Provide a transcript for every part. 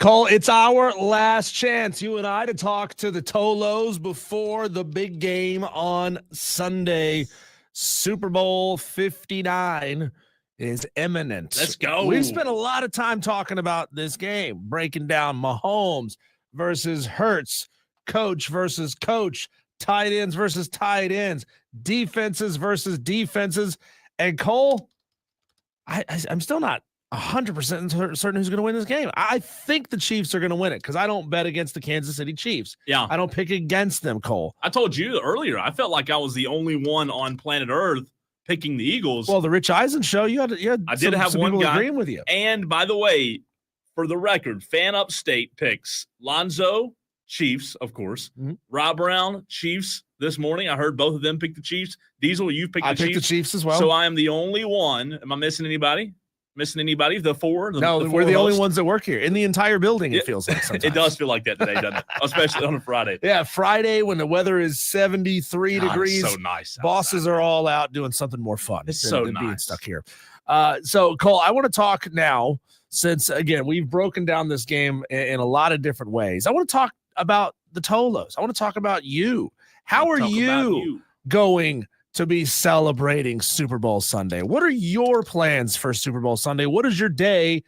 Cole, it's our last chance, you and I, to talk to the Tolos before the big game on Sunday. Super Bowl 59 is imminent. Let's go. We've spent a lot of time talking about this game, breaking down Mahomes versus Hurts, coach versus coach, tight ends versus tight ends, defenses versus defenses. And Cole, I'm still not 100% certain who's going to win this game. I think the Chiefs are going to win it because I don't bet against the Kansas City Chiefs. Yeah. I don't pick against them, Cole. I told you earlier, I felt like I was the only one on planet Earth picking the Eagles. Well, the Rich Eisen show, you had I did have some one people guy agreeing with you. And by the way, for the record, Fan Upstate picks Lonzo, Chiefs, of course. Mm-hmm. Rob Brown, Chiefs this morning. I heard both of them pick the Chiefs. Diesel, you picked the Chiefs. I picked the Chiefs as well. So I am the only one. Am I missing anybody? The four? No, we're the only ones that work here in the entire building. It feels like sometimes. It does feel like that today, doesn't it? Especially on a Friday. Yeah, Friday when the weather is 73 degrees. It's so nice. Bosses are all out doing something more fun. It's so nice being stuck here. So Cole, I want to talk now since again we've broken down this game in a lot of different ways. I want to talk about the Tolos. I want to talk about you. How are you going to be celebrating Super Bowl Sunday? What are your plans for Super Bowl Sunday? What is your day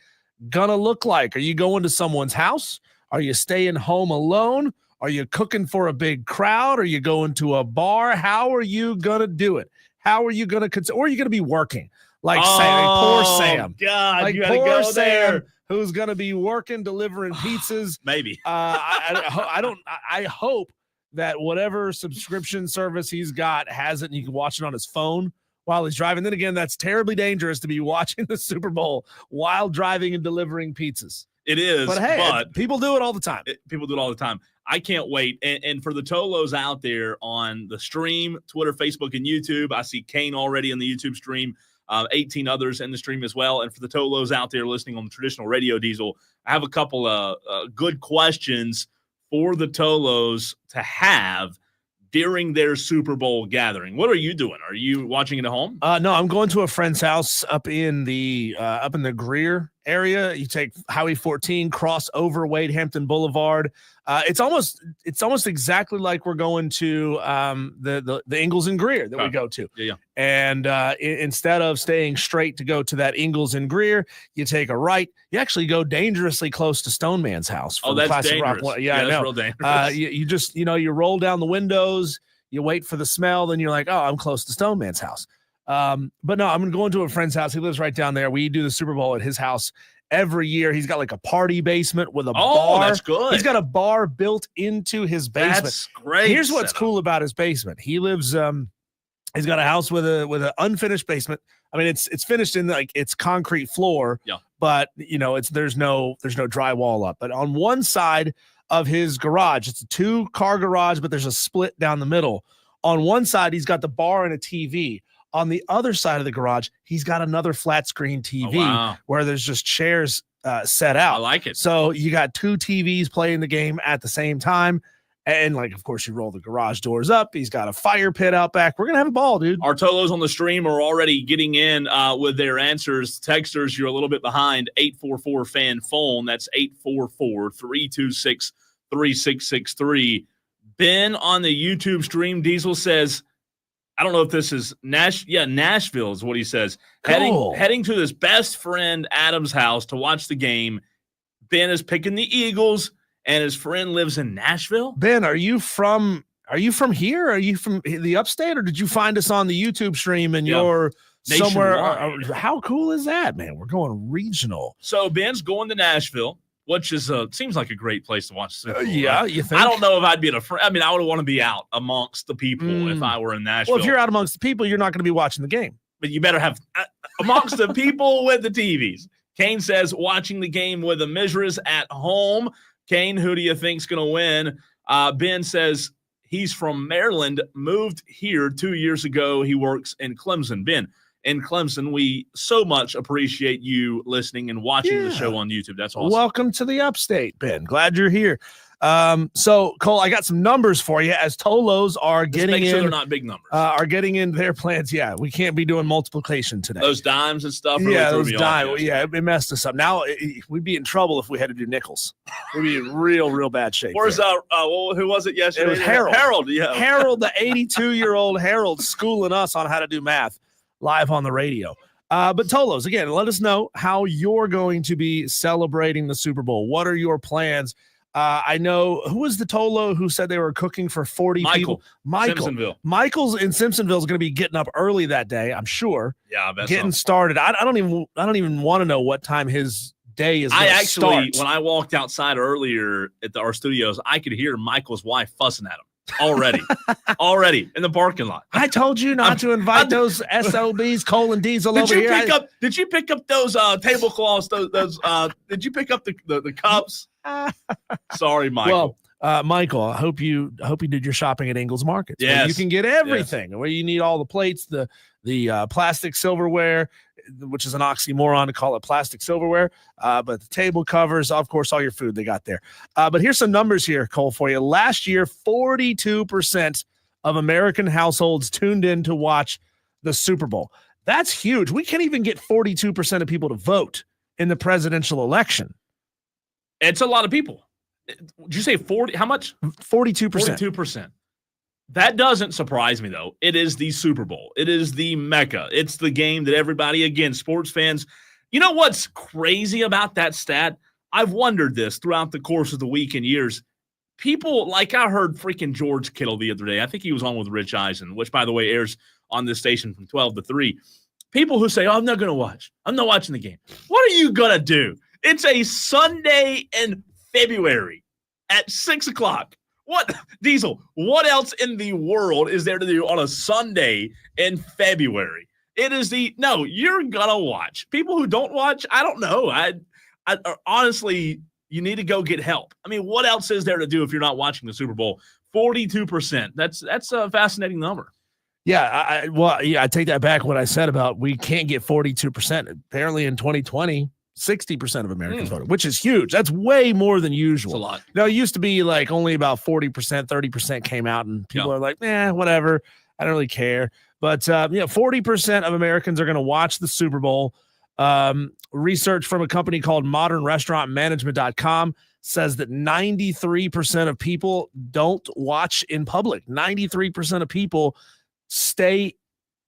gonna look like? Are you going to someone's house? Are you staying home alone? Are you cooking for a big crowd? Are you going to a bar? How are you gonna do it? How are you gonna or are you gonna be working? Like poor Sam. God, like you gotta poor go Sam, there. who's gonna be working, delivering pizzas. Maybe. I hope that whatever subscription service he's got has it and you can watch it on his phone while he's driving. Then again, that's terribly dangerous to be watching the Super Bowl while driving and delivering pizzas. It is. But hey, people do it all the time. People do it all the time. I can't wait. And for the Tolos out there on the stream, Twitter, Facebook, and YouTube, I see Kane already in the YouTube stream, 18 others in the stream as well. And for the Tolos out there listening on the traditional radio, Diesel, I have a couple of good questions for the Tolos to have during their Super Bowl gathering. What are you doing? Are you watching it at home? No, I'm going to a friend's house up in the Greer area. You take Highway 14, cross over Wade Hampton Boulevard. It's almost exactly like we're going to the Ingalls and Greer that we go to. Yeah. And instead of staying straight to go to that Ingalls and Greer, you take a right. You actually go dangerously close to Stone Man's house. Oh, that's dangerous. Rock. Yeah, I know. That's real dangerous. You just you roll down the windows, you wait for the smell, then you're like, oh, I'm close to Stone Man's house. But no, I'm going to a friend's house. He lives right down there. We do the Super Bowl at his house every year. He's got like a party basement with a bar. That's good. He's got a bar built into his basement. That's great. Here's what's cool about his basement. He lives he's got a house with an unfinished basement. I mean, it's finished in it's concrete floor. Yeah. But there's no drywall up. But on one side of his garage, it's a 2-car garage, but there's a split down the middle. On one side, he's got the bar and a TV. On the other side of the garage, he's got another flat screen TV where there's just chairs set out. I like it. So you got 2 TVs playing the game at the same time. And of course, you roll the garage doors up. He's got a fire pit out back. We're going to have a ball, dude. Our Tolos on the stream are already getting in with their answers. Texters, you're a little bit behind. 844-FAN phone. That's 844-326-3663. Ben on the YouTube stream, Diesel says, I don't know if this is Nashville is what he says. Cool. Heading to his best friend Adam's house to watch the game. Ben is picking the Eagles, and his friend lives in Nashville. Ben, are you from here? Are you from the upstate, or did you find us on the YouTube stream and you're somewhere? How cool is that, man? We're going regional. So Ben's going to Nashville, which is seems like a great place to watch the Super Bowl. Yeah, right? you think? I don't know if I'd be I mean, I would want to be out amongst the people if I were in Nashville. Well, if you're out amongst the people, you're not going to be watching the game. But you better have amongst the people with the TVs. Kane says watching the game with the Mizras at home. Kane, who do you think's going to win? Ben says he's from Maryland, moved here 2 years ago. He works in Clemson. Ben, in Clemson, we so much appreciate you listening and watching the show on YouTube. That's awesome. Welcome to the upstate, Ben. Glad you're here. So Cole, I got some numbers for you as Tolos are getting make sure in. They're not big numbers. Are getting in their plans. Yeah, we can't be doing multiplication today. Those dimes and stuff. Really yeah, threw those me dimes. off, Yeah, it messed us up. Now we'd be in trouble if we had to do nickels. We'd be in real bad shape. Where's who was it yesterday? It was Harold. Harold, yeah. Harold, the 82-year-old Harold, schooling us on how to do math live on the radio. But Tolos, again, let us know how you're going to be celebrating the Super Bowl. What are your plans? I know who was the Tolo who said they were cooking for 40 people? Simpsonville. Michael's in Simpsonville is going to be getting up early that day, I'm sure. Yeah, I bet getting started. I don't even want to know what time his day is. When I walked outside earlier at our studios, I could hear Michael's wife fussing at him already in the parking lot. I told you not to invite those SOBs, Cole and Diesel over here. Did you pick up those tablecloths? Those did you pick up the cups? Sorry, Michael. Well, Michael, I hope you did your shopping at Ingles Markets. Yes. You can get everything where you need all the plates, the plastic silverware, which is an oxymoron to call it plastic silverware, but the table covers, of course, all your food they got there. But here's some numbers here, Cole, for you. Last year, 42% of American households tuned in to watch the Super Bowl. That's huge. We can't even get 42% of people to vote in the presidential election. It's a lot of people. Did you say 40? How much? 42%. 42%. That doesn't surprise me, though. It is the Super Bowl. It is the Mecca. It's the game that everybody, again, sports fans. You know what's crazy about that stat? I've wondered this throughout the course of the week and years. People, like I heard freaking George Kittle the other day. I think he was on with Rich Eisen, which, by the way, airs on this station from 12 to 3. People who say, I'm not going to watch. I'm not watching the game. What are you going to do? It's a Sunday in February at 6 o'clock. What, Diesel, what else in the world is there to do on a Sunday in February? It is no, you're going to watch. People who don't watch, I don't know. I honestly, you need to go get help. I mean, what else is there to do if you're not watching the Super Bowl? 42%. That's a fascinating number. Yeah, I take that back what I said about we can't get 42%. Apparently in 2020, 60% of Americans voted, which is huge. That's way more than usual. It's a lot. No, it used to be like only about 40%, 30% came out, and people are like, whatever. I don't really care. But 40% of Americans are going to watch the Super Bowl. Research from a company called modernrestaurantmanagement.com says that 93% of people don't watch in public. 93% of people stay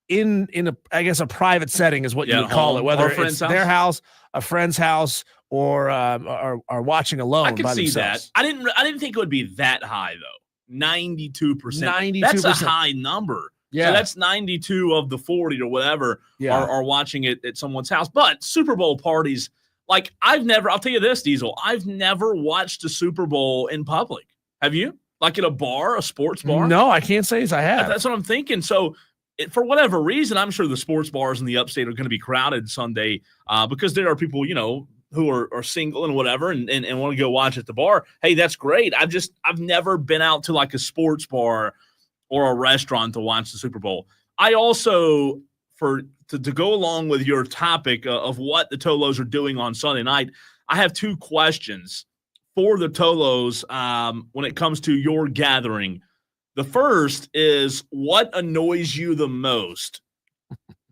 in a private setting is what you would call it, whether it's their house, a friend's house, or are watching alone. I could by see themselves. that. I didn't think it would be that high though. 92%. 92%. That's a high number. Yeah. So that's 92 of the 40 or whatever are watching it at someone's house. But Super Bowl parties, like I'll tell you this, Diesel, I've never watched a Super Bowl in public. Have you? Like at a bar, a sports bar? No, I can't say as I have. That's what I'm thinking. So for whatever reason, I'm sure the sports bars in the upstate are going to be crowded Sunday because there are people, who are single and whatever and want to go watch at the bar. Hey, that's great. I've never been out to like a sports bar or a restaurant to watch the Super Bowl. I also, to go along with your topic of what the Tolos are doing on Sunday night, I have two questions for the Tolos when it comes to your gathering. The first is, what annoys you the most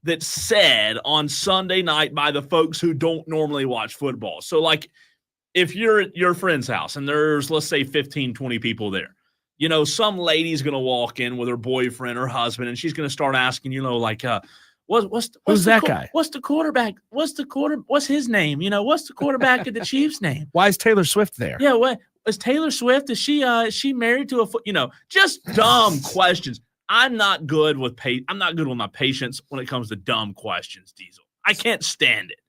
that's said on Sunday night by the folks who don't normally watch football? So, like, if you're at your friend's house and there's, let's say, 15, 20 people there, some lady's going to walk in with her boyfriend or husband, and she's going to start asking, who's that guy? What's the quarterback? What's his name? What's the quarterback of the Chiefs' name? Why is Taylor Swift there? Yeah, what is Taylor Swift? Is she married to just dumb questions. I'm not good with my patience when it comes to dumb questions, Diesel. I can't stand it.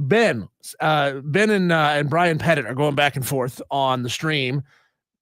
Ben and Brian Pettit are going back and forth on the stream.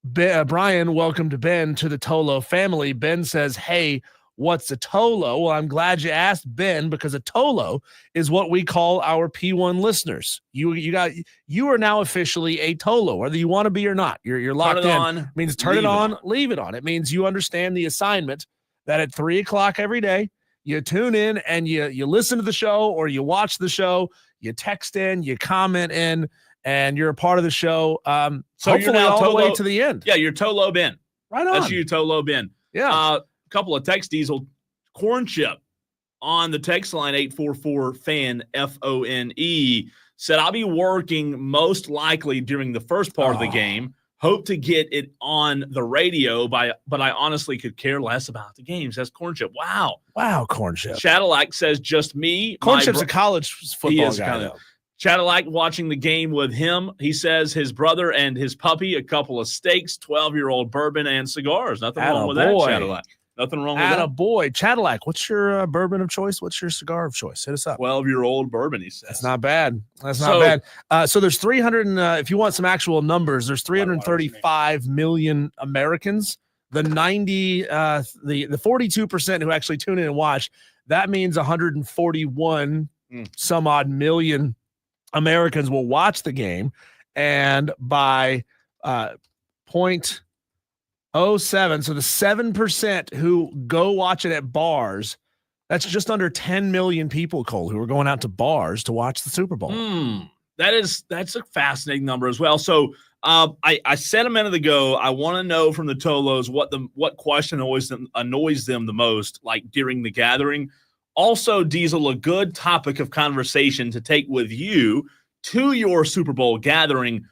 Brian, welcome to Ben to the Tolo family. Ben says, hey, what's a Tolo? Well, I'm glad you asked, Ben, because a Tolo is what we call our P1 listeners. You are now officially a Tolo, whether you want to be or not. You're locked in. Turn it on. It means turn it on, leave it on. It means you understand the assignment that at 3:00 every day, you tune in and you listen to the show or you watch the show, you text in, you comment in, and you're a part of the show. So Hopefully you're now all the way Tolo to the end. Yeah, you're Tolo Ben. Right on. That's you, Tolo Ben. Yeah. A couple of text Diesel. Corn Chip on the text line 844-FAN, FONE, said, I'll be working most likely during the first part of the game. Hope to get it on the radio, but I honestly could care less about the games. That's Corn Chip. Wow. Corn Chip. Cadillac says, just me. Corn Chip's a college football guy. Kind of Cadillac watching the game with him. He says his brother and his puppy, a couple of steaks, 12-year-old bourbon, and cigars. Nothing wrong with that, Cadillac. Nothing wrong with that. Boy. Cadillac, what's your bourbon of choice? What's your cigar of choice? Hit us up. 12-year-old bourbon, he says. That's not bad. Not bad. So there's 300, if you want some actual numbers, there's 335 million Americans. The 42% who actually tune in and watch, that means 141 some odd million Americans will watch the game. And by 0.07, so the 7% who go watch it at bars, that's just under 10 million people, Cole, who are going out to bars to watch the Super Bowl. That's a fascinating number as well. So I said a minute ago, I want to know from the Tolos what question always annoys them the most, like during the gathering. Also, Diesel, a good topic of conversation to take with you to your Super Bowl gathering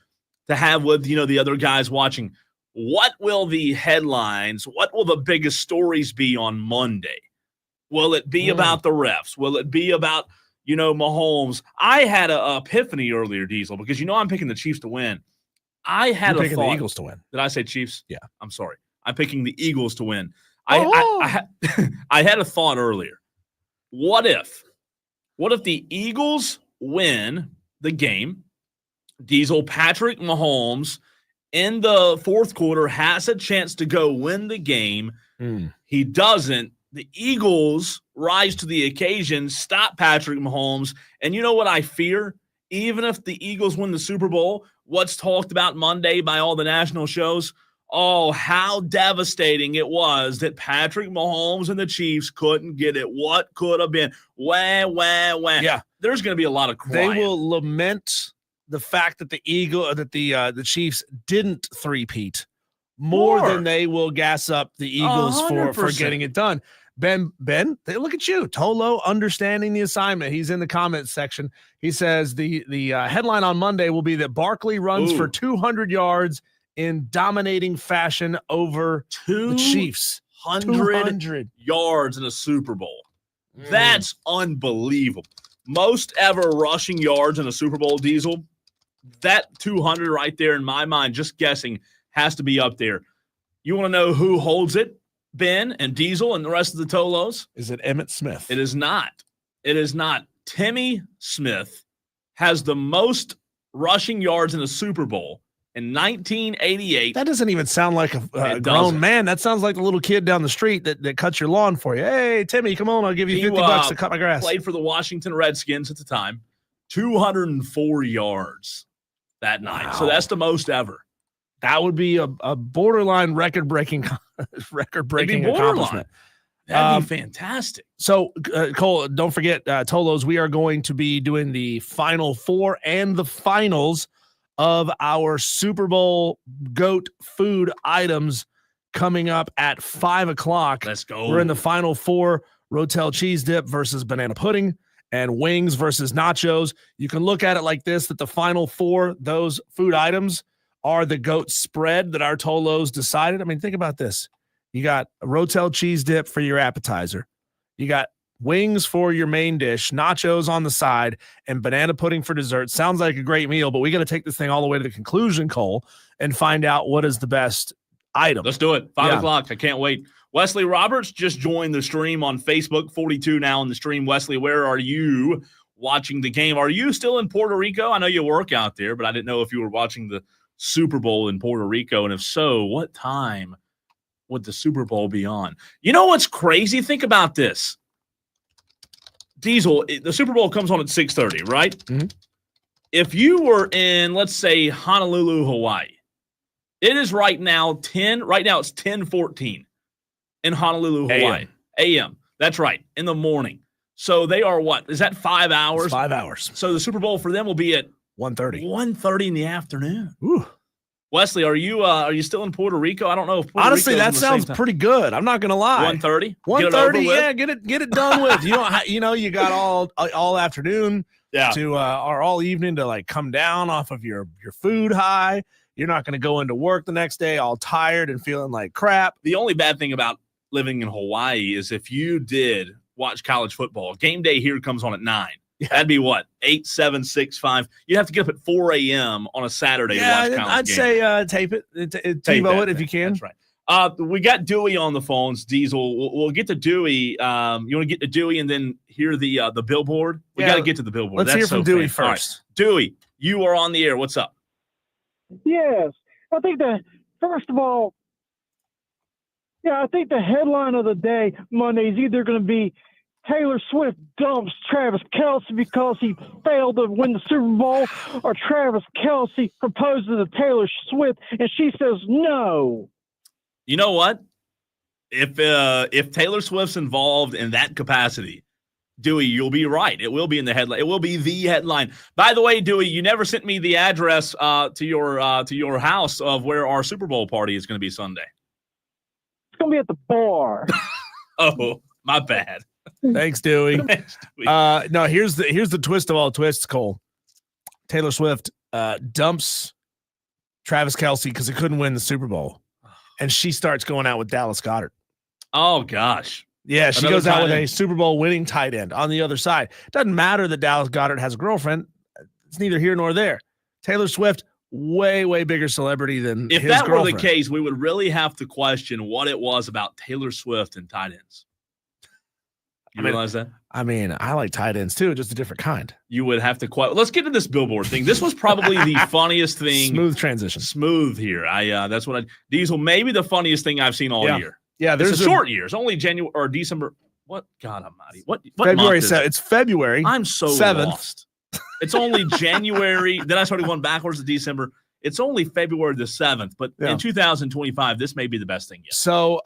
to have with, the other guys watching. What will the headlines, what will the biggest stories be on Monday? Will it be about the refs? Will it be about, Mahomes? I had an epiphany earlier, Diesel, because I'm picking the Chiefs to win. I had picking the Eagles to win. Did I say Chiefs? Yeah. I'm sorry. I'm picking the Eagles to win. I had a thought earlier. What if the Eagles win the game? Diesel, Patrick Mahomes in the fourth quarter has a chance to go win the game. He doesn't. The Eagles rise to the occasion, stop Patrick Mahomes. And you know what I fear? Even if the Eagles win the Super Bowl, what's talked about Monday by all the national shows? Oh, how devastating it was that Patrick Mahomes and the Chiefs couldn't get it. What could have been? Wah. Yeah. There's going to be a lot of crying. They will lament the fact that the Chiefs didn't three-peat more than they will gas up the Eagles for getting it done. Ben, look at you. Tolo understanding the assignment. He's in the comments section. He says the headline on Monday will be that Barkley runs for 200 yards in dominating fashion over the Chiefs. 200 yards in a Super Bowl. That's unbelievable. Most ever rushing yards in a Super Bowl, Diesel. That 200 right there, in my mind, just guessing, has to be up there. You want to know who holds it? Ben and Diesel and the rest of the Tolos? Is it Emmitt Smith? It is not. It is not. Timmy Smith has the most rushing yards in a Super Bowl in 1988. That doesn't even sound like a grown man. That sounds like the little kid down the street that cuts your lawn for you. Hey, Timmy, come on. I'll give you $50 to cut my grass. Played for the Washington Redskins at the time. 204 yards that night. Wow. So that's the most ever. That would be a borderline record-breaking accomplishment. That'd be fantastic. So, Cole, don't forget, Tolos, we are going to be doing the Final Four and the finals of our Super Bowl GOAT food items coming up at 5 o'clock. Let's go. We're in the Final Four, Rotel cheese dip versus banana pudding, and wings versus nachos. You can look at it like this, that the Final Four, those food items, are the GOAT spread that our Tolos decided. I mean, think about this. You got a Rotel cheese dip for your appetizer. You got wings for your main dish, nachos on the side, and banana pudding for dessert. Sounds like a great meal, but we got to take this thing all the way to the conclusion, Cole, and find out what is the best item. Let's do it. 5 o'clock. I can't wait. Wesley Roberts just joined the stream on Facebook. 42 now on the stream. Wesley, where are you watching the game? Are you still in Puerto Rico? I know you work out there, but I didn't know if you were watching the Super Bowl in Puerto Rico, and if so, what time would the Super Bowl be on? You know what's crazy? Think about this. Diesel, the Super Bowl comes on at 6:30, right? Mm-hmm. If you were in, let's say, Honolulu, Hawaii, it is right now it's 10:14 in Honolulu, Hawaii. AM. That's right, in the morning. So they are what? Is that 5 hours? It's 5 hours. So the Super Bowl for them will be at 1:30. 1:30 in the afternoon. Ooh. Wesley, are you still in Puerto Rico? I don't know if Puerto honestly Rico's that sounds pretty good. I'm not gonna lie. 1:30. 1:30. Yeah, get it done with. You got all afternoon to or all evening to like come down off of your food high. You're not gonna go into work the next day all tired and feeling like crap. The only bad thing about living in Hawaii is if you did watch college football, game day here comes on at 9. Yeah. That'd be what? 8, 7, 6, 5. You'd have to get up at 4 a.m. on a Saturday to watch college I'd game. Say tape it. TiVo it if you can. That's right. We got Dewey on the phones, Diesel. We'll get to Dewey. You want to get to Dewey and then hear the billboard? We got to get to the billboard. Let's hear from Dewey first. Right. Dewey, you are on the air. What's up? Yes. I think first of all, I think the headline of the day Monday is either going to be Taylor Swift dumps Travis Kelce because he failed to win the Super Bowl, or Travis Kelce proposes to Taylor Swift and she says no. You know what? If Taylor Swift's involved in that capacity, Dewey, you'll be right. It will be in the headline. It will be the headline. By the way, Dewey, you never sent me the address to your house of where our Super Bowl party is going to be Sunday. It's going to be at the bar. Oh, my bad. Thanks, Dewey. No, here's the twist of all twists, Cole. Taylor Swift dumps Travis Kelce because he couldn't win the Super Bowl, and she starts going out with Dallas Goedert. Oh gosh, yeah, she goes out with a Super Bowl winning tight end on the other side. Doesn't matter that Dallas Goedert has a girlfriend; it's neither here nor there. Taylor Swift, way bigger celebrity than if his that girlfriend. were the case, we would really have to question what it was about Taylor Swift and tight ends. You realize that? I mean, I like tight ends too, just a different kind. You would have to let's get to this billboard thing. This was probably the funniest thing. Smooth transition. Smooth here. That's what Diesel, maybe the funniest thing I've seen all year. Yeah, there's a short year. It's only January or December. What? God almighty. What February month is It's February. I'm so 7th. Lost. It's only January. Then I started going backwards to December. It's only February the 7th, but in 2025, this may be the best thing yet. So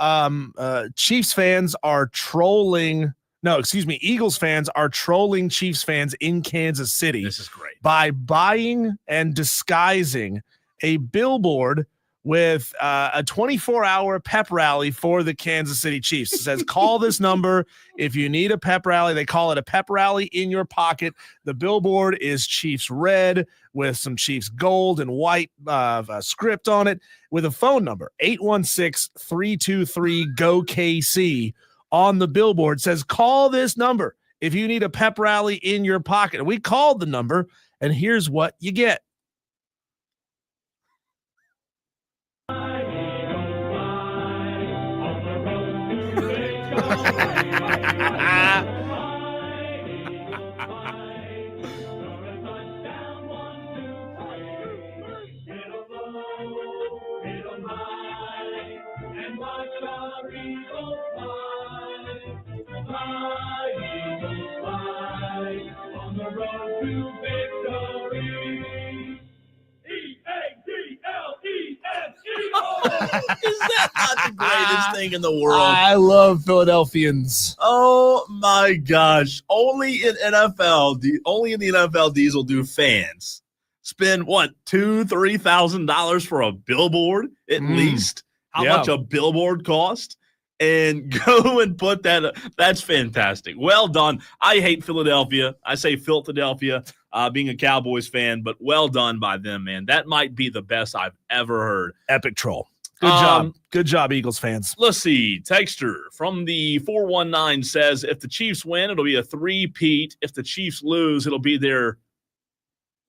Chiefs fans are trolling. No, excuse me. Eagles fans are trolling Chiefs fans in Kansas City. This is great. By buying and disguising a billboard with a 24-hour pep rally for the Kansas City Chiefs. It says, call this number if you need a pep rally. They call it a pep rally in your pocket. The billboard is Chiefs red with some Chiefs gold and white script on it with a phone number, 816-323-GO-KC. On the billboard says, call this number if you need a pep rally in your pocket. We called the number, and here's what you get. Is that not the greatest thing in the world? I love Philadelphians. Oh my gosh! Only in the NFL, Diesel do fans spend what $2,000-$3,000 for a billboard at least? How much a billboard cost? And go and put that up. That's fantastic. Well done. I hate Philadelphia. I say Philadelphia, being a Cowboys fan, but well done by them, man. That might be the best I've ever heard. Epic troll. Good job. Good job, Eagles fans. Let's see. Texter from the 419 says, if the Chiefs win, it'll be a three-peat. If the Chiefs lose, it'll be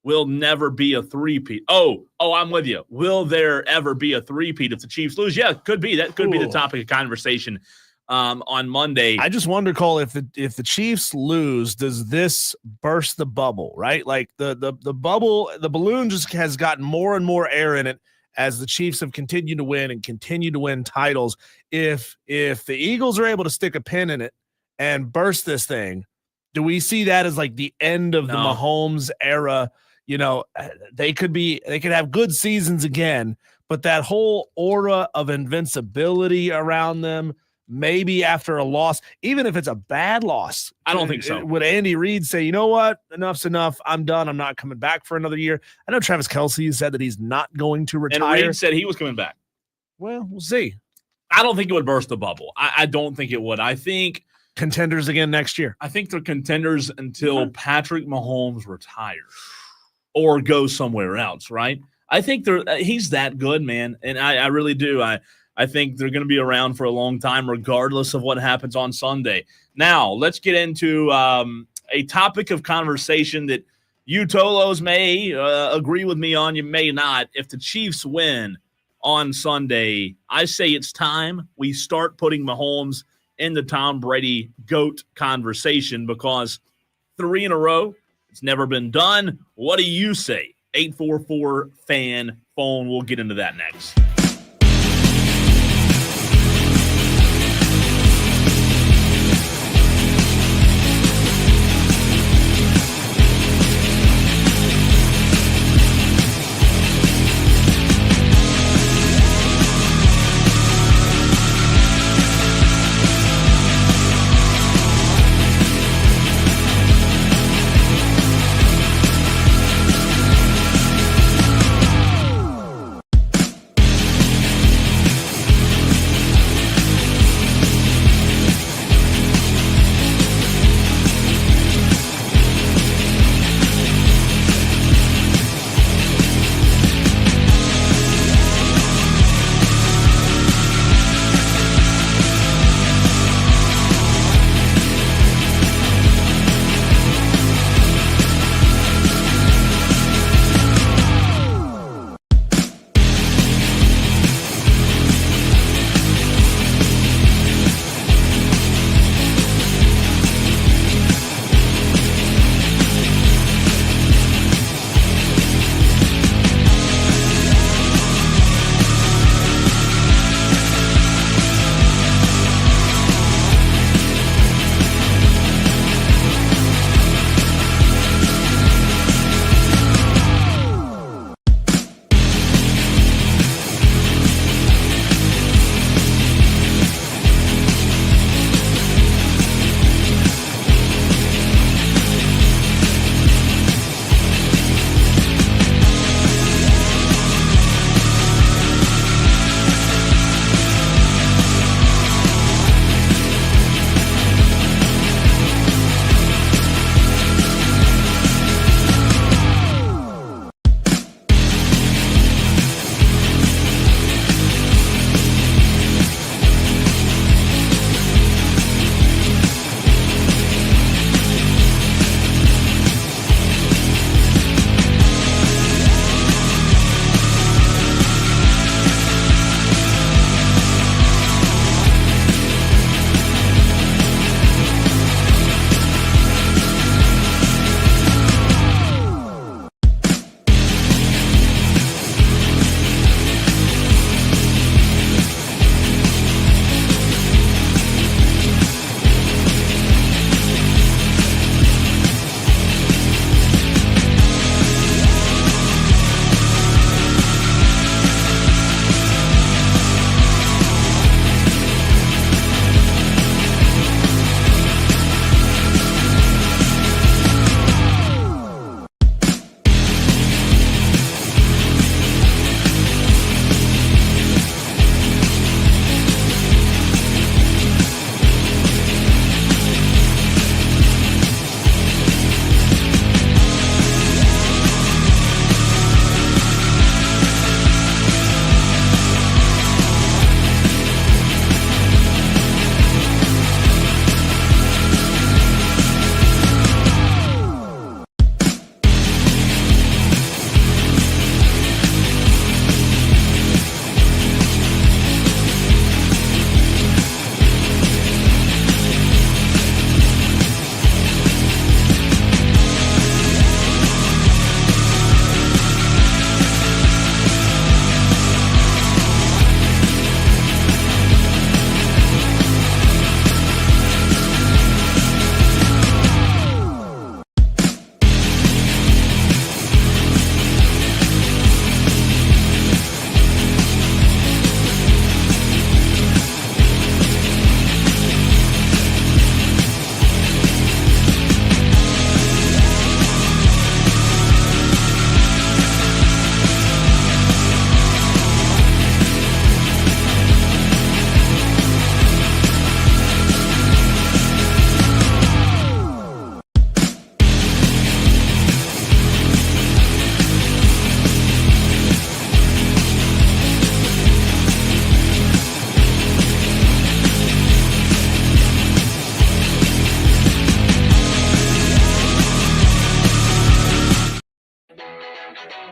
will never be a three-peat. Oh, I'm with you. Will there ever be a three-peat if the Chiefs lose? Yeah, could be. That could be the topic of conversation on Monday. I just wonder, Cole, if the Chiefs lose, does this burst the bubble, right? Like the bubble, the balloon just has gotten more and more air in it as the Chiefs have continued to win and continue to win titles. If the Eagles are able to stick a pin in it and burst this thing, do we see that as like the end of the Mahomes era? You know, they could have good seasons again, but that whole aura of invincibility around them, maybe after a loss, even if it's a bad loss. I don't think so. Would Andy Reid say, you know what, enough's enough, I'm done, I'm not coming back for another year? I know Travis Kelce said that he's not going to retire. And Reid said he was coming back. Well, we'll see. I don't think it would burst the bubble. I don't think it would. I think contenders again next year. I think they're contenders until Patrick Mahomes retires or goes somewhere else, right? I think he's that good, man, and I really do. I think they're going to be around for a long time regardless of what happens on Sunday. Now, let's get into a topic of conversation that you Tolos may agree with me on, you may not. If the Chiefs win on Sunday, I say it's time we start putting Mahomes in the Tom Brady GOAT conversation because 3 in a row, it's never been done. What do you say? 844-FAN phone. We'll get into that next.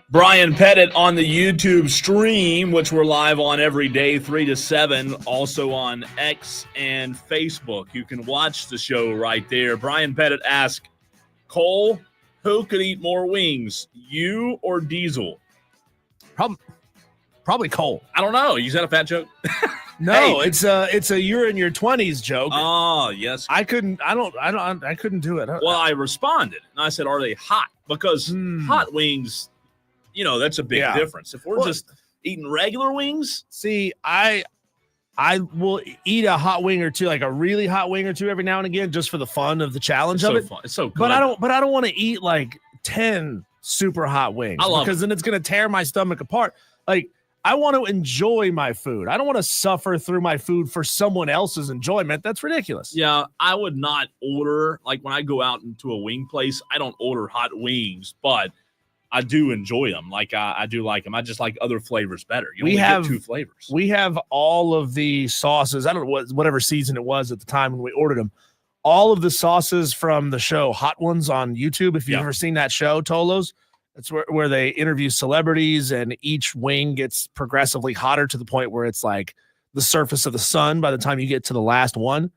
Brian Pettit on the YouTube stream, which we're live on every day, 3 to 7, also on X and Facebook. You can watch the show right there. Brian Pettit asked, Cole, who could eat more wings, you or Diesel? Probably Cole. I don't know. You said a fat joke? No, hey. It's a you're in your 20s joke. Oh, yes. I couldn't do it. Well, I responded, and I said, are they hot? Because hot wings, that's a big difference. If we're just eating regular wings. See, I will eat a hot wing or two, like a really hot wing or two every now and again, just for the fun of the challenge of it. Fun. It's so good. But I don't want to eat like 10 super hot wings because then it's going to tear my stomach apart. Like, I want to enjoy my food. I don't want to suffer through my food for someone else's enjoyment. That's ridiculous. Yeah, I would not order, like when I go out into a wing place, I don't order hot wings, but I do enjoy them. Like I do like them. I just like other flavors better. You only get 2 flavors. We have all of the sauces. I don't know whatever season it was at the time when we ordered them. All of the sauces from the show Hot Ones on YouTube. If you've ever seen that show, Tolos, it's where they interview celebrities and each wing gets progressively hotter to the point where it's like the surface of the sun by the time you get to the last one.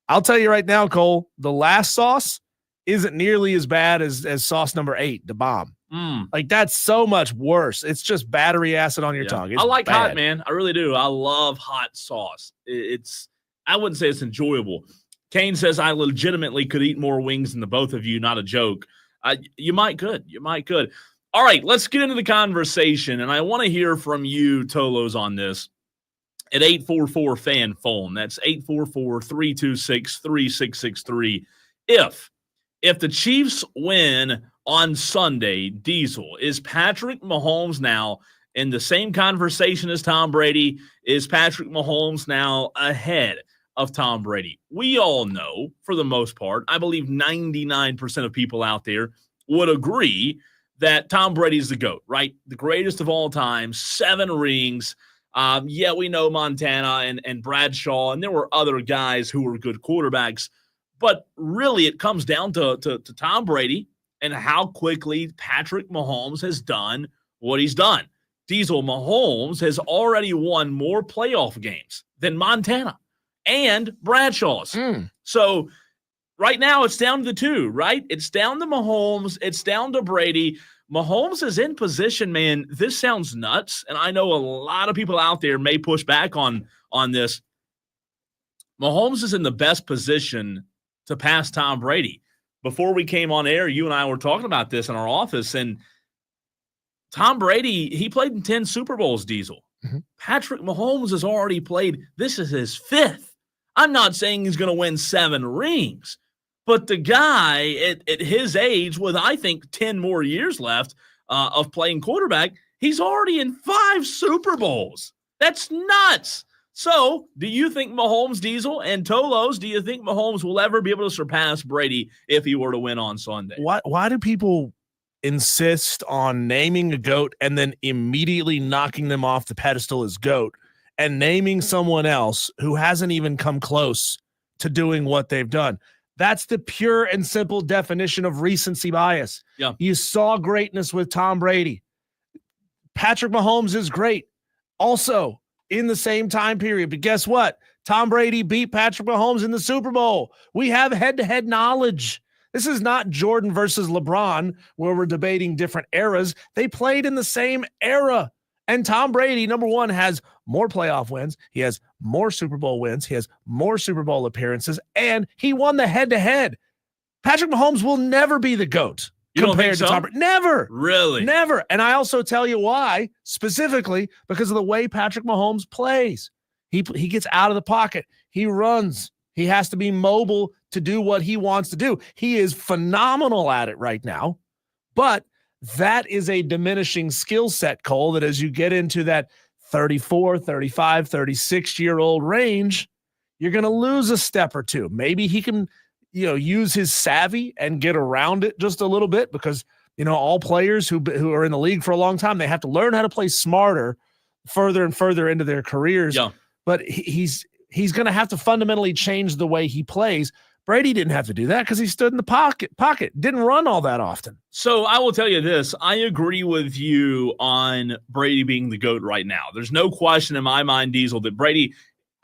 I'll tell you right now, Cole, the last sauce isn't nearly as bad as sauce number 8, the bomb. Like that's so much worse. It's just battery acid on your tongue. It's I like bad. hot, man. I really do. I love hot sauce. I wouldn't say it's enjoyable. Kane says I legitimately could eat more wings than the both of you. Not a joke. You might could. All right, let's get into the conversation, and I want to hear from you, Tolos, on this at 844-FAN-PHONE. That's 844-326-3663. If the Chiefs win on Sunday, Diesel, is Patrick Mahomes now in the same conversation as Tom Brady? Is Patrick Mahomes now ahead of Tom Brady? We all know, for the most part, I believe 99% of people out there would agree that Tom Brady's the GOAT, right? The greatest of all time, 7 rings. We know Montana and Bradshaw, and there were other guys who were good quarterbacks. But really, it comes down to Tom Brady and how quickly Patrick Mahomes has done what he's done. Diesel, Mahomes has already won more playoff games than Montana and Bradshaw's. So right now, it's down to the 2, right? It's down to Mahomes. It's down to Brady. Mahomes is in position, man. This sounds nuts, and I know a lot of people out there may push back on this. Mahomes is in the best position to pass Tom Brady. Before we came on air, you and I were talking about this in our office, and Tom Brady, he played in 10 Super Bowls, Diesel. Patrick Mahomes has already played. This is his 5th. I'm not saying he's going to win 7 rings, but the guy at his age, with I think 10 more years left of playing quarterback, he's already in 5 Super Bowls. That's nuts. So do you think Mahomes, Diesel, and Tolos, do you think Mahomes will ever be able to surpass Brady if he were to win on Sunday? Why do people insist on naming a GOAT and then immediately knocking them off the pedestal as GOAT and naming someone else who hasn't even come close to doing what they've done? That's the pure and simple definition of recency bias. Yeah. You saw greatness with Tom Brady. Patrick Mahomes is great also in the same time period. But guess what? Tom Brady beat Patrick Mahomes in the Super Bowl. We have head-to-head knowledge. This is not Jordan versus LeBron where we're debating different eras. They played in the same era. And Tom Brady, number one, has more playoff wins. He has more Super Bowl wins. He has more Super Bowl appearances. And he won the head-to-head. Patrick Mahomes will never be the GOAT compared to Tom Brady. Never. Really? Never. And I also tell you why, specifically because of the way Patrick Mahomes plays. He gets out of the pocket. He runs. He has to be mobile to do what he wants to do. He is phenomenal at it right now. But that is a diminishing skill set, Cole, that as you get into that 34, 35, 36-year-old range, you're going to lose a step or two. Maybe he can, use his savvy and get around it just a little bit because, all players who are in the league for a long time, they have to learn how to play smarter further and further into their careers. Yeah. But he's going to have to fundamentally change the way he plays. Brady didn't have to do that because he stood in the pocket, didn't run all that often. So I will tell you this. I agree with you on Brady being the GOAT right now. There's no question in my mind, Diesel, that Brady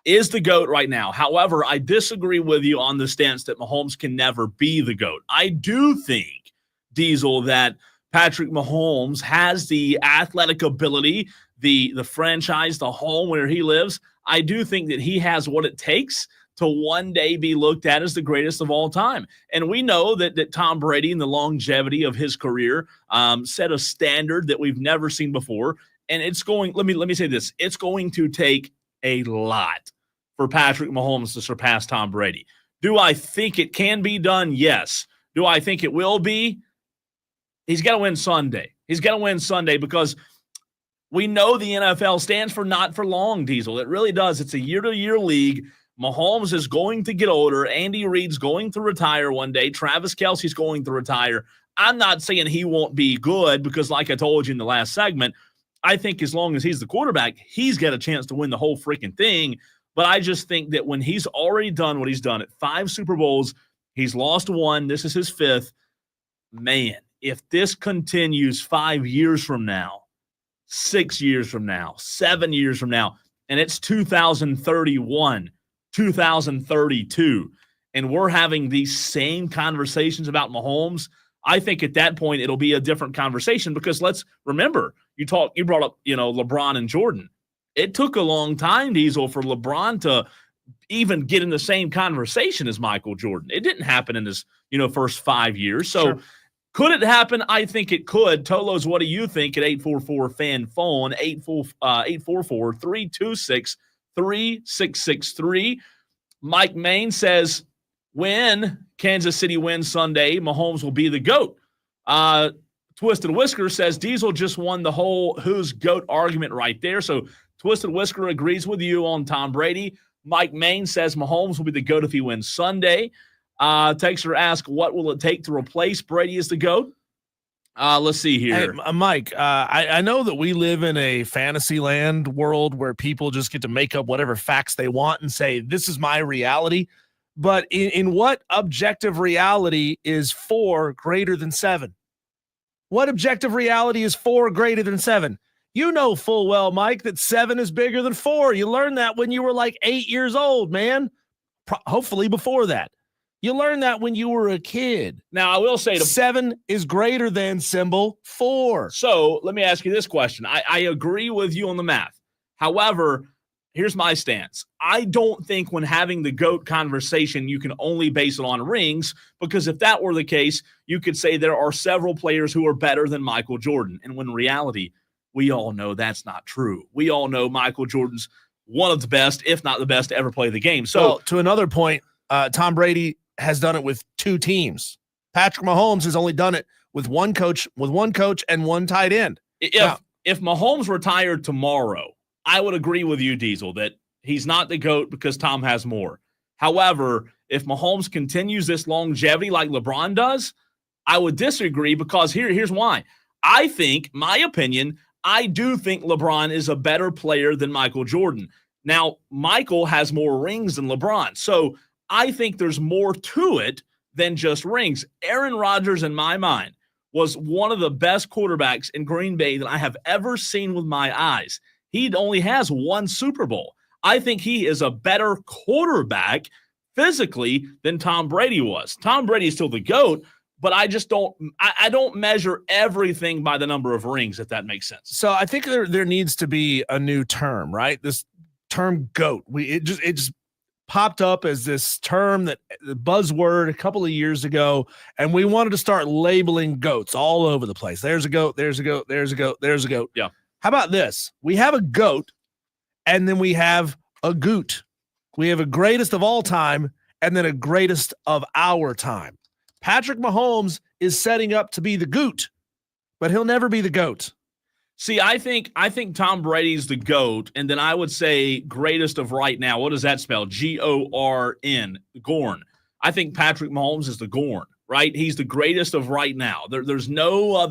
is the GOAT right now. However, I disagree with you on the stance that Mahomes can never be the GOAT. I do think, Diesel, that Patrick Mahomes has the athletic ability, the franchise, the home where he lives. I do think that he has what it takes to one day be looked at as the greatest of all time. And we know that Tom Brady, in the longevity of his career, set a standard that we've never seen before. And it's going, let me say this, it's going to take a lot for Patrick Mahomes to surpass Tom Brady. Do I think it can be done? Yes. Do I think it will be? He's got to win Sunday. He's got to win Sunday because we know the NFL stands for not for long, Diesel. It really does. It's a year-to-year league. Mahomes is going to get older. Andy Reid's going to retire one day. Travis Kelce's going to retire. I'm not saying he won't be good because, like I told you in the last segment, I think as long as he's the quarterback, he's got a chance to win the whole freaking thing. But I just think that when he's already done what he's done at 5 Super Bowls, he's lost 1. This is his 5th. Man, if this continues 5 years from now, 6 years from now, 7 years from now, and it's 2031, 2032, and we're having these same conversations about Mahomes, I think at that point it'll be a different conversation because let's remember, you brought up, LeBron and Jordan. It took a long time, Diesel, for LeBron to even get in the same conversation as Michael Jordan. It didn't happen in his, first 5 years. So Sure. Could it happen? I think it could. Tolos, what do you think at 844-FAN-PHONE, 844-326-3663? Mike Main says, when Kansas City wins Sunday, Mahomes will be the GOAT. Twisted Whisker says, Diesel just won the whole who's GOAT argument right there. So Twisted Whisker agrees with you on Tom Brady. Mike Main says Mahomes will be the GOAT if he wins Sunday. Texter asks, what will it take to replace Brady as the GOAT? Let's see here. Hey, Mike, I know that we live in a fantasy land world where people just get to make up whatever facts they want and say, this is my reality. But in what objective reality is 4 greater than 7? What objective reality is 4 greater than 7? You know full well, Mike, that 7 is bigger than 4. You learned that when you were like 8 years old, man. Hopefully before that. You learned that when you were a kid. Now, I will say 7 is greater than symbol 4. So let me ask you this question. I agree with you on the math. However, here's my stance. I don't think when having the GOAT conversation, you can only base it on rings, because if that were the case, you could say there are several players who are better than Michael Jordan. And when in reality, we all know that's not true. We all know Michael Jordan's one of the best, if not the best, to ever play the game. So well, to another point, Tom Brady has done it with 2 teams. Patrick Mahomes has only done it with one coach and one tight end. If Mahomes retired tomorrow, I would agree with you, Diesel, that he's not the GOAT because Tom has more. However, if Mahomes continues this longevity like LeBron does, I would disagree because here's why. I think, my opinion, I do think LeBron is a better player than Michael Jordan. Now, Michael has more rings than LeBron, so I think there's more to it than just rings. Aaron Rodgers, in my mind, was one of the best quarterbacks in Green Bay that I have ever seen with my eyes. He only has 1 Super Bowl. I think he is a better quarterback physically than Tom Brady was. Tom Brady is still the GOAT, but I just don't measure everything by the number of rings, if that makes sense. So I think there needs to be a new term, right? This term GOAT. It just popped up as this term, that buzzword a couple of years ago, and we wanted to start labeling GOATs all over the place. There's a GOAT, there's a GOAT, there's a GOAT, there's a GOAT. Yeah. How about this? We have a GOAT, and then we have a GOAT. We have a greatest of all time, and then a greatest of our time. Patrick Mahomes is setting up to be the GOAT, but he'll never be the GOAT. See, I think Tom Brady's the GOAT, and then I would say greatest of right now. What does that spell? Gorn. Gorn. I think Patrick Mahomes is the Gorn, right? He's the greatest of right now. There's no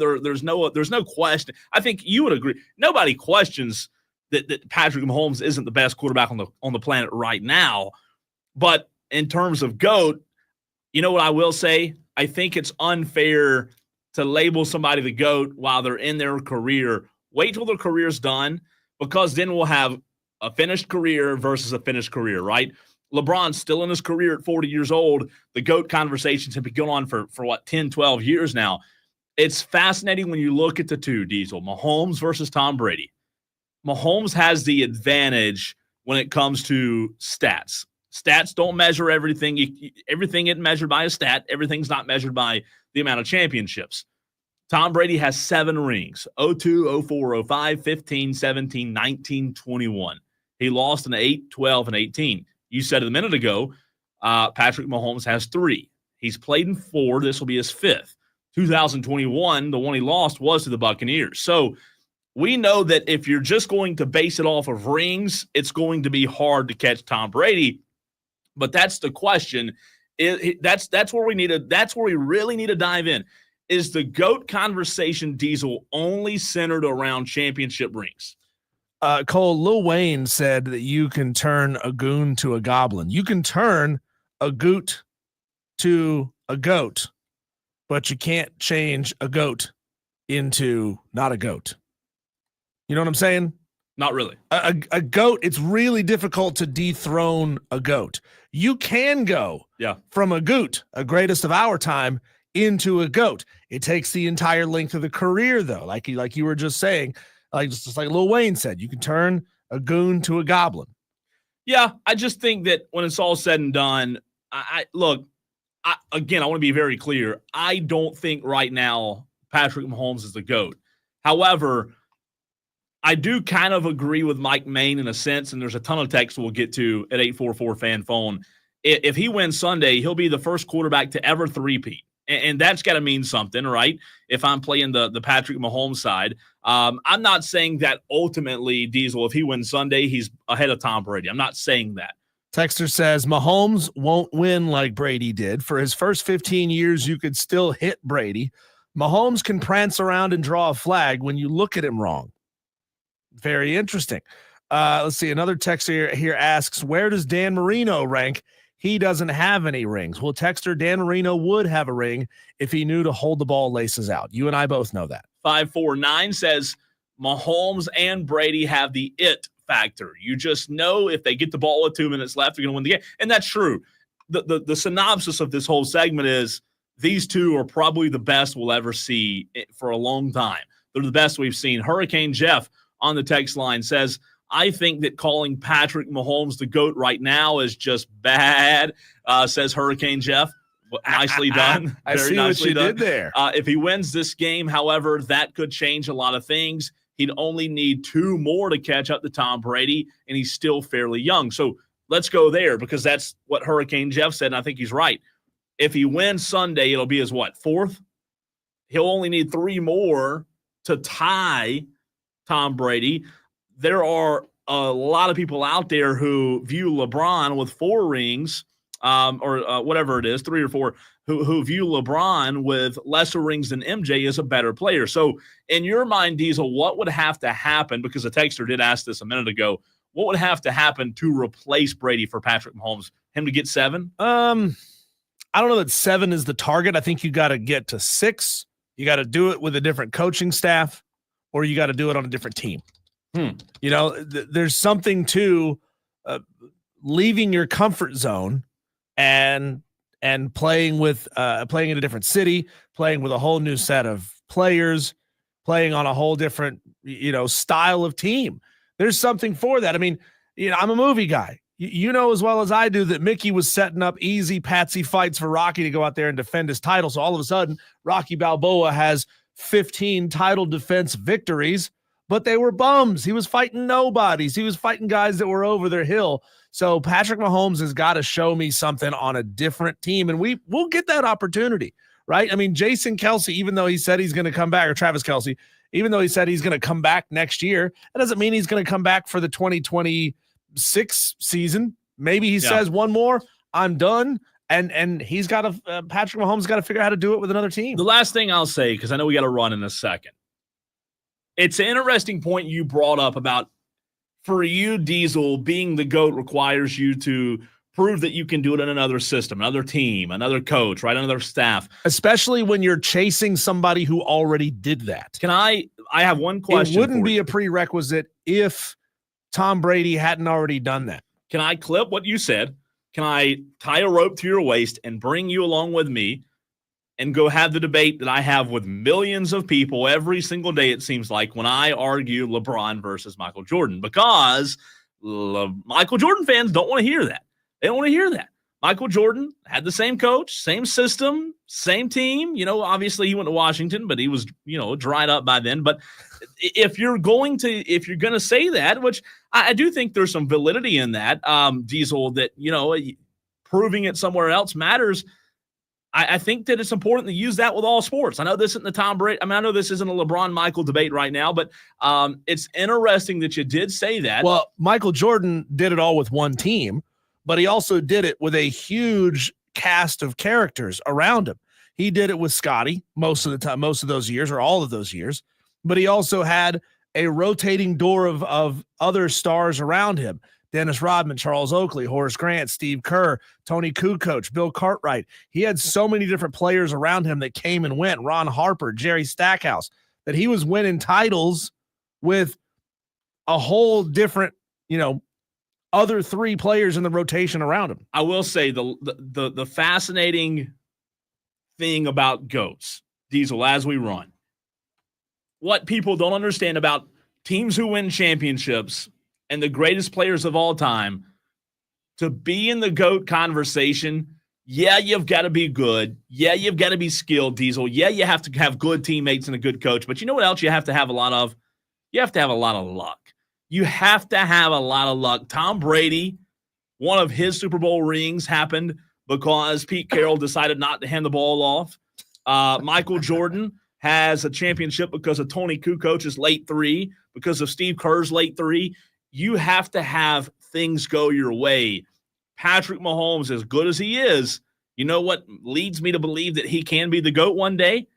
question. I think you would agree. Nobody questions that Patrick Mahomes isn't the best quarterback on the planet right now. But in terms of GOAT, You know what I will say? I think it's unfair to label somebody the GOAT while they're in their career. Wait till their career's done, because then we'll have a finished career versus a finished career, right? LeBron's still in his career at 40 years old. The GOAT conversations have been going on for 10, 12 years now. It's fascinating when you look at the two, Diesel, Mahomes versus Tom Brady. Mahomes has the advantage when it comes to stats. Stats don't measure everything. Everything isn't measured by a stat. Everything's not measured by the amount of championships. Tom Brady has 7 rings, 02, 04, 05, 15, 17, 19, 21. He lost in 8, 12, and 18. You said it a minute ago, Patrick Mahomes has 3. He's played in 4. This will be his 5th. 2021, the one he lost was to the Buccaneers. So we know that if you're just going to base it off of rings, it's going to be hard to catch Tom Brady. But that's the question. That's where we really need to dive in. Is the GOAT conversation, Diesel, only centered around championship rings? Cole, Lil Wayne said that you can turn a goon to a goblin. You can turn a goot to a goat, but you can't change a goat into not a goat. You know what I'm saying? Not really. A goat, it's really difficult to dethrone a goat. You can go from a goot, a greatest of our time, into a GOAT. It takes the entire length of the career, though. Like you were just saying, just like Lil Wayne said, you can turn a goon to a goblin. Yeah, I just think that when it's all said and done, I want to be very clear. I don't think right now Patrick Mahomes is the GOAT. However, I do kind of agree with Mike Main in a sense, and there's a ton of texts we'll get to at 844 fan phone. If he wins Sunday, he'll be the first quarterback to ever three-peat. And that's got to mean something, right? If I'm playing the Patrick Mahomes side. I'm not saying that ultimately, Diesel, if he wins Sunday, he's ahead of Tom Brady. I'm not saying that. Texter says Mahomes won't win like Brady did. For his first 15 years, you could still hit Brady. Mahomes can prance around and draw a flag when you look at him wrong. Very interesting. Let's see. Another texter here asks, where does Dan Marino rank? He doesn't have any rings. Well, texter Dan Marino would have a ring if he knew to hold the ball laces out. You and I both know that. 549 says Mahomes and Brady have the it factor. You just know if they get the ball with 2 minutes left, they're going to win the game. And that's true. The synopsis of this whole segment is these two are probably the best we'll ever see for a long time. They're the best we've seen. Hurricane Jeff on the text line says, I think that calling Patrick Mahomes the GOAT right now is just bad, says Hurricane Jeff. Nicely done. I see what you did there. If he wins this game, however, that could change a lot of things. He'd only need 2 more to catch up to Tom Brady, and he's still fairly young. So let's go there, because that's what Hurricane Jeff said, and I think he's right. If he wins Sunday, it'll be his, 4th? He'll only need 3 more to tie Tom Brady. There are a lot of people out there who view LeBron with 4 rings, or whatever it is, 3 or 4, who view LeBron with lesser rings than MJ as a better player. So in your mind, Diesel, what would have to happen, because a texter did ask this a minute ago, what would have to happen to replace Brady for Patrick Mahomes? Him to get 7? I don't know that 7 is the target. I think you got to get to 6. You got to do it with a different coaching staff, or you got to do it on a different team. You know, there's something to leaving your comfort zone and playing in a different city, playing with a whole new set of players, playing on a whole different, style of team. There's something for that. I mean, I'm a movie guy. You know as well as I do that Mickey was setting up easy patsy fights for Rocky to go out there and defend his title. So all of a sudden, Rocky Balboa has 15 title defense victories, but they were bums. He was fighting nobodies. He was fighting guys that were over their hill. So Patrick Mahomes has got to show me something on a different team, and we'll get that opportunity, right? I mean, Jason Kelce, even though he said he's going to come back, or Travis Kelce, even though he said he's going to come back next year, that doesn't mean he's going to come back for the 2026 season. Maybe he says one more, I'm done. And he's got to Patrick Mahomes got to figure out how to do it with another team. The last thing I'll say, because I know we got to run in a second. It's an interesting point you brought up about, for you, Diesel, being the GOAT requires you to prove that you can do it in another system, another team, another coach, right? Another staff. Especially when you're chasing somebody who already did that. I have one question. It wouldn't be a prerequisite if Tom Brady hadn't already done that. Can I clip what you said? Can I tie a rope to your waist and bring you along with me and go have the debate that I have with millions of people every single day, it seems like, when I argue LeBron versus Michael Jordan? Because Michael Jordan fans don't want to hear that. They don't want to hear that. Michael Jordan had the same coach, same system, same team. Obviously he went to Washington, but he was, dried up by then. But if you're going to say that, which I do think there's some validity in that, Diesel, that, proving it somewhere else matters. I think that it's important to use that with all sports. I know this isn't the Tom Brady. I know this isn't a LeBron-Michael debate right now, but it's interesting that you did say that. Well, Michael Jordan did it all with one team, but he also did it with a huge cast of characters around him. He did it with Scotty most of the time, most of those years, or all of those years, but he also had a rotating door of other stars around him. Dennis Rodman, Charles Oakley, Horace Grant, Steve Kerr, Tony Kukoc, Bill Cartwright. He had so many different players around him that came and went. Ron Harper, Jerry Stackhouse, that he was winning titles with a whole different, other three players in the rotation around him. I will say the fascinating thing about GOATs, Diesel, as we run, what people don't understand about teams who win championships and the greatest players of all time, to be in the GOAT conversation, yeah, you've got to be good. Yeah, you've got to be skilled, Diesel. Yeah, you have to have good teammates and a good coach. But you know what else you have to have a lot of? You have to have a lot of luck. You have to have a lot of luck. Tom Brady, one of his Super Bowl rings happened because Pete Carroll decided not to hand the ball off. Michael Jordan has a championship because of Tony Kukoc's late three, because of Steve Kerr's late three. You have to have things go your way. Patrick Mahomes, as good as he is, you know what leads me to believe that he can be the GOAT one day?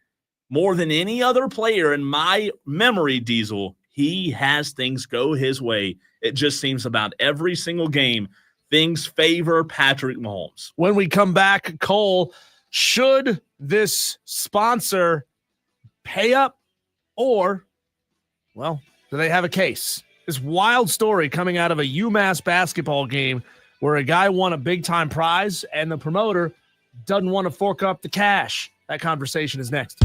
More than any other player in my memory, Diesel, he has things go his way. It just seems about every single game, things favor Patrick Mahomes. When we come back, Cole, should this sponsor pay up, or, well, do they have a case? This wild story coming out of a UMass basketball game where a guy won a big-time prize and the promoter doesn't want to fork up the cash. That conversation is next.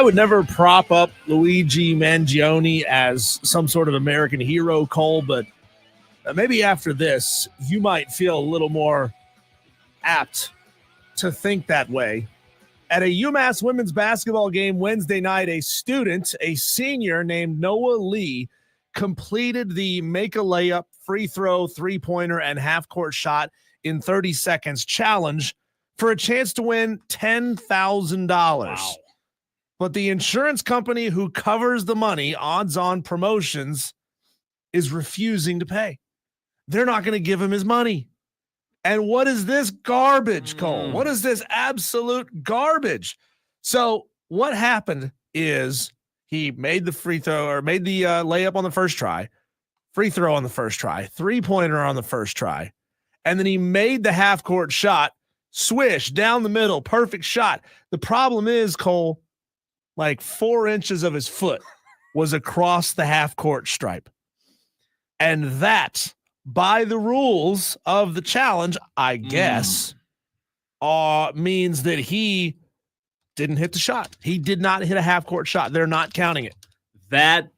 I would never prop up Luigi Mangione as some sort of American hero, Cole, but maybe after this, you might feel a little more apt to think that way. At a UMass women's basketball game Wednesday night, a senior named Noah Lee, completed the make a layup, free throw, three-pointer, and half-court shot in 30 seconds challenge for a chance to win $10,000. Wow. But the insurance company who covers the money, Odds On Promotions, is refusing to pay. They're not going to give him his money. And what is this garbage, Cole? What is this absolute garbage? So what happened is he made the free throw or made the layup on the first try, free throw on the first try, three-pointer on the first try, and then he made the half-court shot, swish, down the middle, perfect shot. The problem is, Cole, like 4 inches of his foot was across the half-court stripe. And that, by the rules of the challenge, I guess, means that he didn't hit the shot. He did not hit a half-court shot. They're not counting it. That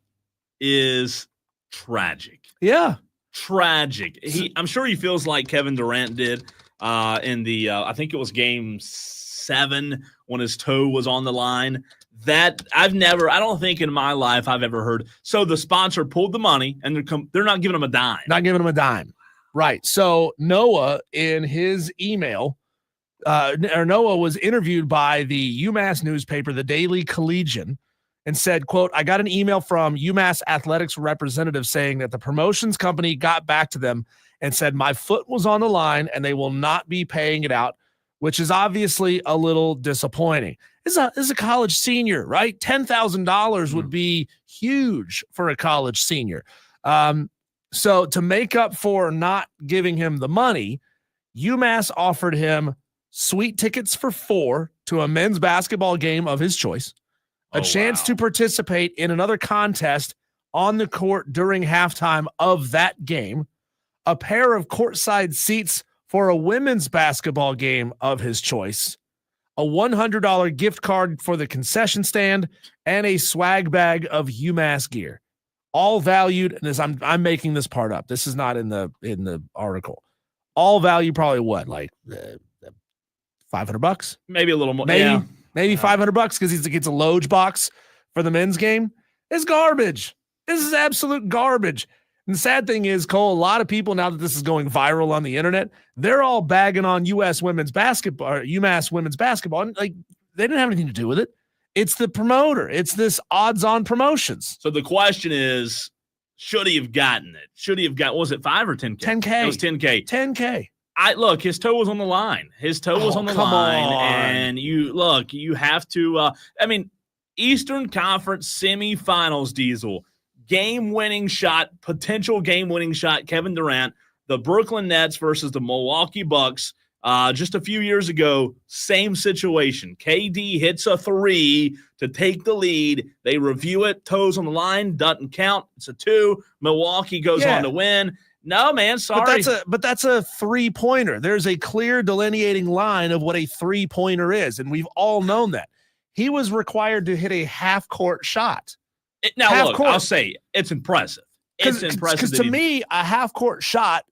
is tragic. Yeah. Tragic. I'm sure he feels like Kevin Durant did in the, I think it was game 7 when his toe was on the line. That I don't think in my life I've ever heard. So the sponsor pulled the money and they're not giving him a dime. Not giving him a dime. Right. So Noah, in his email, Noah was interviewed by the UMass newspaper, the Daily Collegian, and said, quote, I got an email from UMass athletics representative saying that the promotions company got back to them and said my foot was on the line and they will not be paying it out, which is obviously a little disappointing. This is a college senior, right? $10,000 would be huge for a college senior. So to make up for not giving him the money, UMass offered him suite tickets for 4 to a men's basketball game of his choice, a chance to participate in another contest on the court during halftime of that game, a pair of courtside seats for a women's basketball game of his choice, a $100 gift card for the concession stand, and a swag bag of UMass gear, all valued. And this, I'm making this part up. This is not in the article. All value probably what, like $500, maybe a little more. Maybe $500 because he gets a Loge box for the men's game. It's garbage. This is absolute garbage. And the sad thing is, Cole, a lot of people, now that this is going viral on the internet, they're all bagging on UMass women's basketball, and like they didn't have anything to do with it. It's the promoter. It's this Odds On Promotions. So the question is, should he have gotten it? Should he have got? Was it 5 or 10K? 10K. It was 10K. 10K. Look, his toe was on the line. And you have to. Eastern Conference semifinals, Diesel. Game-winning shot, potential game-winning shot, Kevin Durant, the Brooklyn Nets versus the Milwaukee Bucks. Just a few years ago, same situation. KD hits a 3 to take the lead. They review it. Toes on the line. Doesn't count. It's a 2. Milwaukee goes on to win. No, man, sorry. But that's a three-pointer. There's a clear delineating line of what a three-pointer is, and we've all known that. He was required to hit a half-court shot. I'll say it's impressive. It's impressive. Because to me, a half-court shot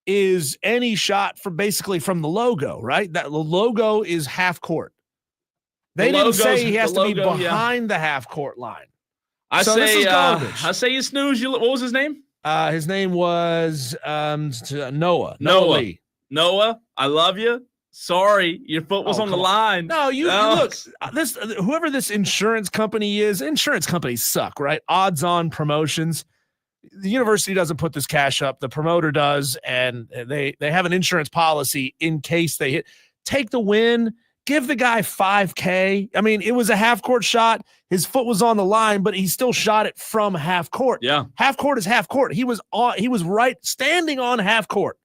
is any shot basically from the logo, right? That the logo is half-court. They didn't say he has to be behind the half-court line. I say you snooze. What was his name? His name was Noah. Noah, I love you. Sorry, your foot was on the line. No, you look, whoever this insurance company is, insurance companies suck, right? Odds On Promotions. The university doesn't put this cash up. The promoter does, and they have an insurance policy in case they hit. Take the win. Give the guy $5K. I mean, it was a half-court shot. His foot was on the line, but he still shot it from half court. Yeah. Half court is half court. He was right standing on half court.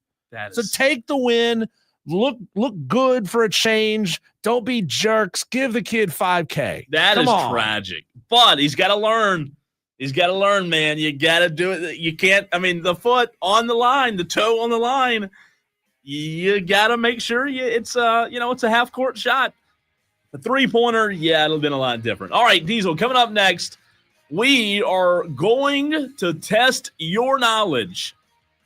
So take the win. Look good for a change. Don't be jerks. Give the kid $5K. That is tragic. But he's got to learn. He's got to learn, man. You got to do it. You can't. I mean, the foot on the line, the toe on the line. You got to make sure it's a half court shot. The three-pointer, yeah, it'll have been a lot different. All right, Diesel, coming up next, we are going to test your knowledge.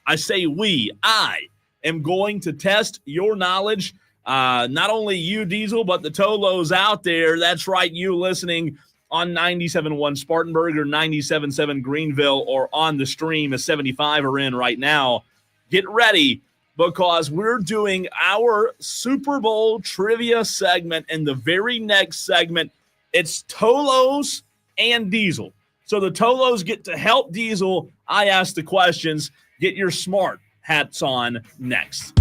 I say we. I am going to test your knowledge. Not only you, Diesel, but the Tolos out there. That's right, you listening on 97.1 Spartanburg or 97.7 Greenville or on the stream as 75 are in right now. Get ready, because we're doing our Super Bowl trivia segment. And the very next segment, it's Tolos and Diesel. So the Tolos get to help Diesel. I ask the questions. Get your smart hats on next.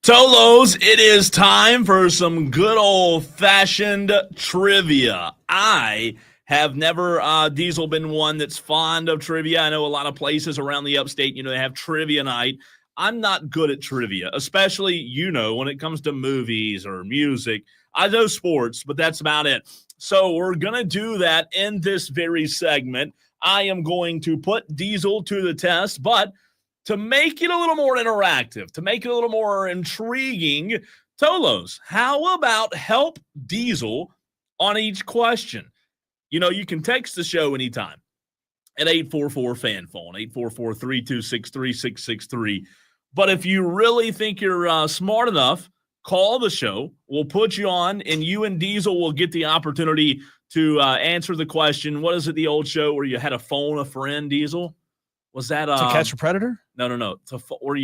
Tolos, it is time for some good old-fashioned trivia. I have never, Diesel, been one that's fond of trivia. I know a lot of places around the upstate, they have trivia night. I'm not good at trivia, especially, when it comes to movies or music. I know sports, but that's about it. So we're going to do that in this very segment. I am going to put Diesel to the test, but to make it a little more interactive, to make it a little more intriguing, Tolos, how about help Diesel on each question? You can text the show anytime at 844-FAN-PHONE, 844-326-3663. But if you really think you're smart enough, call the show. We'll put you on, and you and Diesel will get the opportunity to answer the question. What is it, the old show where you had to phone a friend, Diesel? Was that To Catch a Predator? No. Where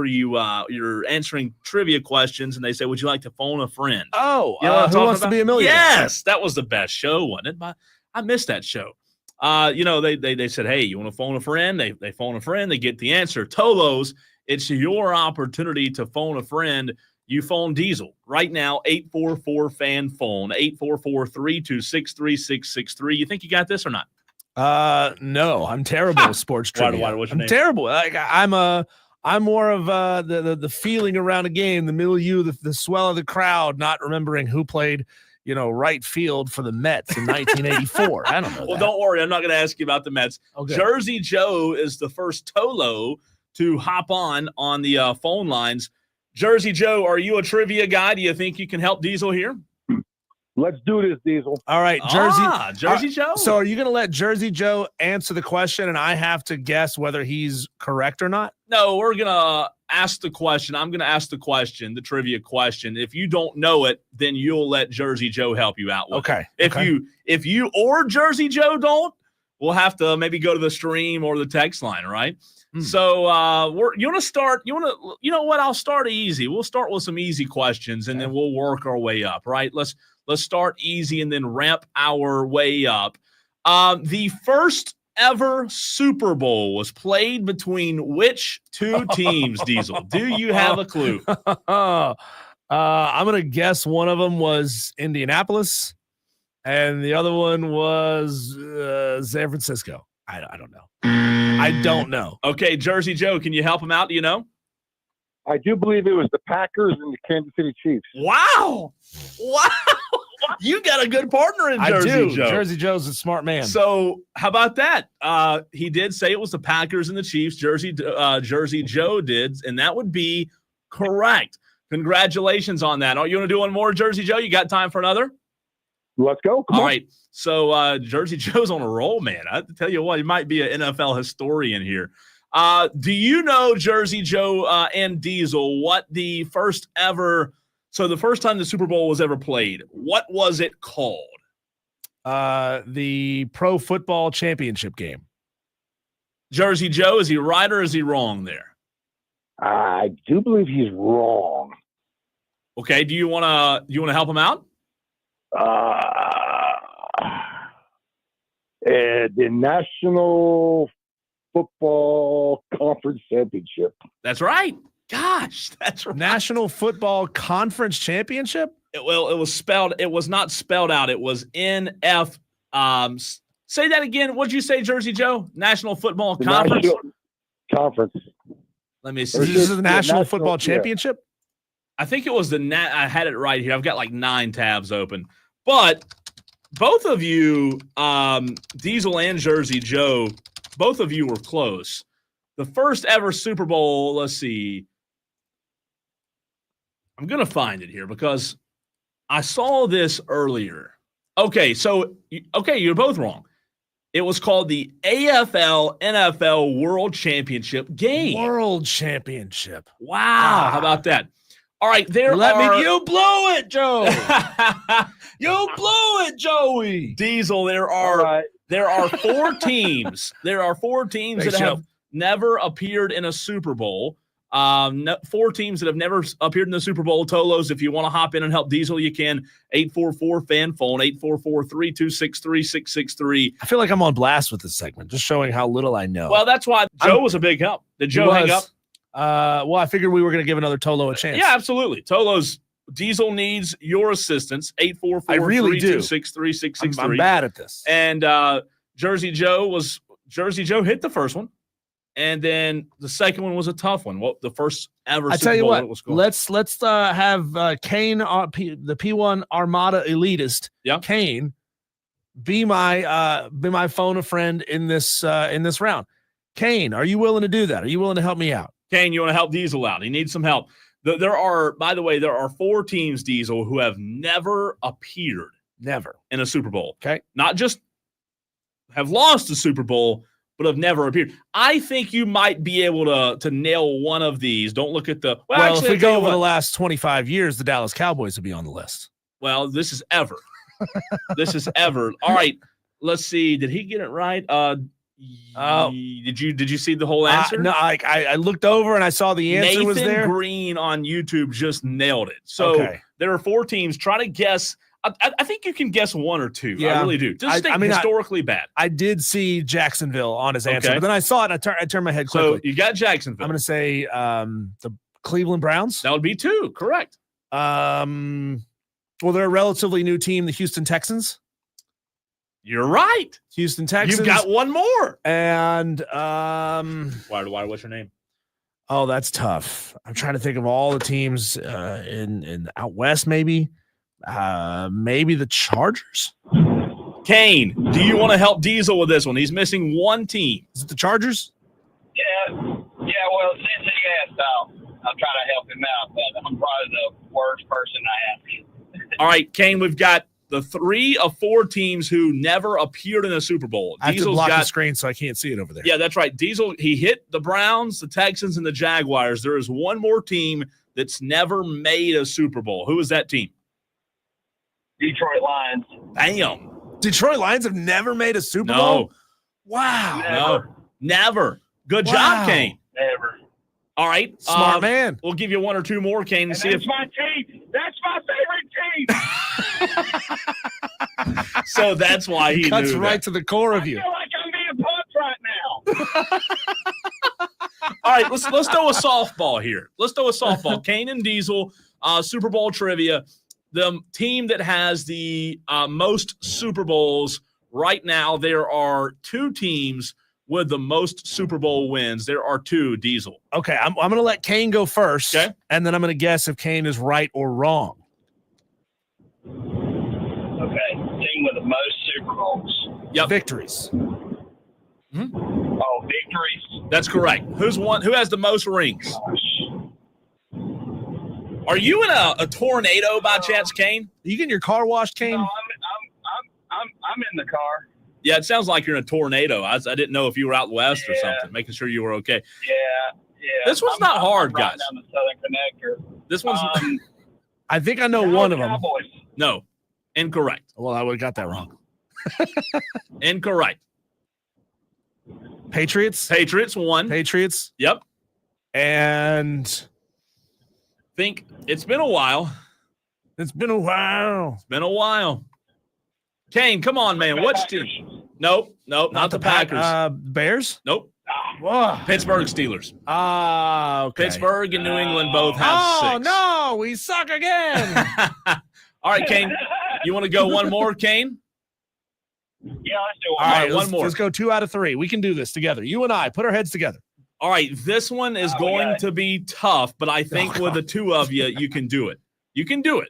you're answering trivia questions, and they say, "Would you like to phone a friend?" Oh, you know Who Wants to Be a Millionaire? Yes, that was the best show, wasn't it? I missed that show. They said, "Hey, you want to phone a friend?" They phone a friend. They get the answer. Tolos, it's your opportunity to phone a friend. You phone Diesel right now, 844-FAN-PHONE, 844-326-3663. You think you got this or not? No, I'm terrible at sports trivia. What's your name? Terrible. I'm more of the feeling around a game, the milieu, the swell of the crowd, not remembering who played, right field for the Mets in 1984. I don't know. Well, don't worry. I'm not going to ask you about the Mets. Okay. Jersey Joe is the first Tolo to hop on the phone lines. Jersey Joe, are you a trivia guy? Do you think you can help Diesel here? Let's do this, Diesel. All right, Jersey Joe. So are you going to let Jersey Joe answer the question and I have to guess whether he's correct or not? No, we're going to ask the question. I'm going to ask the question, the trivia question. If you don't know it, then you'll let Jersey Joe help you out with okay. it. If you or Jersey Joe don't, we'll have to maybe go to the stream or the text line, right? So you want to start, you know what? I'll start easy. We'll start with some easy questions and then we'll work our way up, right? Let's start easy and then ramp our way up. The first ever Super Bowl was played between which two teams, Diesel? Do you have a clue? I'm going to guess one of them was Indianapolis and the other one was San Francisco. I don't know. I don't know. Okay, Jersey Joe, can you help him out? Do you know? I do believe it was the Packers and the Kansas City Chiefs. Wow. You got a good partner in Jersey Joe. Jersey Joe's a smart man. So how about that? He did say it was the Packers and the Chiefs. Jersey Joe did, and that would be correct. Congratulations on that. Oh, you want to do one more, Jersey Joe? You got time for another? Let's go. Come on. All right. So Jersey Joe's on a roll, man. I tell you what, he might be an NFL historian here. Do you know, Jersey Joe and Diesel, what the first time the Super Bowl was ever played, what was it called? The Pro Football Championship game. Jersey Joe, is he right or is he wrong there? I do believe he's wrong. Okay. Do you want to help him out? The National Football Conference Championship. That's right. Gosh, that's right. National Football Conference Championship? It was not spelled out. It was NF. Say that again. What'd you say, Jersey Joe? National Football Conference? Conference. Let me see. This is the National Football Championship? I think it was I had it right here. I've got like 9 tabs open. But both of you, Diesel and Jersey Joe, both of you were close. The first ever Super Bowl, let's see. I'm going to find it here because I saw this earlier. Okay, you're both wrong. It was called the AFL NFL World Championship game. World Championship. Wow. How about that? All right, you blow it, Joe. You blew it, Joey. Diesel, there are 4 teams. There are 4 teams that have never appeared in a Super Bowl. 4 teams that have never appeared in the Super Bowl. Tolos, if you want to hop in and help Diesel, you can. 844-FAN phone, 844-326-3663. I feel like I'm on blast with this segment, just showing how little I know. Well, that's why Joe was a big help. Did Joe hang up? Well, I figured we were going to give another Tolo a chance. Yeah, absolutely. Tolos, Diesel needs your assistance. 844-326-3663. I'm bad at this. And Jersey Joe hit the first one. And then the second one was a tough one. Well, the first ever I Super tell you Bowl what, that was going. let's have Kane, the P1 Armada elitist, Yeah. Kane, be my phone a friend in this round. Kane, are you willing to do that? Are you willing to help me out? Kane, you want to help Diesel out? He needs some help. There are 4 teams, Diesel, who have never appeared in a Super Bowl. Okay. Not just have lost the Super Bowl, but have never appeared. I think you might be able to nail one of these. Don't look at the – Well, actually, if we go over the last 25 years, the Dallas Cowboys would be on the list. Well, this is ever. This is ever. All right, let's see. Did he get it right? Did you see the whole answer? No, I looked over and I saw the answer Nathan was there. Green on YouTube just nailed it. So there are 4 teams. Try to guess. I think you can guess 1 or 2. Yeah. I really do. Just think historically bad. I did see Jacksonville on his answer, but then I saw it and I turned my head quickly. So you got Jacksonville. I'm going to say the Cleveland Browns. That would be 2. Correct. Well, they're a relatively new team, the Houston Texans. You're right. Houston Texans. You've got 1 more. And what's your name? Oh, that's tough. I'm trying to think of all the teams in out west, maybe the Chargers. Kane, do you want to help Diesel with this one? He's missing 1 team. Is it the Chargers? Yeah. Well, since he asked, I'll try to help him out, but I'm probably the worst person I ask. All right, Kane, we've got the 3 of 4 teams who never appeared in a Super Bowl. I have to block the screen so I can't see it over there. Yeah, that's right. Diesel, he hit the Browns, the Texans, and the Jaguars. There is 1 more team that's never made a Super Bowl. Who is that team? Detroit Lions. Bam. Detroit Lions have never made a Super Bowl? Wow. Never. Good job, Kane. Never. All right. Smart man. We'll give you 1 or 2 more, Kane, and see if my team. That's my favorite team. So that's why he cuts knew right that. to the core of you. I feel like I'm being punked right now. All right, let's do a softball here. Let's do a softball. Kane and Diesel, Super Bowl trivia. The team that has the most Super Bowls right now, there are 2 teams with the most Super Bowl wins. There are 2, Diesel. Okay, I'm going to let Kane go first, and then I'm going to guess if Kane is right or wrong. Okay, team with the most Super Bowls. Yep. Victories. Mm-hmm. Oh, victories. That's correct. Who has the most rings? Gosh. Are you in a tornado by chance, Kane? Are you getting your car washed, Kane? No, I'm in the car. Yeah, it sounds like you're in a tornado. I didn't know if you were out west or something, making sure you were okay. Yeah. This one's not hard, right guys. Down the Southern Connector. This one's I think I know one of them. Cowboys. No, incorrect. Well, I would have got that wrong. Incorrect. Patriots? Patriots won. Patriots? Yep. And think it's been a while. It's been a while. It's been a while. Kane, come on, man. Which team? Nope, not the Packers. Bears? Nope. Whoa. Pittsburgh Steelers. Okay. Pittsburgh and New England both have 6. Oh, no, we suck again. All right, Kane. You want to go 1 more, Kane? Yeah, let's do All right, one more. Let's go 2 out of 3. We can do this together. You and I, put our heads together. All right, this one is going to be tough, but I think with the 2 of you, you can do it. You can do it.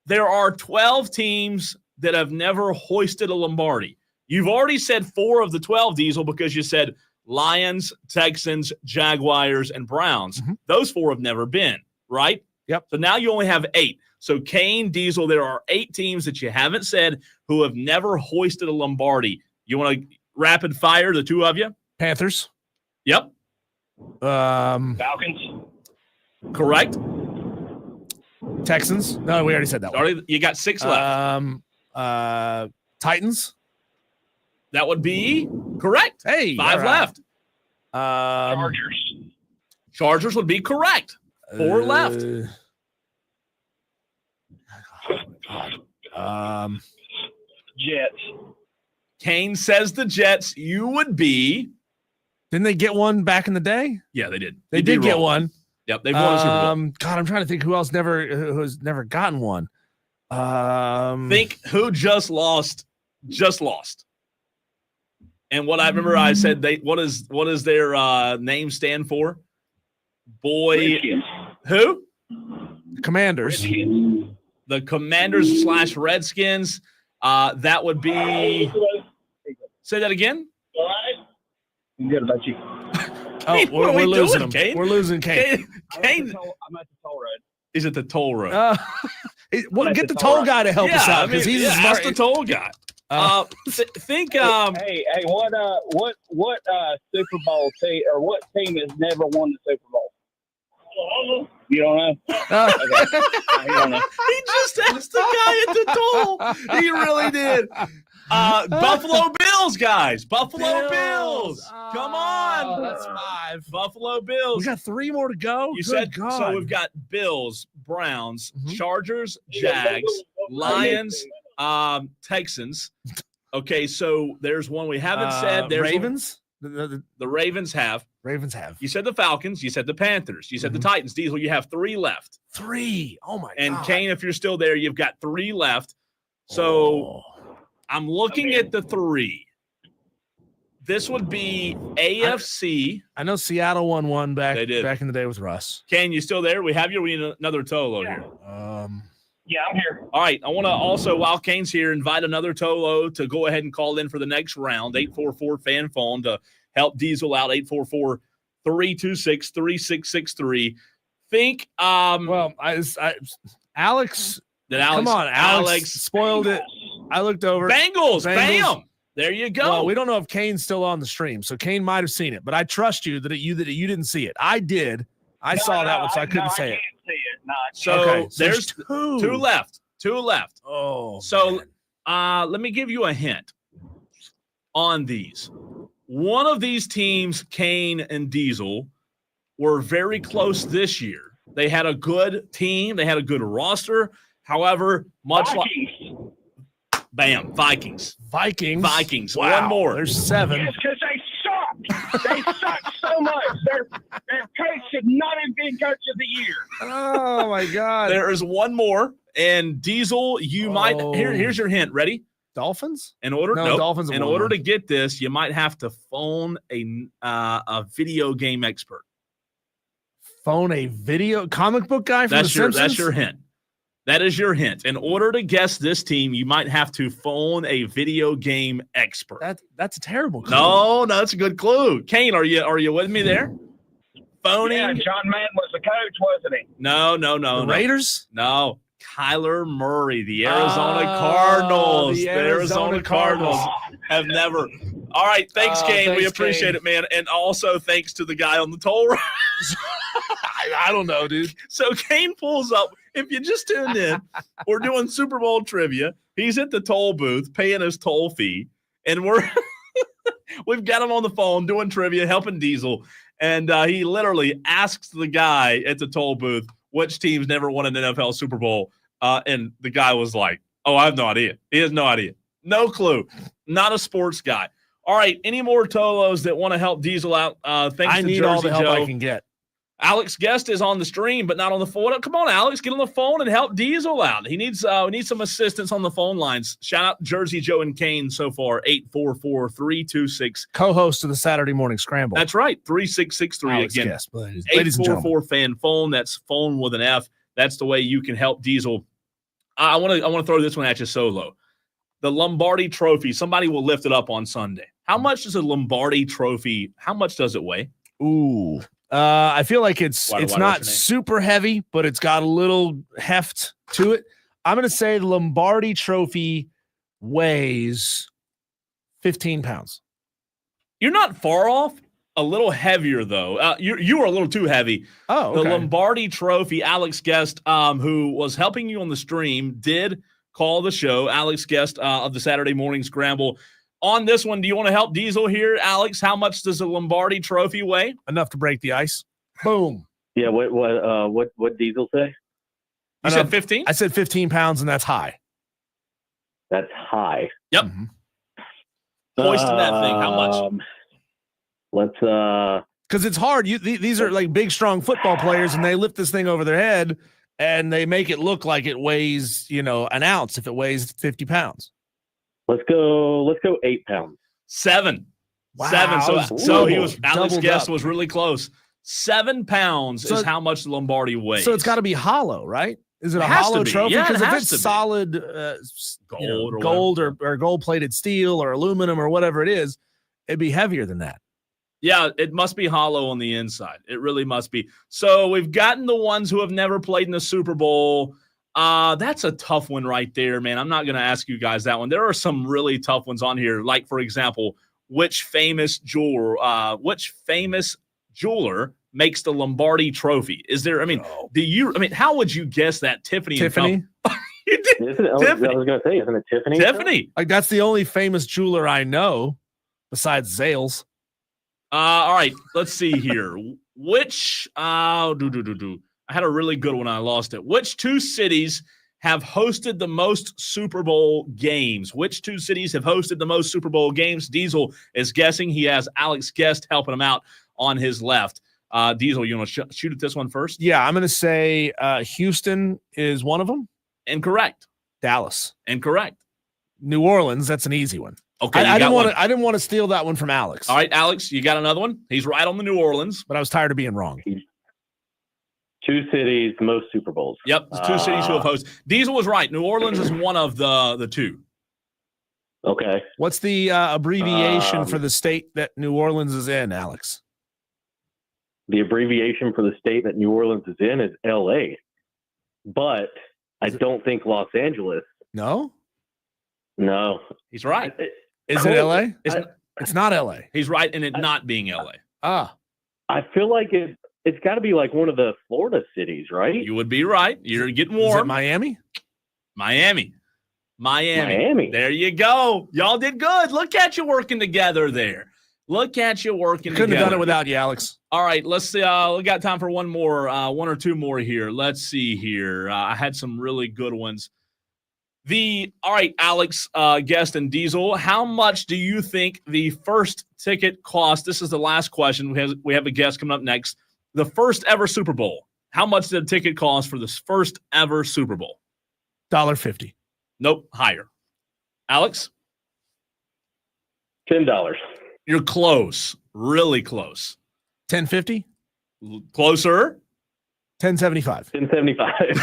There are 12 teams that have never hoisted a Lombardi. You've already said 4 of the 12, Diesel, because you said Lions, Texans, Jaguars, and Browns. Mm-hmm. Those 4 have never been, right? Yep. So now you only have 8. So Kane, Diesel, there are 8 teams that you haven't said who have never hoisted a Lombardi. You want to rapid fire the 2 of you? Panthers. Yep. Falcons. Correct. Texans. No, we already said that one. You got 6 left. Titans. That would be correct. Hey, 5 left. Chargers. Chargers would be correct. 4 left. Jets. Kane says the Jets. You would be. Didn't they get one back in the day? Yeah, they did. They did get one. Yep, they've won a Super Bowl. God, I'm trying to think who else who's never gotten one. Think who just lost. And what I remember, I said what does their name stand for? Boy, Redskins. who? Commanders. Redskins. The Commanders / Redskins. That would be. Say that again. All right. I'm good about you. Kane, we're losing him. Kane? We're losing Kane. Kane. I'm at the toll road. He's at the toll road. Get the toll guy to help us out because he's ask the toll guy. Think. Hey, what Super Bowl team or what team has never won the Super Bowl? You don't know? Okay. You don't know. He just asked the guy at the toll. He really did. Buffalo Bills, guys. Buffalo Bills. Come on. That's 5. Buffalo Bills. We got 3 more to go. You Good said God. so. We've got Bills, Browns, Mhm. Chargers, Jags, Lions, Texans. Okay, so there's one we haven't said. There's Ravens. The Ravens have. Ravens have You said the Falcons. You said the Panthers. You said the Titans. Diesel, you have 3 left. 3. Oh my And God. Kane, if you're still there, you've got 3 left. So I'm looking at the 3. This would be AFC. I know Seattle won one back They did. back in the day with Russ. Kane, you still there? We have you. We need another Tolo here. Yeah, I'm here. All right. I want to also, while Kane's here, invite another Tolo to go ahead and call in for the next round. 844-FAN phone to help Diesel out. 844-326-3663. Think. Alex. That Alex, Come on, Alex spoiled it. I looked over. Bengals. Bam. There you go. Well, we don't know if Kane's still on the stream, so Kane might have seen it, but I trust you that you didn't see it. I did. I saw that one, so I couldn't say it. I can't see it. No, So Okay, so there's two. 2 left. 2 left. Oh, So man. let me give you a hint on these. One of these teams, Kane and Diesel, were very close this year. They had a good team. They had a good roster. However, much like Vikings. Wow, One more. There's 7. Yes, because they suck. They suck so much. Their coach should not have been coach of the year. Oh my God. There is one more. And Diesel, you might here's your hint. Ready? Dolphins? Dolphins. In order to to get this, you might have to phone a video game expert. phone a video comic book guy from The Simpsons? That's your hint. That is your hint. In order to guess this team, you might have to phone a video game expert. That's a terrible clue. No, that's a good clue. Kane, are you with me there? Phoning. Yeah, John Madden was the coach, wasn't he? No. The Raiders? No. Kyler Murray, the Arizona Cardinals. The Arizona Cardinals have never. All right, thanks, Kane. We Thanks, appreciate Kane. it, man. And also thanks to the guy on the toll road. I don't know, dude. So Kane pulls up. If you just tuned in, we're doing Super Bowl trivia. He's at the toll booth paying his toll fee, and we've got him on the phone doing trivia, helping Diesel, and he literally asks the guy at the toll booth which teams never won an NFL Super Bowl, and the guy was like, "Oh, I have no idea. He has no idea, no clue, not a sports guy." All right, any more Tolos that want to help Diesel out? Thanks I to need Jersey all the help Joe. I can get. Alex Guest is on the stream, but not on the phone. Come on, Alex, get on the phone and help Diesel out. He needs some assistance on the phone lines. Shout out Jersey Joe and Kane so far, 844-326. Co-host of the Saturday Morning Scramble. That's right, 3663 Alex again. Guest, ladies and gentlemen. 844-FAN phone. That's phone with an F. That's the way you can help Diesel. I want to throw this one at you solo. The Lombardi Trophy. Somebody will lift it up on Sunday. How much does a Lombardi Trophy? How much does it weigh? Ooh. I feel like it's Why, not what's your name? super heavy, but it's got a little heft to it. I'm going to say the Lombardi Trophy weighs 15 pounds. You're not far off. A little heavier, though. You were a little too heavy. Oh, okay. The Lombardi Trophy, Alex Guest, who was helping you on the stream, did call the show. Alex Guest of the Saturday Morning Scramble. On this one, do you want to help Diesel here, Alex? How much does the Lombardi Trophy weigh? Enough to break the ice. Boom. Yeah. What Diesel say? You said 15? I said 15 pounds, and that's high. That's high. Yep. Hoisting that thing. How much? Let's. Because it's hard. These are like big, strong football players, and they lift this thing over their head, and they make it look like it weighs, an ounce if it weighs 50 pounds. Let's go 8 pounds. 7. Wow. 7. So he was. Alex Doubled guess up. was really close. 7 pounds is how much the Lombardi weighs. So it's got to be hollow, right? Is it a It has hollow to be. trophy? Yeah, it Because if has it's to be. solid Gold or or gold-plated steel or aluminum or whatever it is, it'd be heavier than that. Yeah, it must be hollow on the inside. It really must be. So we've gotten the ones who have never played in the Super Bowl. That's a tough one right there, man. I'm not going to ask you guys that one. There are some really tough ones on here. Like, for example, which famous jeweler makes the Lombardi trophy? Is there, how would you guess that? Tiffany? You did. Tiffany. I was going to say, isn't it Tiffany? Tiffany. Like, that's the only famous jeweler I know besides Zales. All right, let's see here. Which I had a really good one. I lost it. Which 2 cities have hosted the most Super Bowl games? Which 2 cities have hosted the most Super Bowl games? Diesel is guessing. He has Alex Guest helping him out on his left. Diesel, you want to shoot at this one first? Yeah, I'm going to say Houston is one of them. Incorrect. Dallas. Incorrect. New Orleans. That's an easy one. Okay, I didn't want to steal that one from Alex. All right, Alex, you got another one? He's right on the New Orleans. But I was tired of being wrong. 2 cities, most Super Bowls. Yep, 2 cities who have hosted. Diesel was right. New Orleans is one of the 2. Okay. What's the abbreviation for the state that New Orleans is in, Alex? The abbreviation for the state that New Orleans is in is L.A., but I don't think Los Angeles. No? No. He's right. Is it L.A.? It's not L.A. He's right in it not being L.A. I feel like it's got to be like one of the Florida cities, right? You would be right. You're getting warm. Is it Miami? Miami. There you go. Y'all did good. Look at you working together there. Couldn't have done it without you, Alex. All right, let's see. We got time for one or 2 more here. Let's see here. I had some really good ones. All right, Alex, Guest, and Diesel, how much do you think the first ticket cost? This is the last question. We have a guest coming up next. The first ever Super Bowl. How much did a ticket cost for this first ever Super Bowl? $1.50. Nope, higher. Alex? $10. You're close. Really close. $10.50? Closer. $10.75. $10.75.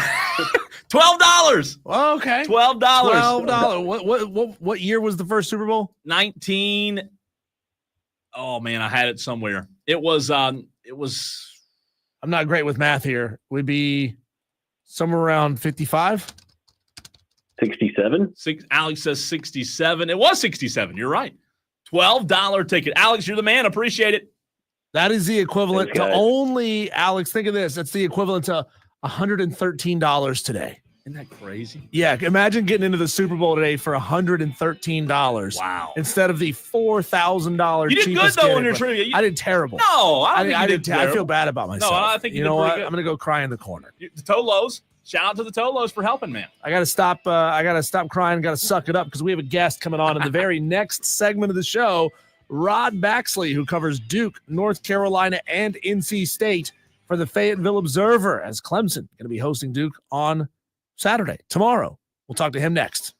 $12. Oh, okay. $12. What year was the first Super Bowl? 19. Oh man, I had it somewhere. It was. I'm not great with math here. Would be somewhere around 55. 67. Alex says 67. It was 67. You're right. $12 ticket. Alex, you're the man. Appreciate it. That is the equivalent to only, Alex, think of this. That's the equivalent to $113 today. Isn't that crazy? Yeah. Imagine getting into the Super Bowl today for $113. Wow. Instead of the $4,000. You did good, though, on your trivia. I did terrible. No, I feel bad about myself. No, I think you know what? Good. I'm going to go cry in the corner. The Tolos. Shout out to the Tolos for helping, man. I got to stop. I got to stop crying. Got to suck it up because we have a guest coming on in the very next segment of the show. Rod Baxley, who covers Duke, North Carolina, and NC State for the Fayetteville Observer, as Clemson going to be hosting Duke on Saturday, tomorrow. We'll talk to him next.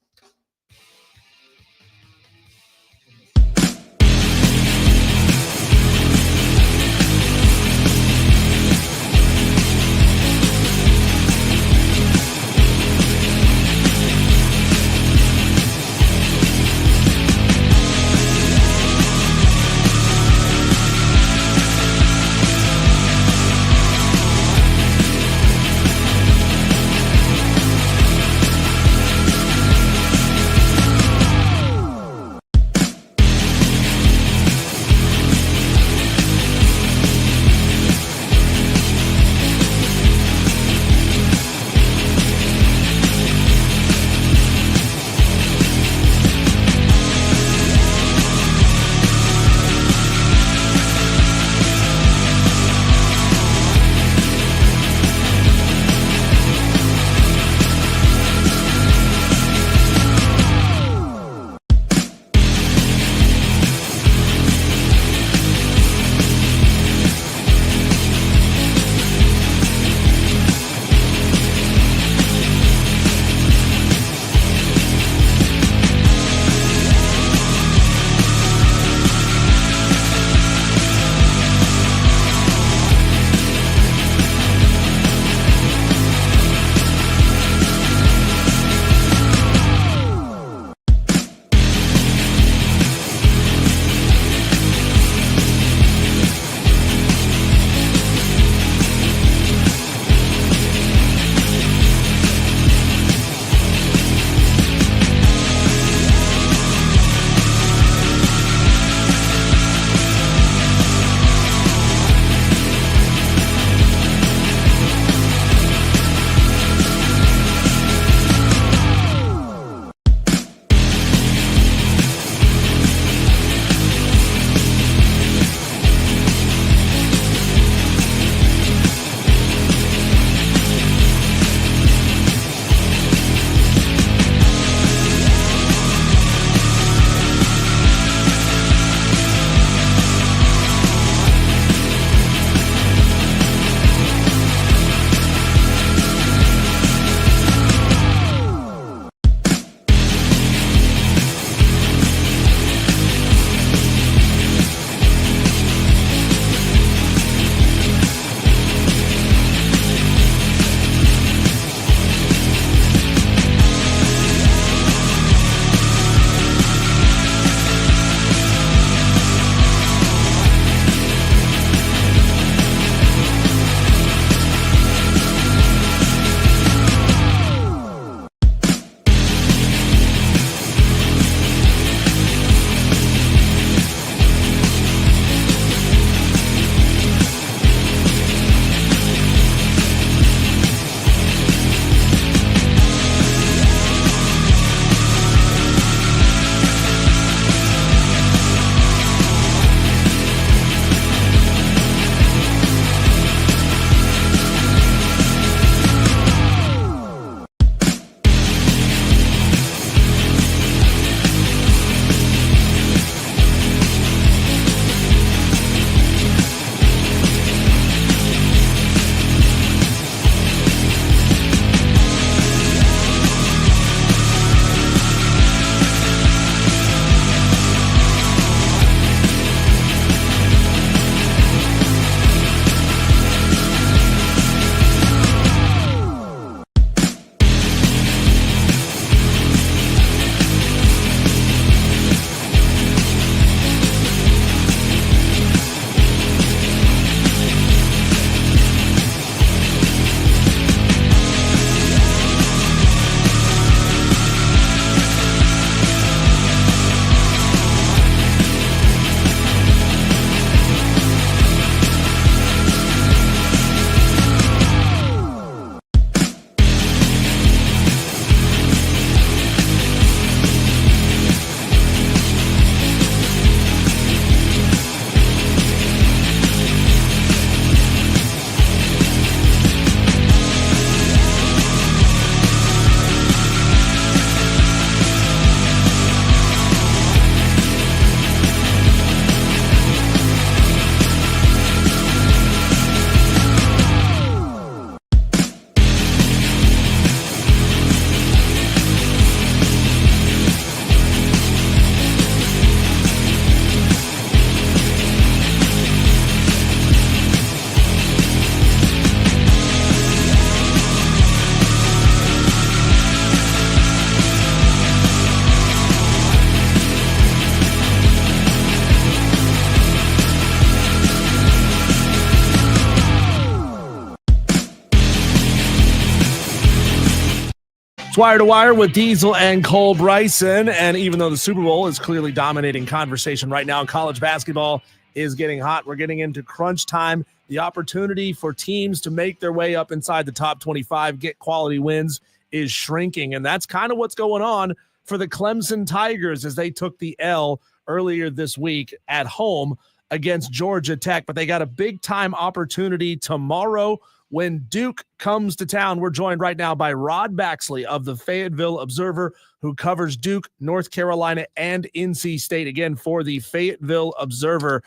Wire to Wire with Diesel and Cole Bryson. And even though the Super Bowl is clearly dominating conversation right now, college basketball is getting hot. We're getting into crunch time. The opportunity for teams to make their way up inside the top 25, get quality wins, is shrinking. And that's kind of what's going on for the Clemson Tigers as they took the L earlier this week at home against Georgia Tech. But they got a big-time opportunity tomorrow when Duke comes to town. We're joined right now by Rod Baxley of the Fayetteville Observer, who covers Duke, North Carolina, and NC State, again, for the Fayetteville Observer.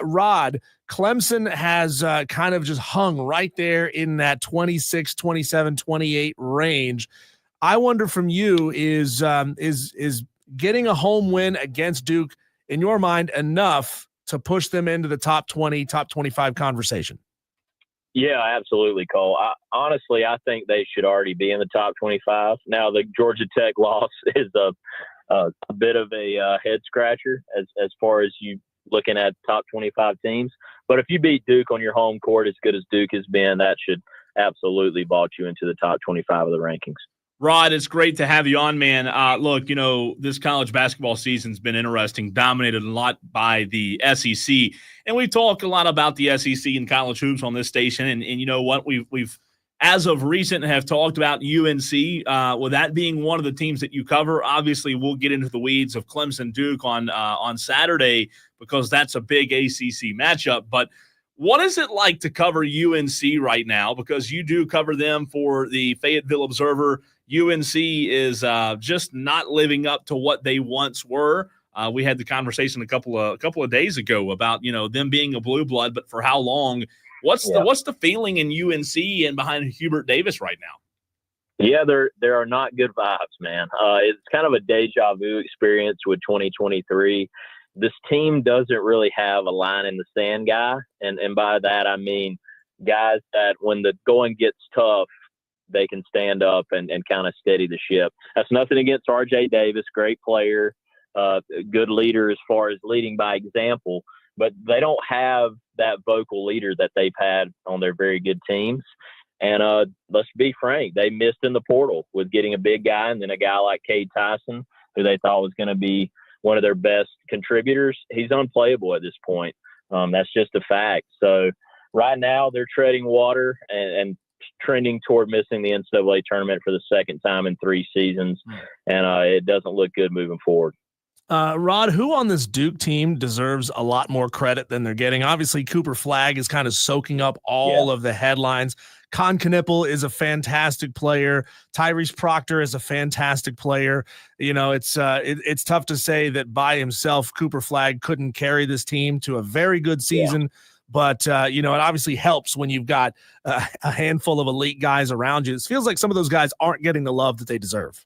Rod, Clemson has kind of just hung right there in that 26, 27, 28 range. I wonder from you, is getting a home win against Duke, in your mind, enough to push them into the top 20, top 25 conversation? Yeah, absolutely, Cole. Honestly, I think they should already be in the top 25. Now, the Georgia Tech loss is a bit of a head scratcher as far as you looking at top 25 teams. But if you beat Duke on your home court as good as Duke has been, that should absolutely vault you into the top 25 of the rankings. Rod, it's great to have you on, man. Look, this college basketball season's been interesting, dominated a lot by the SEC. And we talk a lot about the SEC and college hoops on this station. And you know what? We've as of recent have talked about UNC, with that being one of the teams that you cover. Obviously, we'll get into the weeds of Clemson Duke on Saturday because that's a big ACC matchup. But what is it like to cover UNC right now? Because you do cover them for the Fayetteville Observer. UNC is just not living up to what they once were. We had the conversation a couple of days ago about them being a blue blood, but for how long? What's the feeling in UNC and behind Hubert Davis right now? Yeah, there are not good vibes, man. It's kind of a deja vu experience with 2023. This team doesn't really have a line in the sand guy, and by that I mean guys that when the going gets tough, they can stand up and kind of steady the ship. That's nothing against RJ Davis, great player, good leader as far as leading by example, but they don't have that vocal leader that they've had on their very good teams. And let's be frank, they missed in the portal with getting a big guy and then a guy like Cade Tyson, who they thought was going to be one of their best contributors. He's unplayable at this point. That's just a fact. So right now they're treading water and trending toward missing the NCAA tournament for the second time in 3 seasons. And it doesn't look good moving forward. Rod, who on this Duke team deserves a lot more credit than they're getting? Obviously, Cooper Flagg is kind of soaking up all of the headlines. Con Knippel is a fantastic player. Tyrese Proctor is a fantastic player. It's tough to say that by himself, Cooper Flagg couldn't carry this team to a very good season. Yeah. But, it obviously helps when you've got a handful of elite guys around you. It feels like some of those guys aren't getting the love that they deserve.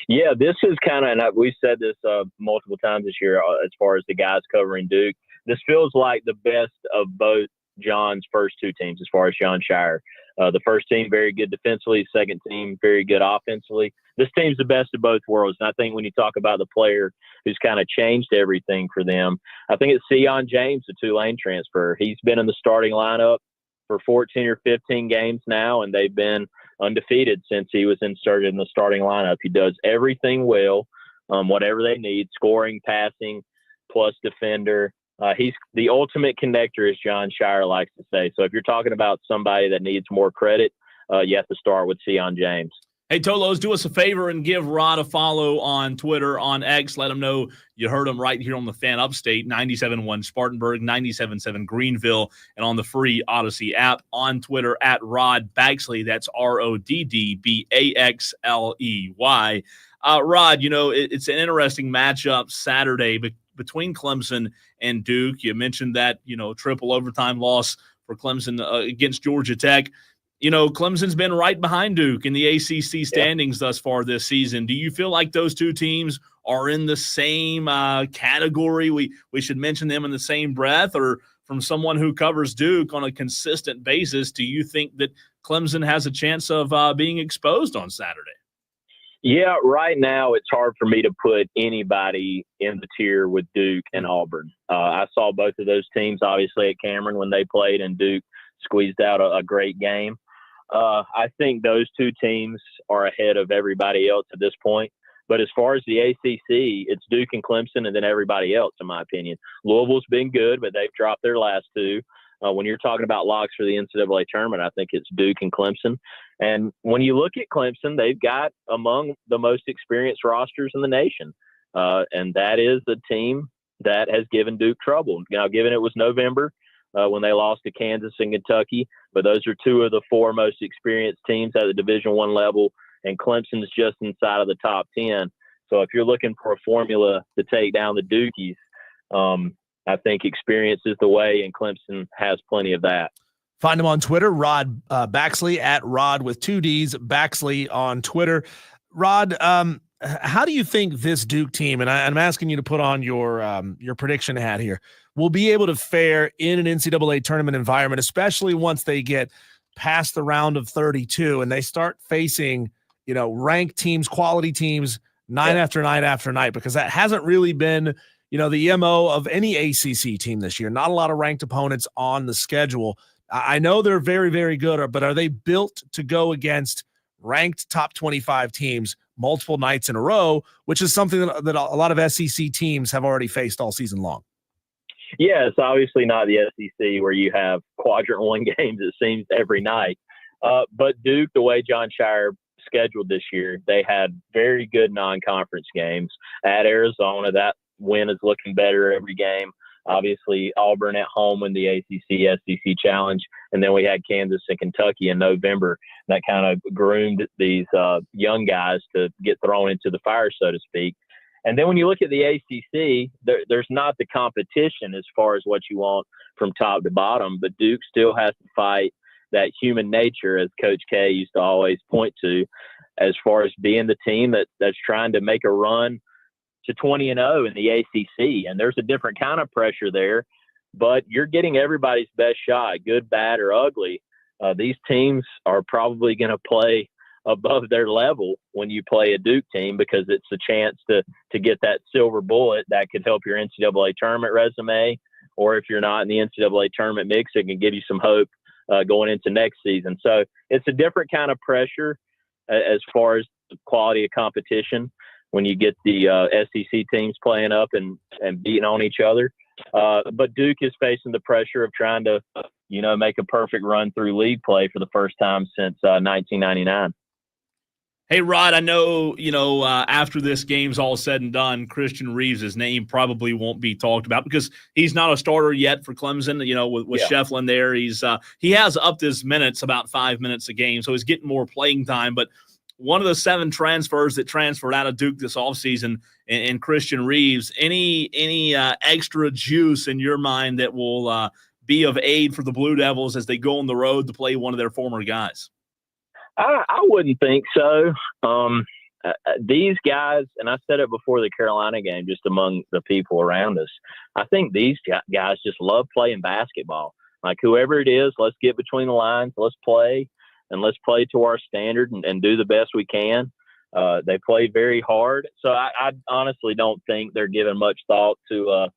Yeah, this is kind of, and we've said this multiple times this year as far as the guys covering Duke. This feels like the best of both John's first 2 teams as far as John Shire. The first team, very good defensively. Second team, very good offensively. This team's the best of both worlds. And I think when you talk about the player who's kind of changed everything for them, I think it's Sion James, the Tulane transfer. He's been in the starting lineup for 14 or 15 games now, and they've been undefeated since he was inserted in the starting lineup. He does everything well, whatever they need, scoring, passing, plus defender. He's the ultimate connector, as John Shire likes to say. So if you're talking about somebody that needs more credit, you have to start with Sion James. Hey, Tolos, do us a favor and give Rod a follow on Twitter, on X. Let him know you heard him right here on the Fan Upstate, 97.1 Spartanburg, 97.7 Greenville, and on the free Odyssey app. On Twitter, at Rod Baxley. That's RODDBAXLEY. Rod, it's an interesting matchup Saturday between Clemson and Duke. You mentioned that, triple overtime loss for Clemson against Georgia Tech. Clemson's been right behind Duke in the ACC standings thus far this season. Do you feel like those 2 teams are in the same category? We should mention them in the same breath, or from someone who covers Duke on a consistent basis, do you think that Clemson has a chance of being exposed on Saturday? Yeah, right now it's hard for me to put anybody in the tier with Duke and Auburn. I saw both of those teams, obviously, at Cameron when they played, and Duke squeezed out a great game. I think those two teams are ahead of everybody else at this point. But as far as the ACC, it's Duke and Clemson and then everybody else, in my opinion. Louisville's been good, but they've dropped their last two. When you're talking about locks for the NCAA tournament, I think it's Duke and Clemson. And when you look at Clemson, they've got among the most experienced rosters in the nation. And that is a team that has given Duke trouble. Now, given it was November when they lost to Kansas and Kentucky, but those are two of the four most experienced teams at the Division I level, and Clemson's just inside of the top 10. So if you're looking for a formula to take down the Dukies, I think experience is the way, and Clemson has plenty of that. Find him on Twitter, Rod Baxley, at Rod with 2 Ds, Baxley on Twitter. Rod, how do you think this Duke team, and I'm asking you to put on your prediction hat here, will be able to fare in an NCAA tournament environment, especially once they get past the round of 32 and they start facing, ranked teams, quality teams, night after night after night, because that hasn't really been, the MO of any ACC team this year. Not a lot of ranked opponents on the schedule. I know they're very, very good, but are they built to go against ranked top 25 teams multiple nights in a row, which is something that a lot of SEC teams have already faced all season long? Yeah, it's obviously not the SEC where you have quadrant one games, it seems, every night. But Duke, the way John Shire scheduled this year, they had very good non-conference games. At Arizona, that win is looking better every game. Obviously, Auburn at home in the ACC SEC Challenge, and then we had Kansas and Kentucky in November. That kind of groomed these young guys to get thrown into the fire, so to speak. And then when you look at the ACC, there's not the competition as far as what you want from top to bottom, but Duke still has to fight that human nature, as Coach K used to always point to, as far as being the team that's trying to make a run to 20-0 in the ACC. And there's a different kind of pressure there, but you're getting everybody's best shot, good, bad, or ugly. These teams are probably going to play above their level when you play a Duke team, because it's a chance to get that silver bullet that could help your NCAA tournament resume, or if you're not in the NCAA tournament mix, it can give you some hope going into next season. So it's a different kind of pressure as far as the quality of competition when you get the SEC teams playing up and beating on each other. But Duke is facing the pressure of trying to, make a perfect run through league play for the first time since 1999. Hey, Rod, I know, after this game's all said and done, Christian Reeves' name probably won't be talked about because he's not a starter yet for Clemson, with Shefflin there. He has upped his minutes about 5 minutes a game, so he's getting more playing time. But one of the 7 transfers that transferred out of Duke this offseason, and Christian Reeves, any extra juice in your mind that will be of aid for the Blue Devils as they go on the road to play one of their former guys? I wouldn't think so. These guys, and I said it before the Carolina game, just among the people around us, I think these guys just love playing basketball. Like, whoever it is, let's get between the lines, let's play, and let's play to our standard and do the best we can. They play very hard. So I honestly don't think they're giving much thought to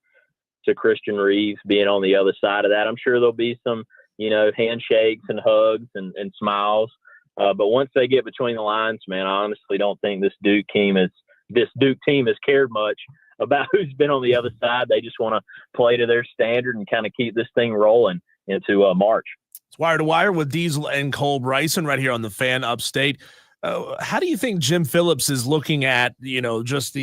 Christian Reeves being on the other side of that. I'm sure there'll be some, handshakes and hugs and smiles. But once they get between the lines, man, I honestly don't think this Duke team has cared much about who's been on the other side. They just want to play to their standard and kind of keep this thing rolling into March. It's Wire to Wire with Diesel and Cole Bryson right here on the Fan Upstate. How do you think Jim Phillips is looking at, just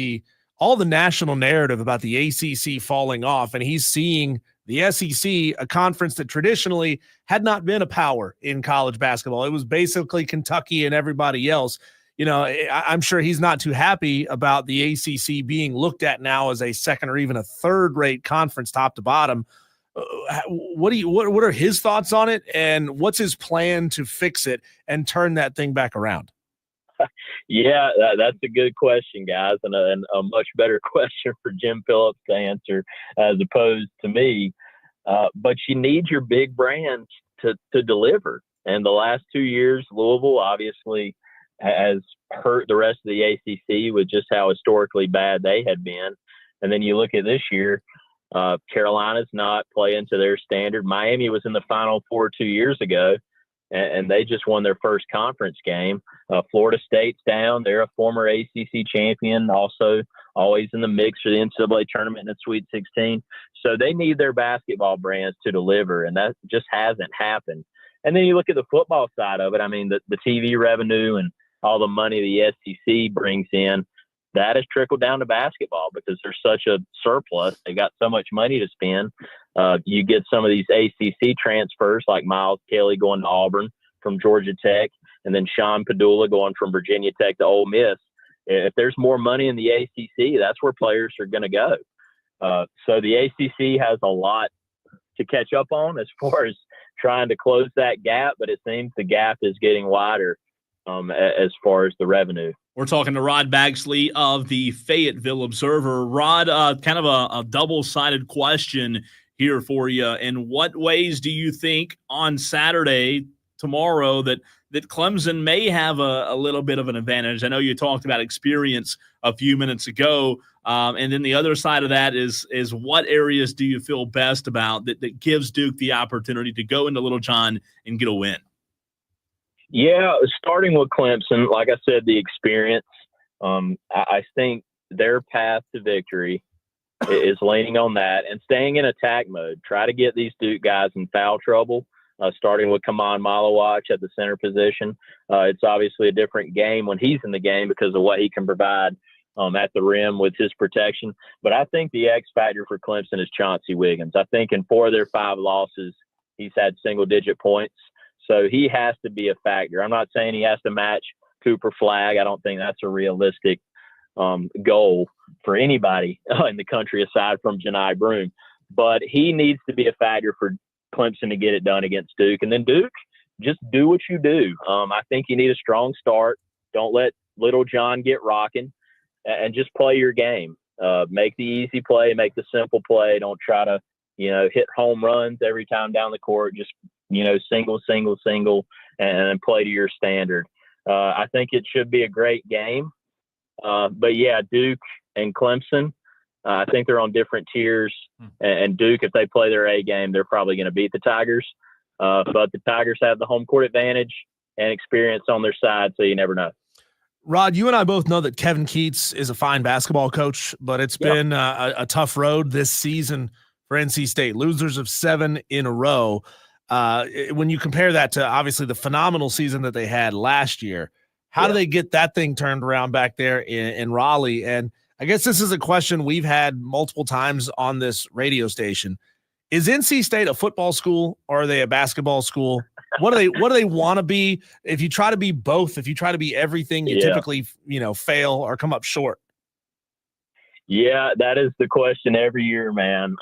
all the national narrative about the ACC falling off, and he's seeing the SEC, a conference that traditionally had not been a power in college basketball. It was basically Kentucky and everybody else. I'm sure he's not too happy about the ACC being looked at now as a second or even a third-rate conference, top to bottom. What are his thoughts on it, and what's his plan to fix it and turn that thing back around? Yeah, that's a good question, guys, and a much better question for Jim Phillips to answer as opposed to me. But you need your big brands to deliver. And the last 2 years, Louisville obviously has hurt the rest of the ACC with just how historically bad they had been. And then you look at this year, Carolina's not playing to their standard. Miami was in the Final Four 2 years ago. and they just won their first conference game. Florida State's down. They're a former ACC champion, also always in the mix for the NCAA tournament in the Sweet 16. So they need their basketball brands to deliver, and that just hasn't happened. And then you look at the football side of it. I mean, the TV revenue and all the money the SEC brings in, that has trickled down to basketball because there's such a surplus. They got so much money to spend. You get some of these ACC transfers like Miles Kelly going to Auburn from Georgia Tech, and then Sean Padula going from Virginia Tech to Ole Miss. If there's more money in the ACC, that's where players are going to go. So the ACC has a lot to catch up on as far as trying to close that gap, but it seems the gap is getting wider as far as the revenue. We're talking to Rod Baxley of the Fayetteville Observer. Rod, kind of a double-sided question here for you. In what ways do you think on Saturday, tomorrow, that Clemson may have a little bit of an advantage? I know you talked about experience a few minutes ago. And then the other side of that is what areas do you feel best about that gives Duke the opportunity to go into Little John and get a win? Yeah, starting with Clemson, like I said, the experience. I think their path to victory is leaning on that and staying in attack mode. Try to get these Duke guys in foul trouble, starting with Kaman Malawach at the center position. It's obviously a different game when he's in the game because of what he can provide at the rim with his protection. But I think the X factor for Clemson is Chauncey Wiggins. I think in 4 of their 5 losses, he's had single-digit points. So he has to be a factor. I'm not saying he has to match Cooper Flagg. I don't think that's a realistic goal for anybody in the country aside from Janai Broome. But he needs to be a factor for Clemson to get it done against Duke. And then Duke, just do what you do. I think you need a strong start. Don't let Little John get rocking, and just play your game. Make the easy play, make the simple play. Don't try to, hit home runs every time down the court. Just single, and play to your standard. I think it should be a great game. But yeah, Duke and Clemson, I think they're on different tiers. And Duke, if they play their A game, they're probably going to beat the Tigers. But the Tigers have the home court advantage and experience on their side, so you never know. Rod, you and I both know that Kevin Keatts is a fine basketball coach, but it's been a tough road this season for NC State. Losers of 7 in a row. When you compare that to obviously the phenomenal season that they had last year, how do they get that thing turned around back there in Raleigh? And I guess this is a question we've had multiple times on this radio station. Is NC State a football school or are they a basketball school? What do they want to be? If you try to be both, if you try to be everything, you typically, fail or come up short. Yeah, that is the question every year, man.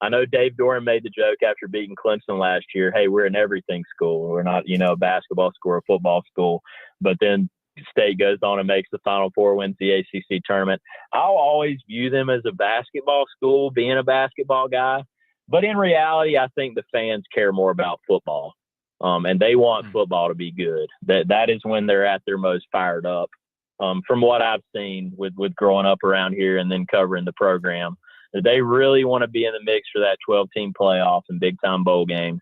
I know Dave Doran made the joke after beating Clemson last year. Hey, we're an everything school. We're not, a basketball school or a football school. But then State goes on and makes the Final Four, wins the ACC tournament. I'll always view them as a basketball school, being a basketball guy. But in reality, I think the fans care more about football, and they want football to be good. That is when they're at their most fired up. From what I've seen with growing up around here and then covering the program, they really want to be in the mix for that 12-team playoff and big-time bowl games.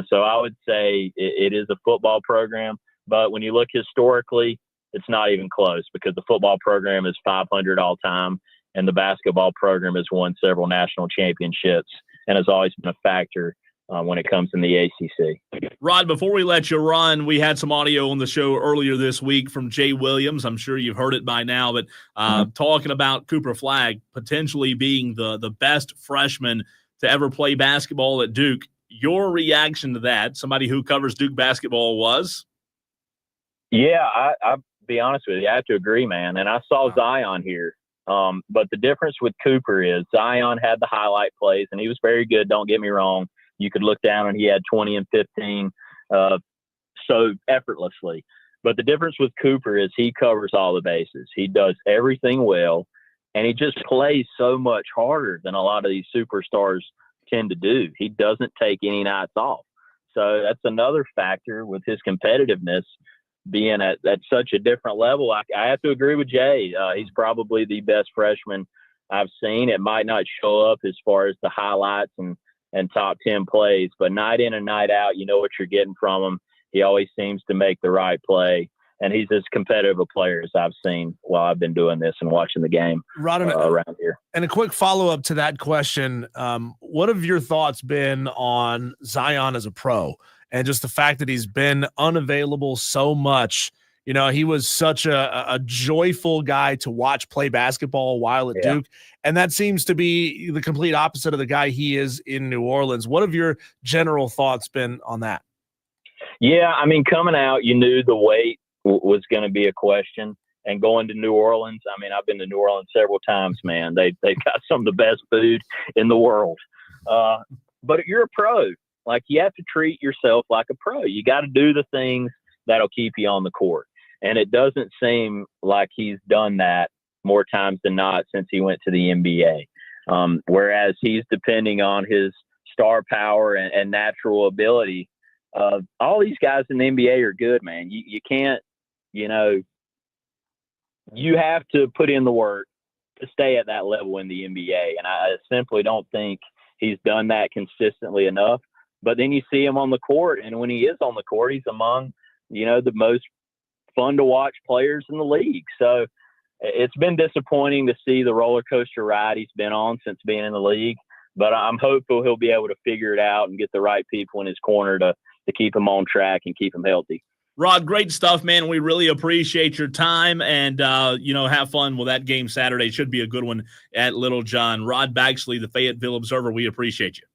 So I would say it is a football program. But when you look historically, it's not even close because the football program is 500 all-time, and the basketball program has won several national championships and has always been a factor when it comes in the ACC. Rod, before we let you run, we had some audio on the show earlier this week from Jay Williams. I'm sure you've heard it by now, but talking about Cooper Flagg potentially being the best freshman to ever play basketball at Duke. Your reaction to that, somebody who covers Duke basketball, was? Yeah, I'll be honest with you. I have to agree, man. And I saw Zion here. But the difference with Cooper is Zion had the highlight plays, and he was very good, don't get me wrong. You could look down and he had 20 and 15 so effortlessly. But the difference with Cooper is he covers all the bases. He does everything well, and he just plays so much harder than a lot of these superstars tend to do. He doesn't take any nights off. So that's another factor with his competitiveness being at such a different level. I have to agree with Jay. He's probably the best freshman I've seen. It might not show up as far as the highlights and and top 10 plays, but night in and night out, you know what you're getting from him. He always seems to make the right play, and he's as competitive a player as I've seen while I've been doing this and watching the game around here. And a quick follow-up to that question, what have your thoughts been on Zion as a pro and just the fact that he's been unavailable so much? You know, he was such a joyful guy to watch play basketball while at Duke, and that seems to be the complete opposite of the guy he is in New Orleans. What have your general thoughts been on that? Yeah, I mean, coming out, you knew the weight was going to be a question. And going to New Orleans, I mean, I've been to New Orleans several times, man. They've got some of the best food in the world. But you're a pro. Like, you have to treat yourself like a pro. You got to do the things that'll keep you on the court. And it doesn't seem like he's done that more times than not since he went to the NBA. Whereas he's depending on his star power and natural ability. All these guys in the NBA are good, man. You can't, you have to put in the work to stay at that level in the NBA. And I simply don't think he's done that consistently enough. But then you see him on the court, and when he is on the court, he's among, the most fun to watch players in the league. So it's been disappointing to see the roller coaster ride he's been on since being in the league. But I'm hopeful he'll be able to figure it out and get the right people in his corner to keep him on track and keep him healthy. Rod, great stuff, man. We really appreciate your time, and, have fun with that game Saturday. Should be a good one at Little John. Rod Baxley, the Fayetteville Observer, we appreciate you.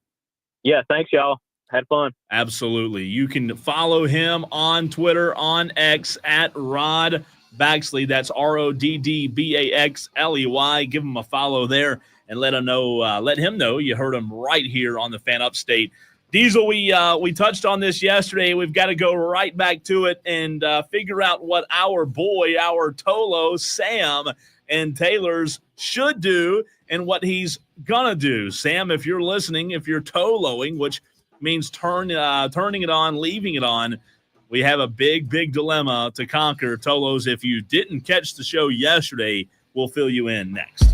Yeah, thanks, y'all. Had fun. Absolutely. You can follow him on Twitter, on X, at Rod Baxley. That's RODDBAXLEY. Give him a follow there and let him know you heard him right here on the Fan Upstate. Diesel, we touched on this yesterday. We've got to go right back to it and figure out what our Tolo, Sam, and Taylor's should do and what he's going to do. Sam, if you're listening, if you're Toloing, which means turning it on, leaving it on, we have a big, big dilemma to conquer. Tolos, if you didn't catch the show yesterday, we'll fill you in next.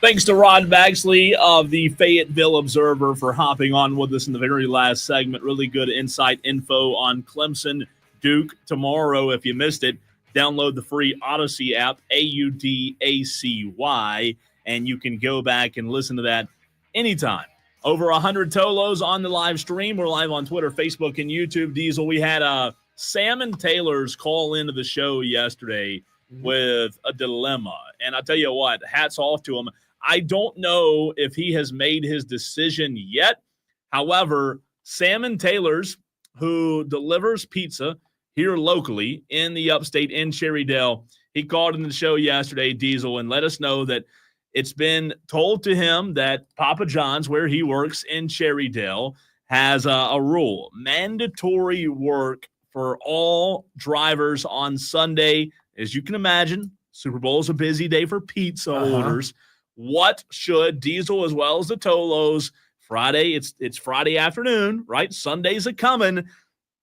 Thanks to Rod Baxley of the Fayetteville Observer for hopping on with us in the very last segment. Really good insight info on Clemson Duke tomorrow. If you missed it, download the free Odyssey app, AUDACY, and you can go back and listen to that anytime. Over 100 Tolos on the live stream. We're live on Twitter, Facebook, and YouTube. Diesel, we had Sam and Taylor's call into the show yesterday with a dilemma. And I'll tell you what, hats off to him. I don't know if he has made his decision yet. However, Sam and Taylor's, who delivers pizza here locally in the upstate in Cherrydale, he called in the show yesterday, Diesel, and let us know that it's been told to him that Papa John's, where he works in Cherrydale, has a rule, mandatory work for all drivers on Sunday. As you can imagine, Super Bowl is a busy day for pizza orders. What should Diesel, as well as the Tolos, Friday, it's Friday afternoon, right? Sunday's a-coming.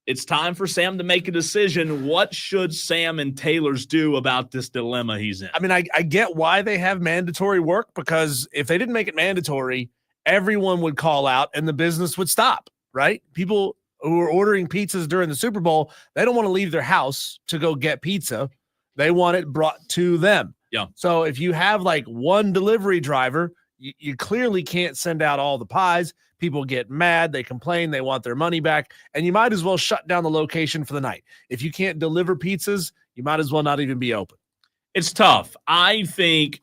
It's time for Sam to make a decision. What should Sam and Taylor's do about this dilemma he's in? I mean, I get why they have mandatory work, because if they didn't make it mandatory, everyone would call out and the business would stop, right? People who are ordering pizzas during the Super Bowl, they don't want to leave their house to go get pizza. They want it brought to them. Yeah. So if you have like one delivery driver, you clearly can't send out all the pies. People get mad. They complain. They want their money back. And you might as well shut down the location for the night. If you can't deliver pizzas, you might as well not even be open. It's tough. I think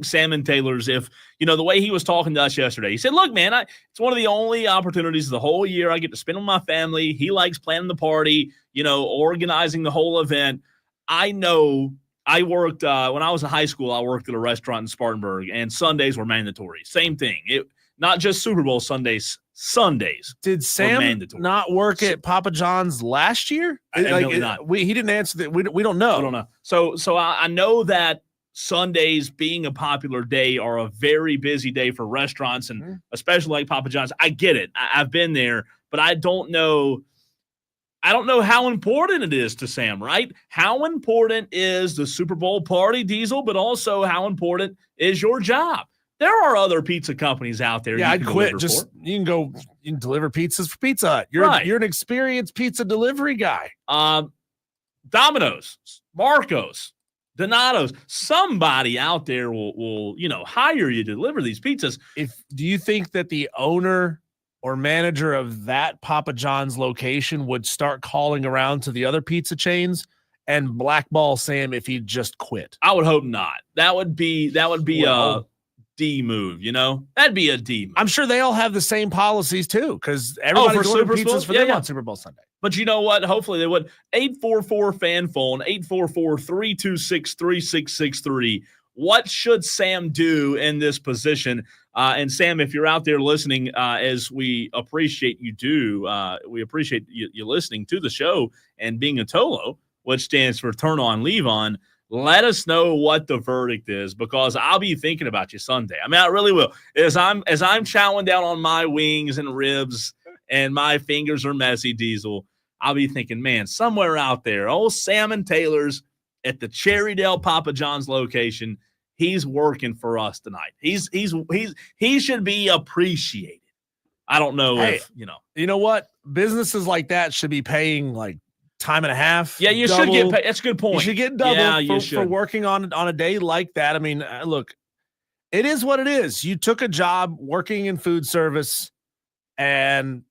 Sam and Taylor's, if, you know, the way he was talking to us yesterday, he said, look, man, it's one of the only opportunities of the whole year I get to spend with my family. He likes planning the party, you know, organizing the whole event. I know I worked, when I was in high school, I worked at a restaurant in Spartanburg, and Sundays were mandatory. Same thing. Not just Super Bowl Sundays. Did Sam not work at Papa John's last year? Not. He didn't answer that. We don't know. I don't know. So I know that Sundays, being a popular day, are a very busy day for restaurants, and especially like Papa John's. I get it. I've been there, but I don't know how important it is to Sam, right? How important is the Super Bowl party, Diesel, but also how important is your job? There are other pizza companies out there. Yeah, I'd quit. You can deliver pizzas for Pizza Hut. You're an experienced pizza delivery guy. Domino's, Marco's, Donato's, somebody out there will hire you to deliver these pizzas. Do you think that the owner or manager of that Papa John's location would start calling around to the other pizza chains and blackball Sam if he just quit? I would hope not. That would be a D move, That'd be a D move. I'm sure they all have the same policies too, because everybody's ordering pizzas for them on Super Bowl Sunday. But you know what? Hopefully they would. 844-FAN phone, 844-326-3663. What should Sam do in this position? And Sam, if you're out there listening, as we appreciate you do, we appreciate you listening to the show and being a Tolo, which stands for Turn On, Leave On. Let us know what the verdict is, because I'll be thinking about you Sunday. I mean, I really will. As I'm chowing down on my wings and ribs and my fingers are messy, Diesel, I'll be thinking, man, somewhere out there, old Sam and Taylor's at the Cherrydale Papa John's location, he's working for us tonight. He should be appreciated. I don't know if. You know what? Businesses like that should be paying like time and a half. Yeah, you should get paid. That's a good point. You should get double for working on a day like that. I mean, look, it is what it is. You took a job working in food service, and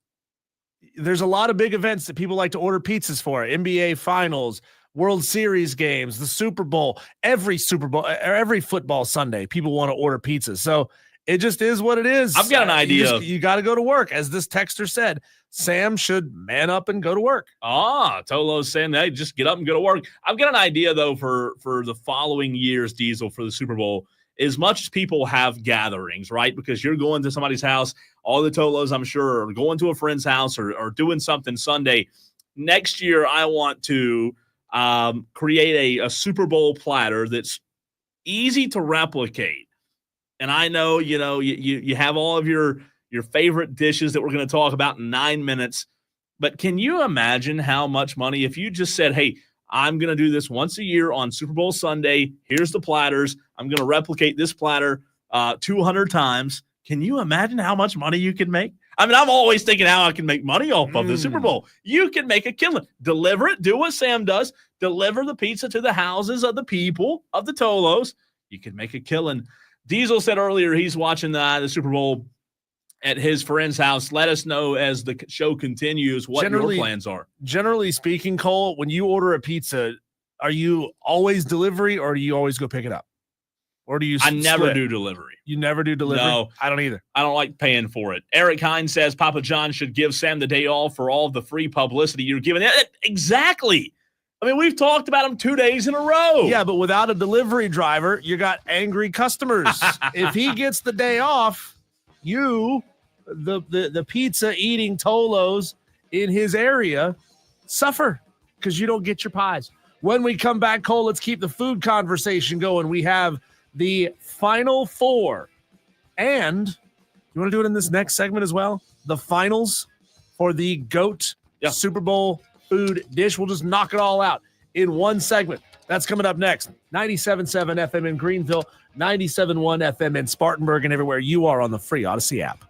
there's a lot of big events that people like to order pizzas for. NBA Finals, World Series games, the Super Bowl, every football Sunday, people want to order pizzas. So it just is what it is. I've got an idea. You got to go to work. As this texter said, Sam should man up and go to work. Tolo's saying, hey, just get up and go to work. I've got an idea, though, for the following year's, Diesel, for the Super Bowl. As much as people have gatherings, right? Because you're going to somebody's house. All the Tolos, I'm sure, are going to a friend's house or doing something Sunday. Next year, I want to create a Super Bowl platter that's easy to replicate. And I know, you have all of your favorite dishes that we're going to talk about in 9 minutes. But can you imagine how much money if you just said, hey, I'm going to do this once a year on Super Bowl Sunday. Here's the platters. I'm going to replicate this platter 200 times. Can you imagine how much money you can make? I mean, I'm always thinking how I can make money off of the Super Bowl. You can make a killing. Deliver it. Do what Sam does. Deliver the pizza to the houses of the people of the Tolos. You can make a killing. Diesel said earlier he's watching the Super Bowl at his friend's house. Let us know as the show continues what your plans are. Generally speaking, Cole, when you order a pizza, are you always delivery or do you always go pick it up? Or do you I never do delivery. You never do delivery? No. I don't either. I don't like paying for it. Eric Hines says Papa John should give Sam the day off for all the free publicity you're giving. Exactly. I mean, we've talked about him 2 days in a row. Yeah, but without a delivery driver, you got angry customers. If he gets the day off, you, the pizza eating Tolos in his area, suffer because you don't get your pies. When we come back, Cole, let's keep the food conversation going. We have the Final Four. And you want to do it in this next segment as well? The finals for the GOAT Super Bowl food dish. We'll just knock it all out in one segment. That's coming up next. 97.7 FM in Greenville, 97.1 FM in Spartanburg, and everywhere you are on the free Odyssey app.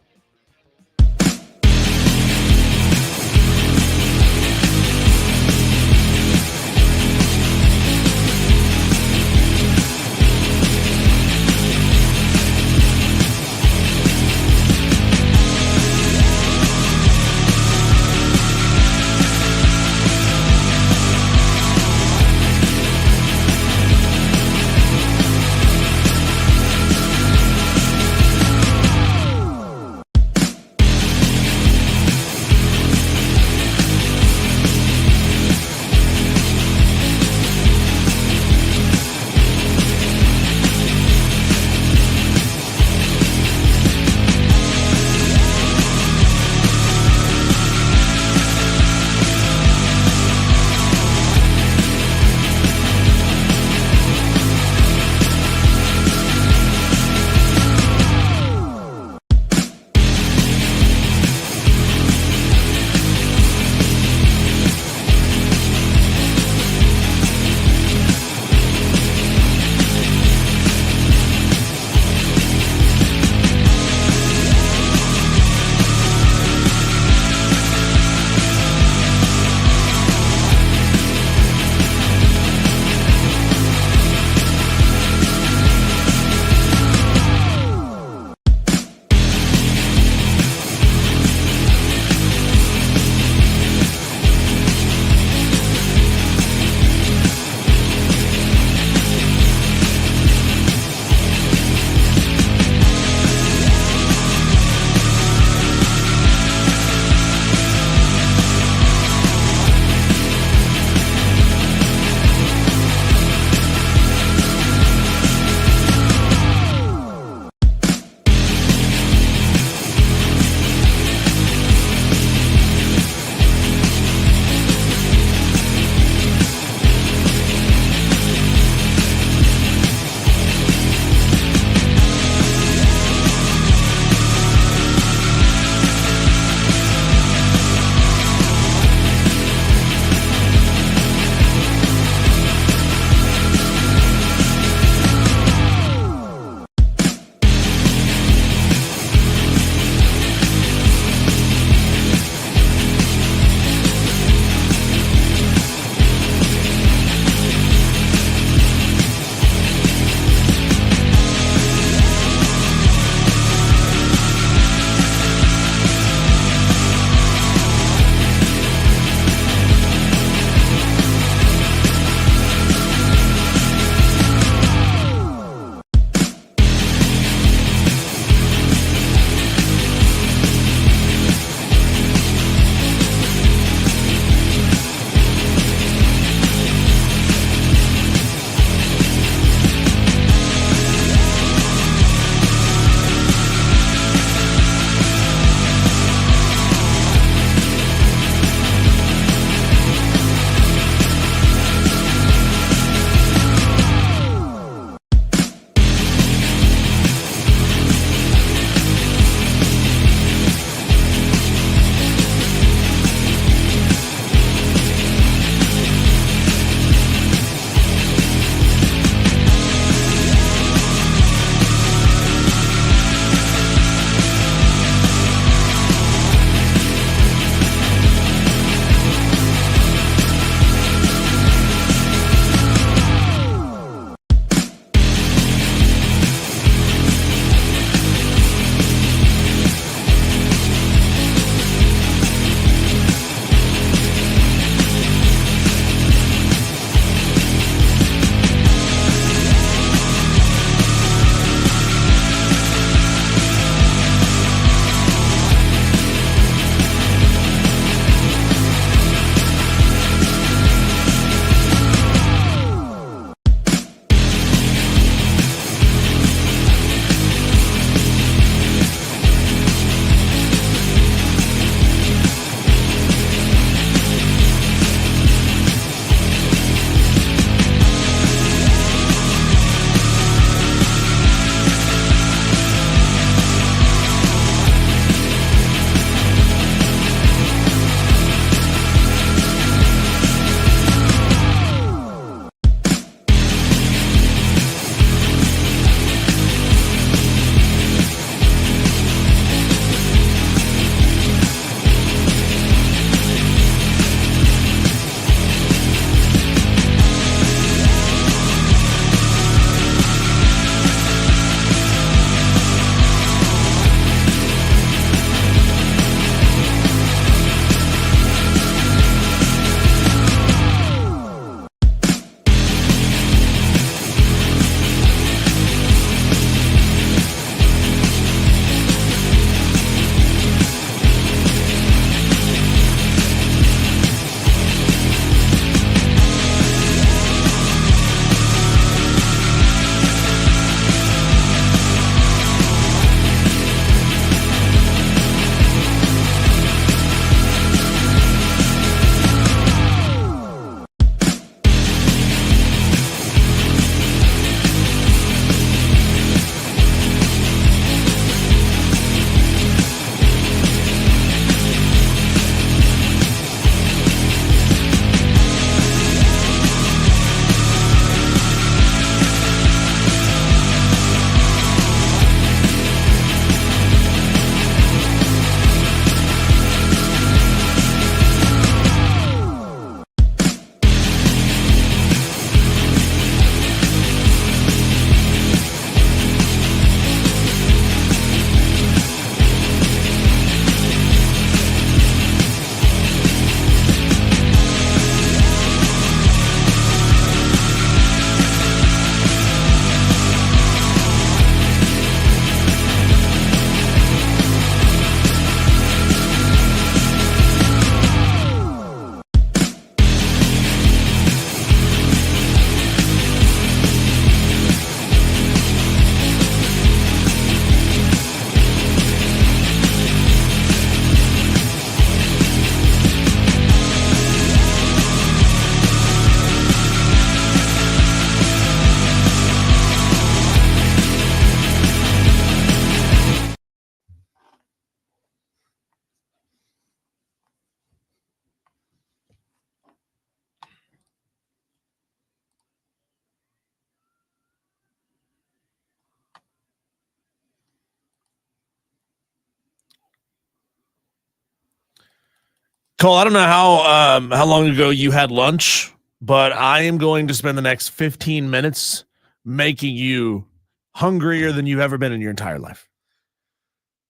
Cole, I don't know how long ago you had lunch, but I am going to spend the next 15 minutes making you hungrier than you've ever been in your entire life.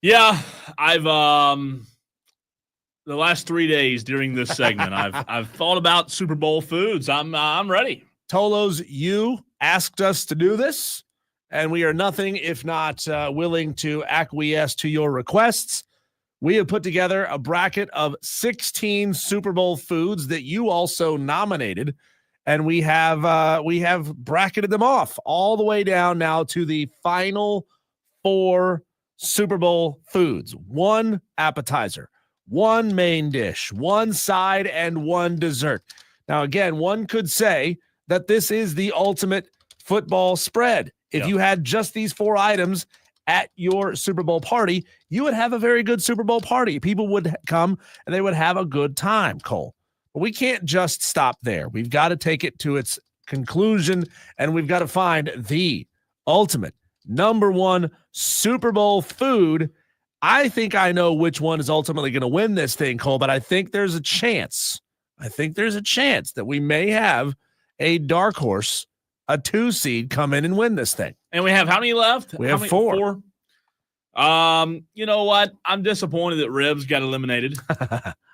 Yeah, I've the last 3 days during this segment, I've thought about Super Bowl foods. I'm ready. Tolos, you asked us to do this, and we are nothing if not willing to acquiesce to your requests. We have put together a bracket of 16 Super Bowl foods that you also nominated, and we have bracketed them off all the way down now to the final 4 Super Bowl foods. 1 appetizer, 1 main dish, 1 side, and 1 dessert. Now, again, one could say that this is the ultimate football spread. If you had just these 4 items at your Super Bowl party, you would have a very good Super Bowl party. People would come and they would have a good time, Cole. But we can't just stop there. We've got to take it to its conclusion, and we've got to find the ultimate number 1 Super Bowl food. I think I know which one is ultimately going to win this thing, Cole, but I think there's a chance. That we may have a dark horse, a 2 seed, come in and win this thing. And we have how many left? We have 4. You know what? I'm disappointed that ribs got eliminated.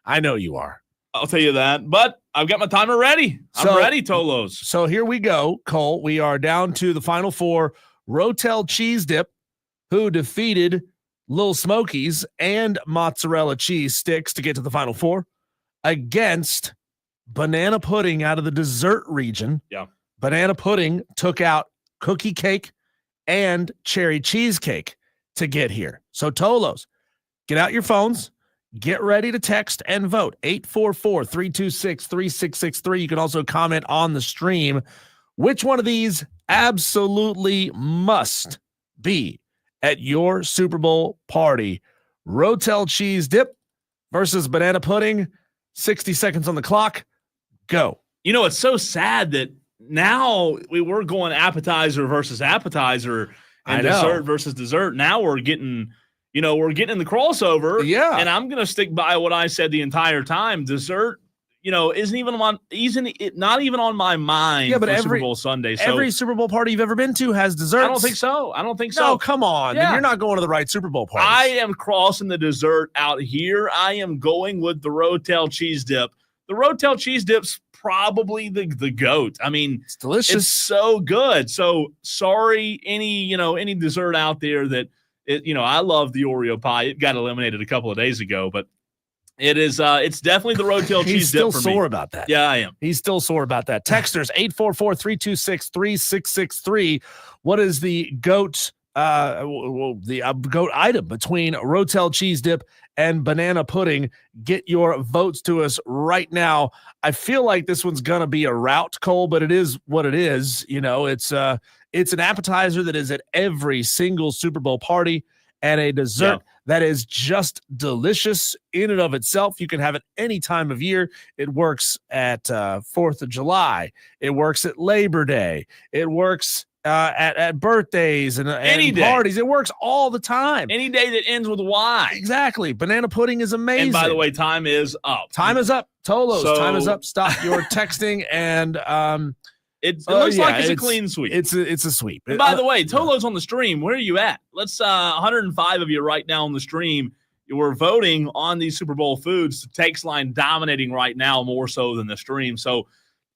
I know you are. I'll tell you that. But I've got my timer ready. I'm ready, Tolos. So here we go, Cole. We are down to the final 4. Rotel Cheese Dip, who defeated Little Smokies and Mozzarella Cheese Sticks to get to the final 4, against Banana Pudding out of the dessert region. Yeah. Banana Pudding took out Cookie Cake and Cherry Cheesecake to get here. So Tolos, get out your phones, get ready to text and vote. 844-326-3663. You can also comment on the stream. Which one of these absolutely must be at your Super Bowl party? Rotel Cheese Dip versus Banana Pudding. 60 seconds on the clock. Go. You know, it's so sad that now we were going appetizer versus appetizer and dessert versus dessert. Now we're getting in the crossover. Yeah. And I'm going to stick by what I said the entire time. Dessert, isn't not even on my mind. Yeah, but for Super Bowl Sunday. So every Super Bowl party you've ever been to has desserts. I don't think so. No, come on. Yeah. Then you're not going to the right Super Bowl party. I am crossing the dessert out here. I am going with the Rotel Cheese Dip. The Rotel Cheese Dip's probably the GOAT. I mean, it's delicious. It's so good. So sorry, any dessert out there that I love the Oreo pie. It got eliminated a couple of days ago, but it is it's definitely the Rotel Cheese Dip for me. He's still sore about that. Yeah, I am. He's still sore about that. Texters 844-326-3663. What is the GOAT GOAT item between Rotel Cheese Dip and Banana Pudding? Get your votes to us right now. I feel like this one's gonna be a rout, Cole, but it is what it is. It's an appetizer that is at every single Super Bowl party, and a dessert that is just delicious in and of itself. You can have it any time of year. It works at 4th of July. It works at Labor Day. It works at birthdays and parties. It works all the time. Any day that ends with Y. Exactly. Banana pudding is amazing. And by the way, time is up. Time is up. Tolos, time is up. Stop your texting. And it looks like it's a clean sweep. It's a sweep. And by the way, Tolos on the stream, where are you at? Let's 105 of you right now on the stream. We're voting on these Super Bowl foods. The text line dominating right now more so than the stream. So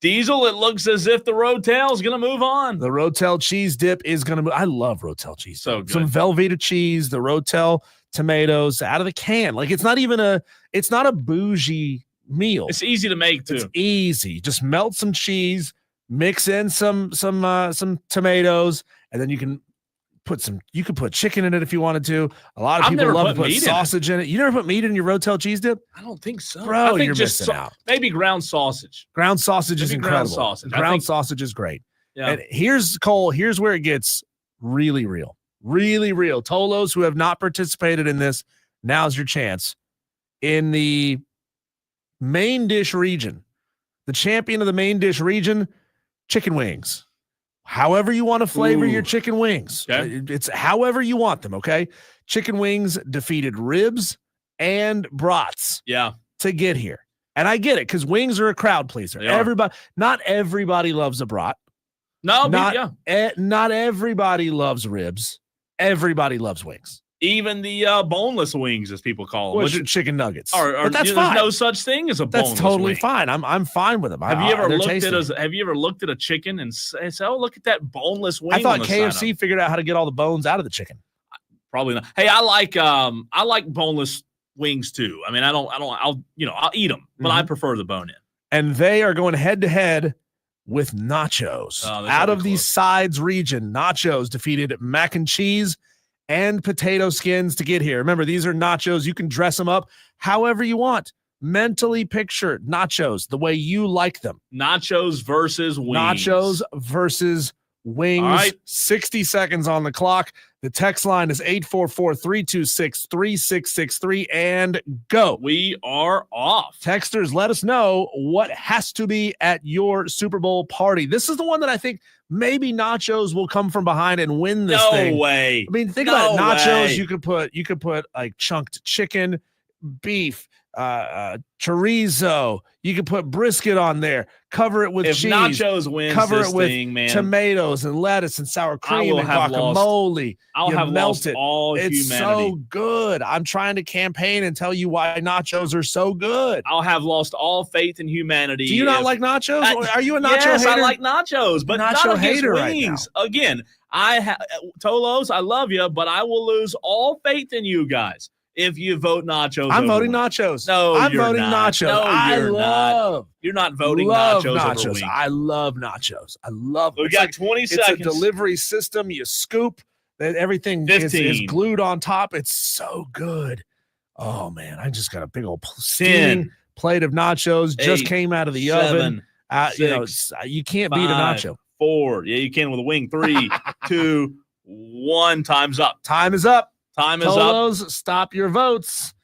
Diesel, it looks as if the Rotel is going to move on. The Rotel Cheese Dip is going to move. I love Rotel Cheese Dip. So good. Some Velveeta cheese, the Rotel tomatoes out of the can. Like it's not a bougie meal. It's easy to make too. It's easy. Just melt some cheese, mix in some tomatoes, and then you can put chicken in it if you wanted to. A lot of people love to put sausage in it. You never put meat in your Rotel cheese dip? I don't think so. Bro, I think you're just missing out. Maybe ground sausage. Ground sausage is incredible. Ground sausage is great. Yeah. And here's where it gets really real. Really real. Tolos who have not participated in this, now's your chance. In the main dish region, the champion of the main dish region, chicken wings. However you want to flavor your chicken wings. Okay. It's however you want them, okay? Chicken wings defeated ribs and brats to get here. And I get it because wings are a crowd pleaser. Not everybody loves a brat. No, not everybody loves ribs. Everybody loves wings. Even the boneless wings, as people call them, which are chicken nuggets. But that's fine. There's no such thing as a boneless wing. That's totally fine. I'm fine with them. Have you ever looked at a chicken and say, "Oh, look at that boneless wing"? I thought KFC figured out how to get all the bones out of the chicken. Probably not. Hey, I like boneless wings too. I mean, I'll eat them, but I prefer the bone in. And they are going head to head with nachos. Out of the sides region, nachos defeated mac and cheese and potato skins to get here. Remember, these are nachos. You can dress them up however you want. Mentally picture nachos the way you like them. Nachos versus wings. Nachos versus wings. All right. 60 seconds on the clock. The text line is 844-326-3663 and go. We are off. Texters, let us know what has to be at your Super Bowl party. This is the one that I think maybe nachos will come from behind and win this thing. No way. I mean, think about it. Nachos. You could put like chunked chicken, beef, chorizo. You could put brisket on there. Cover it with cheese. If nachos wins cover this it with thing, man, tomatoes and lettuce and sour cream and guacamole. I'll have lost all humanity. It's so good. I'm trying to campaign and tell you why nachos are so good. I'll have lost all faith in humanity. Do you not like nachos? Are you a nacho hater? Yes, I like nachos, but nacho not hater wings. Right now. Again, Tolos, I love you, but I will lose all faith in you guys if you vote nachos. I'm voting nachos. No, I'm voting nachos. No, you're not voting nachos. Over wings. I love nachos. I love. We got 20 seconds. It's a delivery system. You scoop. That everything is glued on top. It's so good. Oh man, I just got a big old steaming plate of nachos. Just came out of the oven. 6, you can't 5, beat a nacho. 4. Yeah, you can with a wing. 3, 2, 1. Time's up. Time is up. Tolos, stop your votes.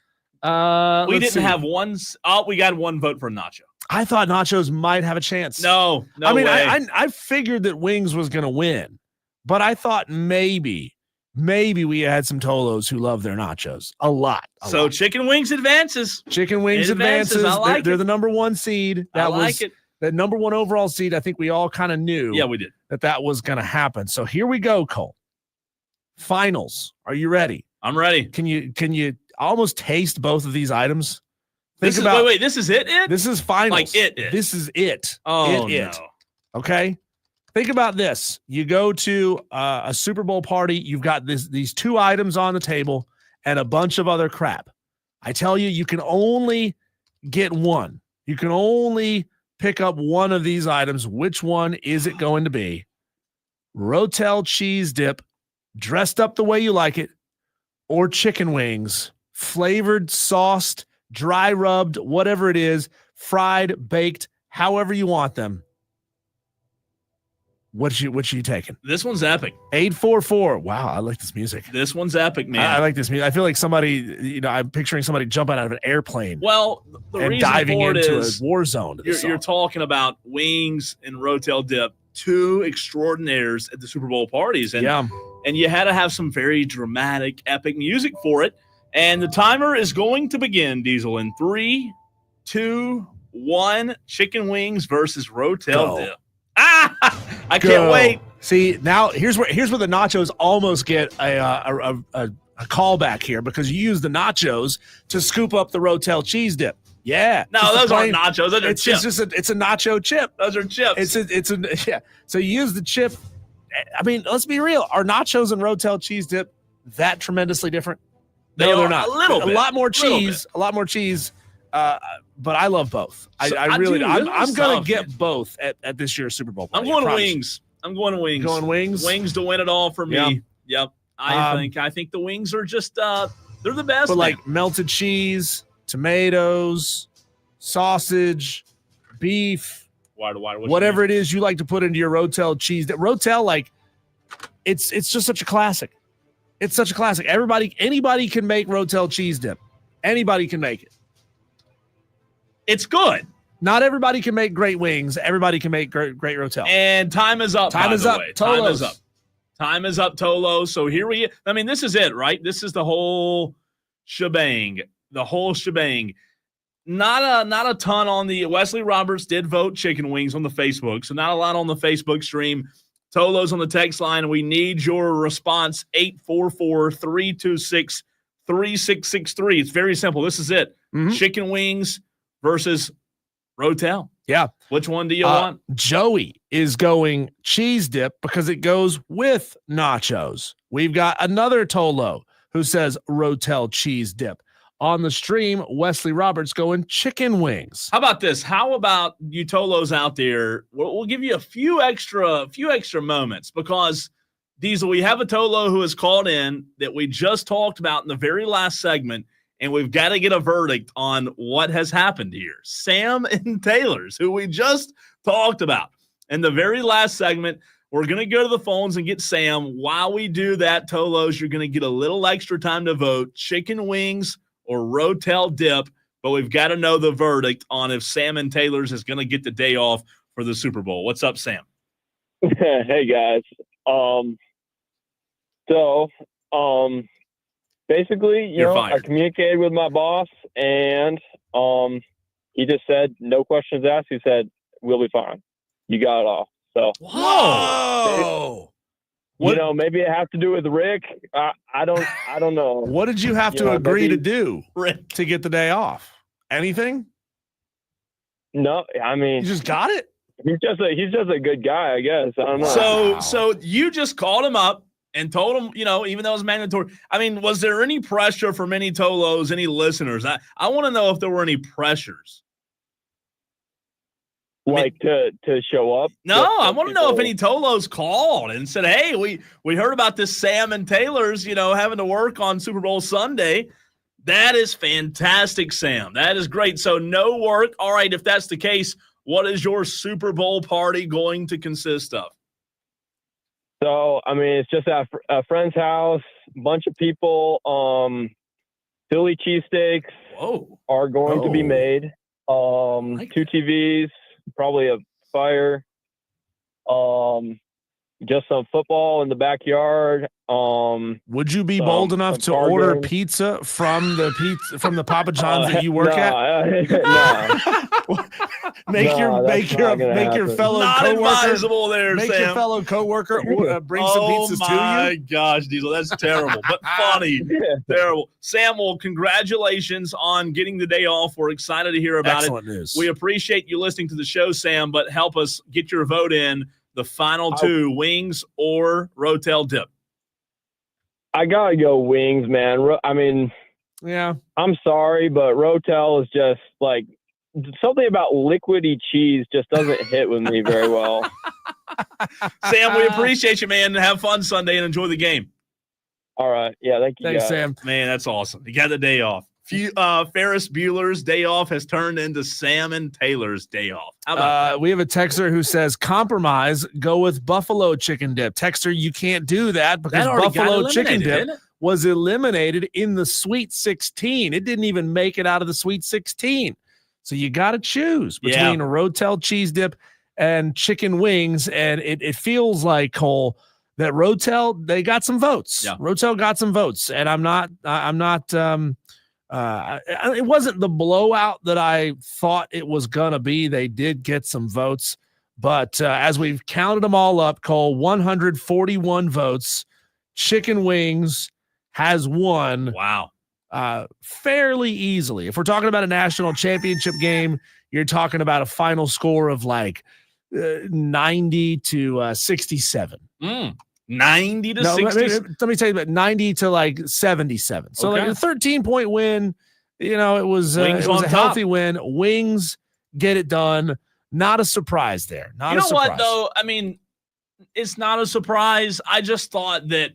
We didn't have one. Oh, we got one vote for nacho. I thought nachos might have a chance. No I mean, way. I figured that wings was going to win, but I thought maybe we had some Tolos who love their nachos a lot. Chicken wings advances. Chicken wings advances. They're the number 1 seed. That was the number 1 overall seed. I think we all kind of knew. Yeah, we did. That was going to happen. So here we go, Cole. Finals. Are you ready? I'm ready. Can you almost taste both of these items? Wait, this is it? This is finals. Like it. This is it. Oh, no. Okay. Think about this. You go to a Super Bowl party. You've got these 2 items on the table and a bunch of other crap. I tell you, you can only get one. You can only pick up one of these items. Which one is it going to be? Rotel cheese dip, dressed up the way you like it, or chicken wings, flavored, sauced, dry rubbed, whatever it is, fried, baked, however you want them. What you taking? This one's epic. 844. Wow, I like this music. This one's epic, man. I like this music. I feel like somebody, I'm picturing somebody jumping out of an airplane. Well, the and reason diving for it into is a war zone. You're talking about wings and Rotel dip, 2 extraordinaires at the Super Bowl parties, and you had to have some very dramatic, epic music for it. And the timer is going to begin, Diesel, in 3, 2, 1. Chicken wings versus Rotel dip. I can't wait. See, now here's where the nachos almost get a callback here, because you use the nachos to scoop up the Rotel cheese dip. Yeah. No, those aren't nachos. Those are chips. It's a nacho chip. Those are chips. Yeah. So you use the chip. I mean, let's be real. Are nachos and Rotel cheese dip that tremendously different? No, they're not. A little bit. A lot more cheese. But I love both. I'm going to get both at this year's Super Bowl party. I'm going to wings. Going wings? Wings to win it all for me. Yep. I think the wings are just they're the best. But like melted cheese, tomatoes, sausage, beef, whatever it is you like to put into your Rotel cheese. Rotel, like, it's just such a classic. It's such a classic. Anybody can make Rotel cheese dip. Anybody can make it. It's good. Not everybody can make great wings. Everybody can make great Rotel. And time is up. Time is up. Time is up, Tolo. So here this is it, right? This is the whole shebang. not a ton on the Wesley Roberts did vote chicken wings on the Facebook, so not a lot on the Facebook stream. Tolo's on the text line. We need your response, 844-326-3663. It's very simple. This is it. Mhm. Chicken wings versus Rotel. Yeah. Which one do you want? Joey is going cheese dip because it goes with nachos. We've got another Tolo who says Rotel cheese dip. On the stream, Wesley Roberts going chicken wings. How about this? How about you Tolos out there? We'll give you a few extra moments because Diesel, we have a Tolo who has called in that we just talked about in the very last segment, and we've got to get a verdict on what has happened here. Sam and Taylor's, who we just talked about in the very last segment. We're going to go to the phones and get Sam. While we do that, Tolos, you're going to get a little extra time to vote. Chicken wings or Rotel dip, but we've got to know the verdict on if Sam and Taylor's is going to get the day off for the Super Bowl. What's up, Sam? Hey guys. Basically, You're fired. I communicated with my boss and he just said, no questions asked. He said, we'll be fine. You got it all. So, Whoa. maybe it has to do with Rick. I don't know. What did you have to agree to do Rick. to get the day off? Anything? No, I mean, You just got it? he's just a good guy, I guess. I don't know. So you just called him up and told him, even though it was mandatory. I mean, was there any pressure from any Tolos, any listeners? I want to know if there were any pressures. Like to show up? No, I want to know if any Tolos called and said, hey, we heard about this Sam and Taylor's, having to work on Super Bowl Sunday. That is fantastic, Sam. That is great. So no work. All right, if that's the case, what is your Super Bowl party going to consist of? So, I mean, it's just at a friend's house, a bunch of people. Philly cheesesteaks are going to be made. Two TVs, probably a fire. Just some football in the backyard. Would you be bold enough to order pizza from the Papa John's that you work at? No. Make your fellow Not coworker advisable there, make Sam. your fellow coworker bring some pizzas to you. Oh my gosh, Diesel, that's terrible, but funny. Terrible. Sam, well, congratulations on getting the day off. We're excited to hear about Excellent news. We appreciate you listening to the show, Sam, but help us get your vote in. The final two, wings or Rotel dip. I gotta go wings, man. I mean, Yeah. I'm sorry, but Rotel is just like something about liquidy cheese just doesn't hit with me very well. Sam, we appreciate you, man. Have fun Sunday and enjoy the game. All right. Yeah, thank you, Thanks, guys. Sam. Man, that's awesome. You got the day off. Ferris Bueller's day off has turned into Sam and Taylor's day off. How about that? We have a texter who says compromise, go with buffalo chicken dip. Texter, you can't do that because That already got buffalo chicken eliminated, dip didn't it? was eliminated in the Sweet 16. It didn't even make it out of the Sweet 16. So you got to choose between a Rotel cheese dip and chicken wings. And it feels like, Cole, that Rotel, they got some votes. Yeah. Rotel got some votes. And it wasn't the blowout that I thought it was going to be. They did get some votes. But as we've counted them all up, Cole, 141 votes. Chicken wings has won. Wow. Fairly easily. If we're talking about a national championship game, you're talking about a final score of like 90 to 67. 90 to No, 60. let me tell you about 90 to like 77. So like a 13-point win. It was Wings a on top. healthy win. Wings get it done. Not a surprise there. Not You a know surprise. what, though? I mean, it's not a surprise. I just thought that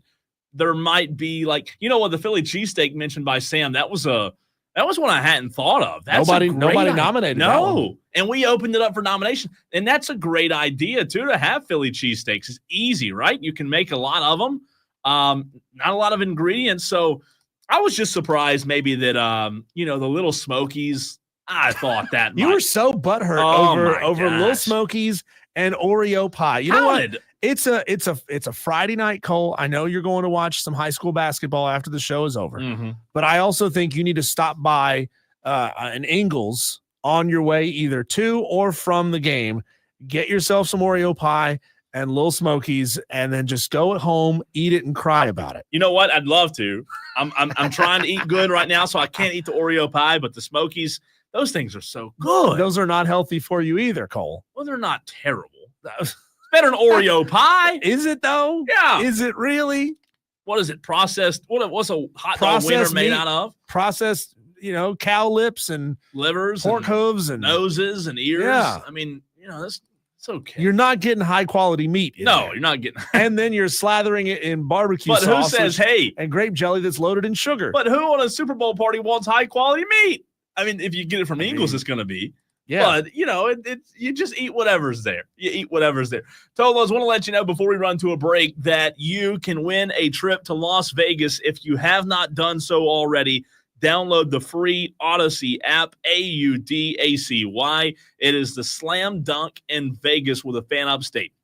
there might be what the Philly cheesesteak mentioned by Sam. That was one I hadn't thought of. That's Nobody a great nominated that No, one. and we opened it up for nomination, and that's a great idea too. To have Philly cheesesteaks is easy, right? You can make a lot of them. Not a lot of ingredients, so I was just surprised maybe that the Little Smokies. I thought that You were so butthurt over Little gosh. Smokies and Oreo pie. You know what? It's a Friday night, Cole. I know you're going to watch some high school basketball after the show is over, but I also think you need to stop by an Ingles on your way either to or from the game. Get yourself some Oreo pie and Little Smokies, and then just go at home, eat it, and cry about it. You know what? I'd love to. I'm trying to eat good right now, so I can't eat the Oreo pie, but the Smokies, those things are so good. Those are not healthy for you either, Cole. Well, they're not terrible. It's better than Oreo pie. Is it, though? Yeah. Is it really? What is it? Processed? What's a hot dog Processed wiener made meat. out of? Processed, cow lips and Livers, pork hooves and noses and ears. Yeah. I mean, it's okay. You're not getting high quality meat. No, you're not getting. And then you're slathering it in barbecue But sauce. who says, hey, and grape jelly that's loaded in sugar? But who on a Super Bowl party wants high quality meat? I mean, if you get it from Ingles, it's going to be. Yeah. But, you just eat whatever's there. You eat whatever's there. Tolos, want to let you know before we run to a break that you can win a trip to Las Vegas if you have not done so already. Download the free Odyssey app, AUDACY. It is the slam dunk in Vegas with a fan upstate.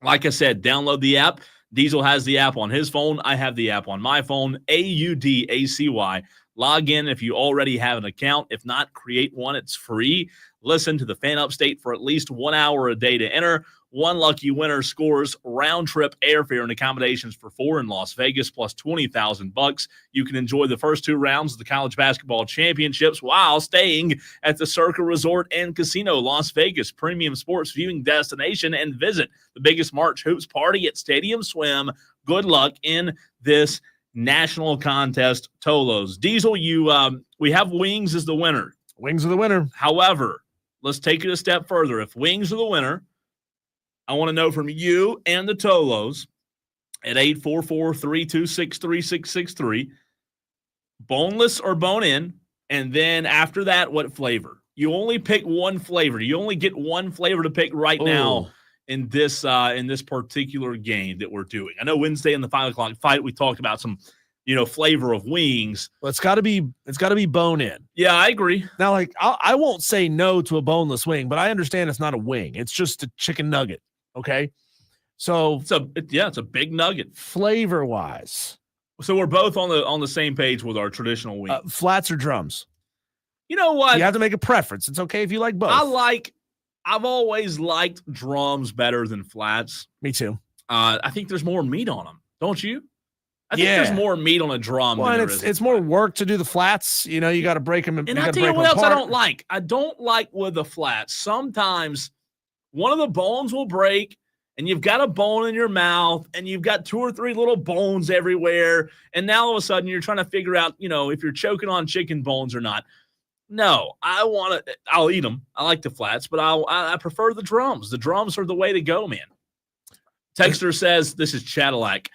Like I said, download the app. Diesel has the app on his phone. I have the app on my phone, AUDACY. Log in if you already have an account. If not, create one. It's free. Listen to the fan upstate for at least 1 hour a day to enter. One lucky winner scores round-trip airfare and accommodations for 4 in Las Vegas, plus $20,000. You can enjoy the first 2 rounds of the college basketball championships while staying at the Circa Resort and Casino, Las Vegas, premium sports viewing destination, and visit the biggest March Hoops party at Stadium Swim. Good luck in this national contest, Tolos. Diesel, we have Wings as the winner. Wings are the winner. However, let's take it a step further. If Wings are the winner, I want to know from you and the Tolos at 844-326-3663, boneless or bone-in, and then after that, what flavor? You only pick one flavor. You only get one flavor to pick right now in this particular game that we're doing. I know Wednesday in the 5 o'clock fight, we talked about some, flavor of wings. Well, it's got to be bone-in. Yeah, I agree. Now, I won't say no to a boneless wing, but I understand it's not a wing. It's just a chicken nugget. Okay, so it's a big nugget flavor wise. So we're both on the same page with our traditional wing. Flats or drums? You know what? You have to make a preference. It's okay if you like both. I've always liked drums better than flats. Me too. I think there's more meat on them, don't you? I think there's more meat on a drum. Well, and it's more work to do the flats. You got to break them. And I'll tell you what else I don't like. I don't like with the flats. Sometimes one of the bones will break, and you've got a bone in your mouth, and you've got 2 or 3 little bones everywhere, and now all of a sudden you're trying to figure out, if you're choking on chicken bones or not. No, I'll eat them. I like the flats, but I prefer the drums. The drums are the way to go, man. Texter says, this is Cadillac,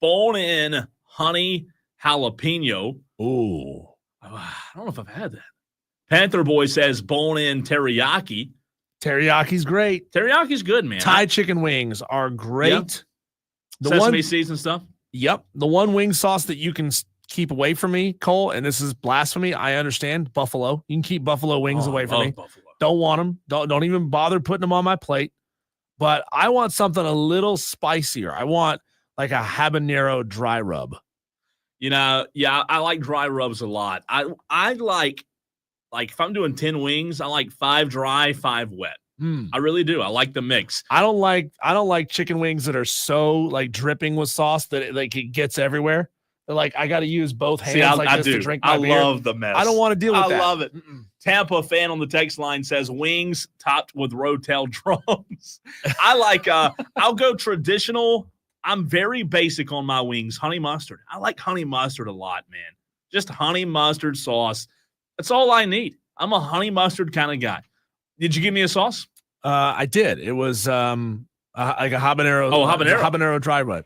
bone-in honey jalapeno. Ooh. I don't know if I've had that. Panther Boy says bone-in teriyaki. Teriyaki's great. Teriyaki's good, man. Thai chicken wings are great. Yep. The sesame seeds and stuff. Yep. The one wing sauce that you can keep away from me, Cole, and this is blasphemy, I understand, buffalo. You can keep buffalo wings away from me. Buffalo. Don't want them. Don't even bother putting them on my plate. But I want something a little spicier. I want like a habanero dry rub. I like dry rubs a lot. I like if I'm doing 10 wings, I like 5 dry, 5 wet. I really do. I like the mix. I don't like chicken wings that are so like dripping with sauce that it gets everywhere. Like I got to use both hands to drink my beer. I love the mess. I don't want to deal with that. I love it. Tampa fan on the text line says wings topped with Rotel drums. I like. I'll go traditional. I'm very basic on my wings. Honey mustard. I like honey mustard a lot, man. Just honey mustard sauce. That's all I need. I'm a honey mustard kind of guy. Did you give me a sauce? I did. It was like a habanero. Oh, habanero. Habanero dry rub.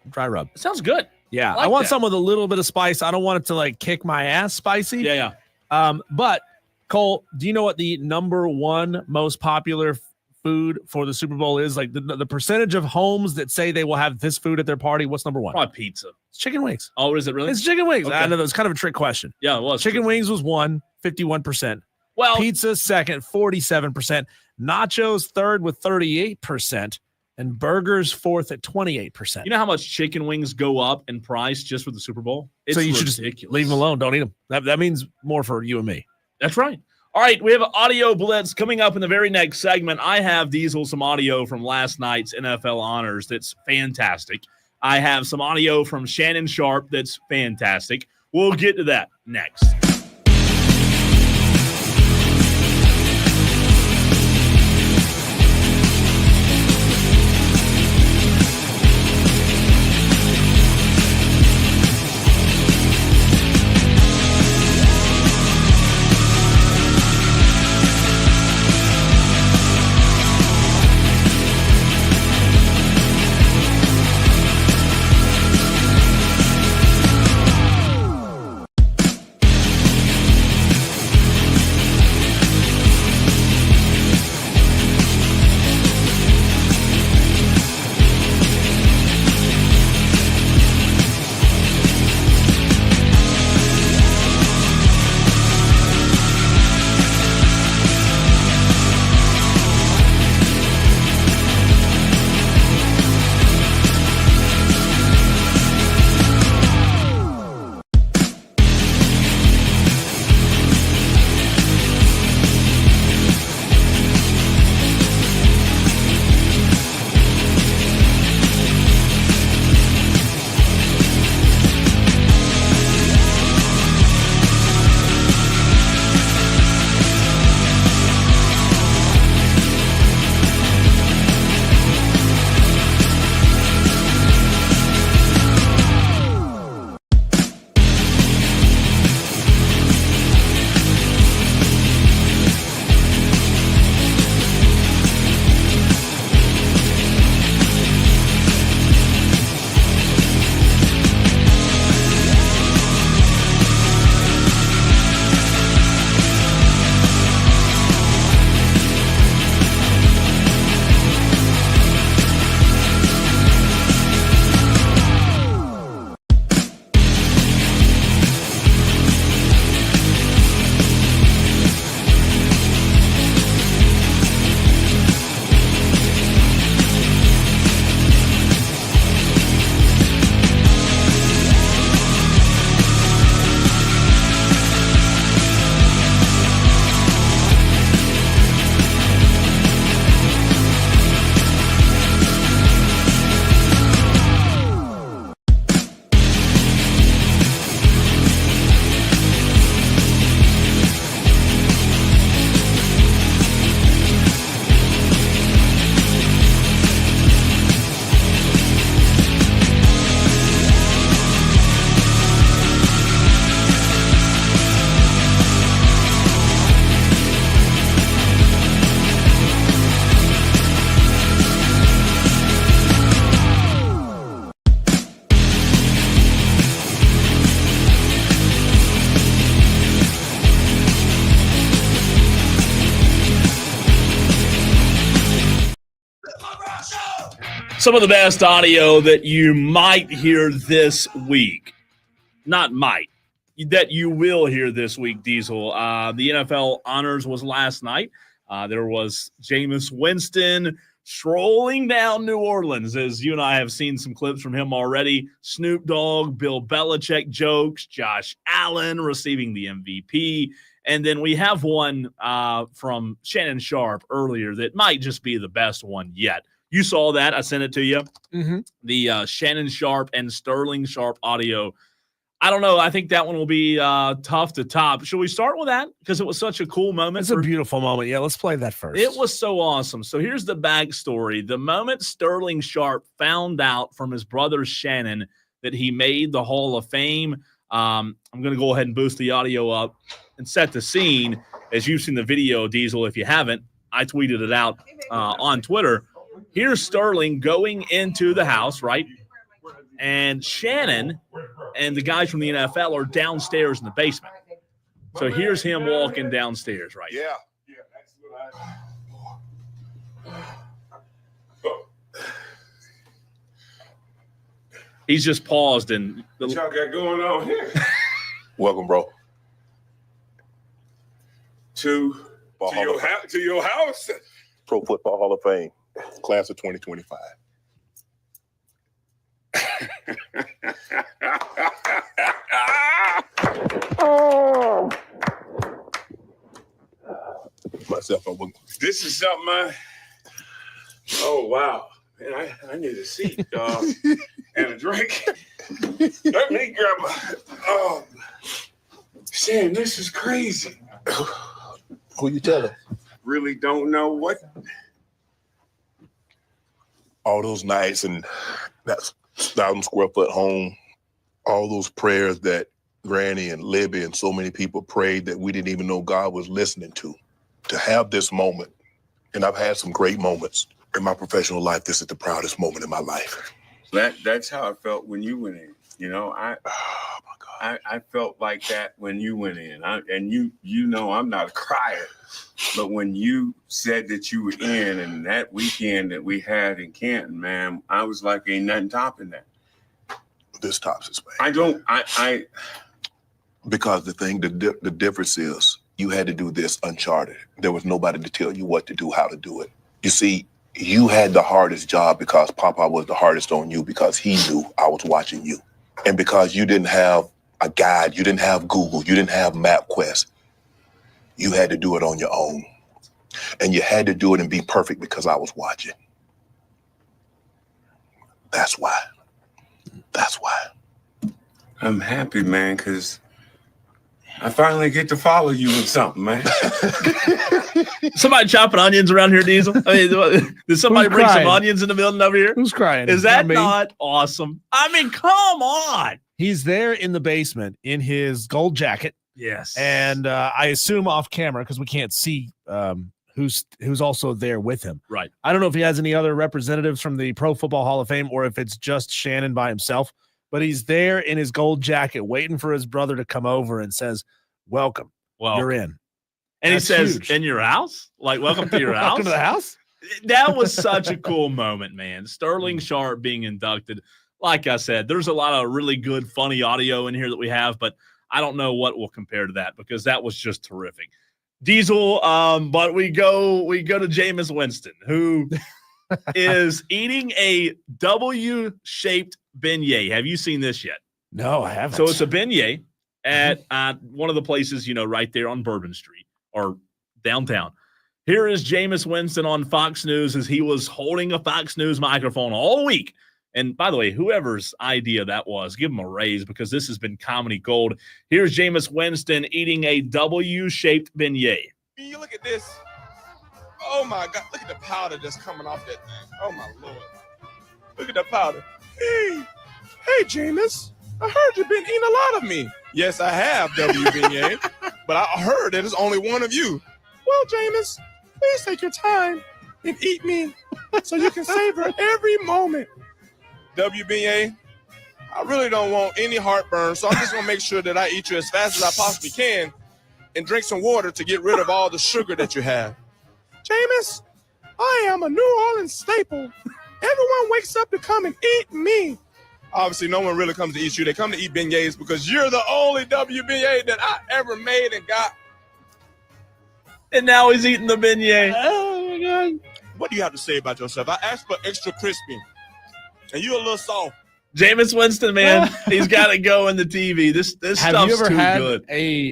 It sounds good. Yeah, I want some with a little bit of spice. I don't want it to like kick my ass spicy. Yeah. But Cole, do you know what the number 1 most popular food for the Super Bowl is? Like the percentage of homes that say they will have this food at their party. What's number 1? Probably pizza. It's chicken wings. Oh, is it really? It's chicken wings. Okay. I know that was kind of a trick question. Yeah, it was. Chicken wings was 51%. Well, pizza second, 47%. Nachos third with 38%. And burgers fourth at 28%. You know how much chicken wings go up in price just for the Super Bowl? It's so you ridiculous. should just leave them alone. Don't eat them. That means more for you and me. That's right. All right, we have an audio blitz coming up in the very next segment. I have Diesel some audio from last night's NFL honors that's fantastic. I have some audio from Shannon Sharpe that's fantastic. We'll get to that next. Some of the best audio that you might hear this week. Not might. That you will hear this week, Diesel. The NFL honors was last night. There was Jameis Winston strolling down New Orleans, as you and I have seen some clips from him already. Snoop Dogg, Bill Belichick jokes, Josh Allen receiving the MVP. And then we have one from Shannon Sharpe earlier that might just be the best one yet. You saw that. I sent it to you. Mm-hmm. The Shannon Sharpe and Sterling Sharpe audio. I don't know. I think that one will be tough to top. Should we start with that? Because it was such a cool moment. It's a beautiful moment. Yeah, let's play that first. It was so awesome. So here's the backstory. The moment Sterling Sharpe found out from his brother Shannon that he made the Hall of Fame, I'm going to go ahead and boost the audio up and set the scene. As you've seen the video, Diesel, if you haven't, I tweeted it out on Twitter. Here's Sterling going into the house, right? And Shannon and the guys from the NFL are downstairs in the basement. So here's him walking downstairs, right? Yeah. He's just paused and what y'all got going on here? Welcome, bro. To your house. Pro Football Hall of Fame, class of 2025. myself. This is something oh, wow. Man, I need a seat and a drink. Let me grab Sam, this is crazy. Who you telling? Really don't know what. All those nights and that 1,000 square foot home, all those prayers that Granny and Libby and so many people prayed that we didn't even know God was listening to have this moment. And I've had some great moments in my professional life. This is the proudest moment in my life. That's how I felt when you went in. You know, Oh my God. I felt like that when you went in. And you know I'm not a crier, but when you said that you were in, and that weekend that we had in Canton, man, I was like, ain't nothing topping that. This tops it, man. Because the difference is you had to do this uncharted. There was nobody to tell you what to do, how to do it. You see, you had the hardest job because Papa was the hardest on you because he knew I was watching you. And because you didn't have a guide, you didn't have Google, you didn't have MapQuest, you had to do it on your own. And you had to do it and be perfect because I was watching. That's why. That's why. I'm happy, man, because I finally get to follow you in something, man. Somebody chopping onions around here, Diesel? I mean, did somebody bring some onions in the building over here? Who's crying? Is that not awesome? I mean, come on. He's there in the basement in his gold jacket. Yes. And I assume off camera because we can't see who's also there with him. Right. I don't know if he has any other representatives from the Pro Football Hall of Fame or if it's just Shannon by himself, but he's there in his gold jacket waiting for his brother to come over and says, welcome. You're in. And That's he says, huge. in your house? Like, welcome to your house? Welcome to the house? That was such a cool moment, man. Sterling Sharp being inducted. Like I said, there's a lot of really good, funny audio in here that we have, but I don't know what will compare to that because that was just terrific. Diesel, but we go to Jameis Winston, who is eating a W-shaped beignet. Have you seen this yet? No, I haven't. So it's a beignet at one of the places, right there on Bourbon Street or downtown. Here is Jameis Winston on Fox News as he was holding a Fox News microphone all week. And by the way, whoever's idea that was, give him a raise because this has been comedy gold. Here's Jameis Winston eating a W-shaped beignet. You look at this. Oh, my God. Look at the powder that's coming off that thing. Oh, my Lord. Look at the powder. Hey, Jameis. I heard you've been eating a lot of me. Yes, I have, W. Beignet. But I heard that it's only one of you. Well, Jameis, please take your time and eat me so you can savor every moment. W. Beignet, I really don't want any heartburn, so I'm just going to make sure that I eat you as fast as I possibly can and drink some water to get rid of all the sugar that you have. Jameis, I am a New Orleans staple. Everyone wakes up to come and eat me. Obviously, no one really comes to eat you. They come to eat beignets because you're the only W. Beignet that I ever made and got. And now he's eating the beignet. Oh, my God. What do you have to say about yourself? I asked for extra crispy, and you're a little soft. Jameis Winston, man, he's got to go in the TV. This stuff's too good.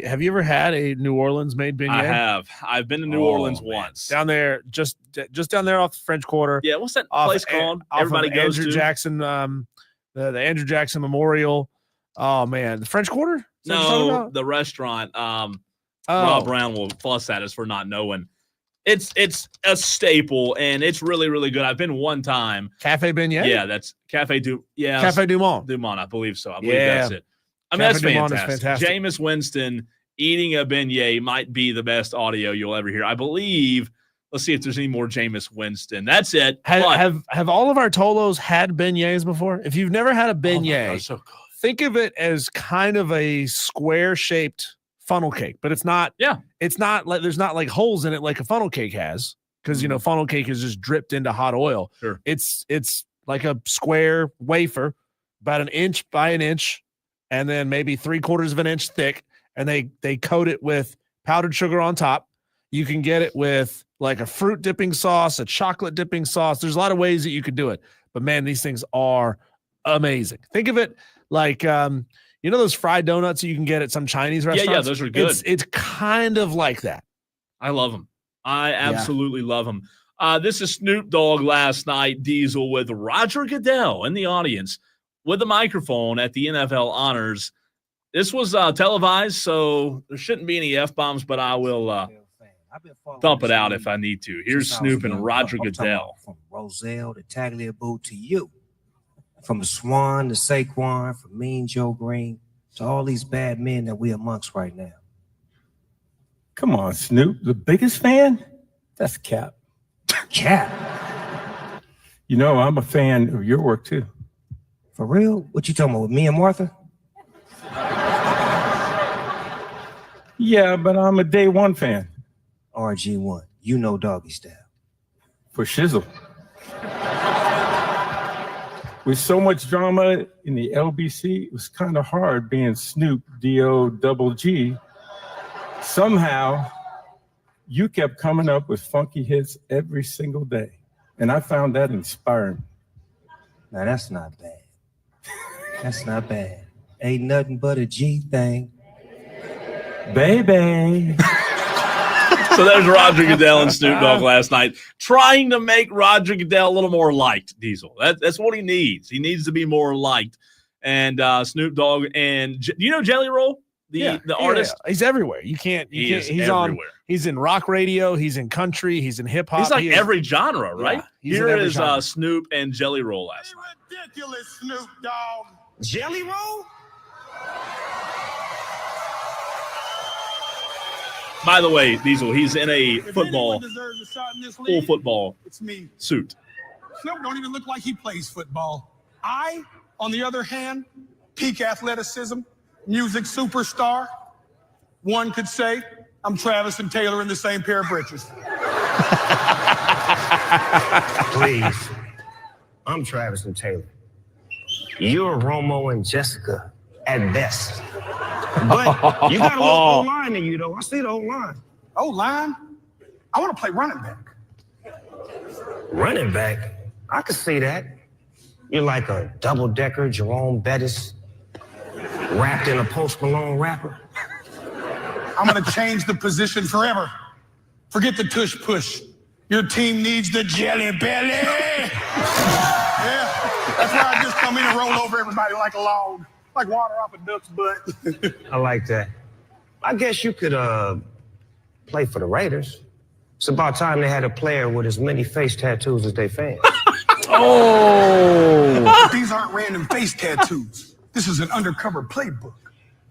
Have you ever had a New Orleans made beignet? I have. I've been to New Orleans once. Down there, just down there off the French Quarter. Yeah, what's that place called? Everybody goes Andrew to Jackson, the Andrew Jackson Memorial. Oh man, the French Quarter? No, the restaurant. Rob Brown will fuss at us for not knowing. It's a staple, and it's really, really good. I've been one time. Cafe Beignet? Yeah, that's Cafe Dumont. Dumont, I believe so. I believe that's it. I mean, Cafe that's fantastic. fantastic. Jameis Winston eating a beignet might be the best audio you'll ever hear. I believe. Let's see if there's any more Jameis Winston. That's it. Have all of our Tolos had beignets before? If you've never had a beignet, so good. Think of it as kind of a square-shaped funnel cake, but it's not. Yeah, it's not like there's not like holes in it like a funnel cake has, because funnel cake is just dripped into hot oil. Sure, it's like a square wafer, about an inch by an inch, and then maybe 3/4 of an inch thick, and they coat it with powdered sugar on top. You can get it with like a fruit dipping sauce, a chocolate dipping sauce. There's a lot of ways that you could do it, but man, these things are amazing. Think of it like those fried donuts you can get at some Chinese restaurants? Yeah, those are good. It's kind of like that. I love them. I absolutely love him. This is Snoop Dogg last night, Diesel, with Roger Goodell in the audience with a microphone at the NFL Honors. This was televised, so there shouldn't be any F-bombs, but I will thump it out if I need to. Here's Snoop and Roger Goodell. From Roselle to Tagliabue to you. From the Swan to Saquon, from Mean Joe Green to all these bad men that we amongst right now. Come on, Snoop. The biggest fan? That's Cap. Cap? You know, I'm a fan of your work, too. For real? What you talking about, with me and Martha? Yeah, but I'm a day one fan. RG1. You know doggy style. For shizzle. With so much drama in the LBC, it was kind of hard being Snoop, D-O-double-G. Somehow, you kept coming up with funky hits every single day. And I found that inspiring. Now, that's not bad. That's not bad. Ain't nothing but a G thing. Baby. So there's Roger Goodell and Snoop Dogg last night, trying to make Roger Goodell a little more liked, Diesel. That's what he needs. He needs to be more liked. And Snoop Dogg and you know Jelly Roll, the artist. Yeah. He's everywhere. He's everywhere. He's in rock radio. He's in country. He's in hip hop. He's like every genre, right? Yeah, Here is Snoop and Jelly Roll last night. Ridiculous, Snoop Dogg. Jelly Roll? By the way, Diesel, he's in a full football it's me. Suit. Snoop don't even look like he plays football. I, on the other hand, peak athleticism, music superstar. One could say I'm Travis and Taylor in the same pair of britches. Please. I'm Travis and Taylor. You're Romo and Jessica at best. But you got a little O-line in you, though. I see the O-line. O-line? I want to play running back. Running back? I could see that. You're like a double-decker Jerome Bettis wrapped in a Post Malone wrapper. I'm going to change the position forever. Forget the tush-push. Your team needs the jelly belly. Yeah, that's why I just come in and roll over everybody like a log. Like water off a duck's butt. I like that. I guess you could play for the Raiders. It's about time they had a player with as many face tattoos as they fans. Oh! These aren't random face tattoos. This is an undercover playbook.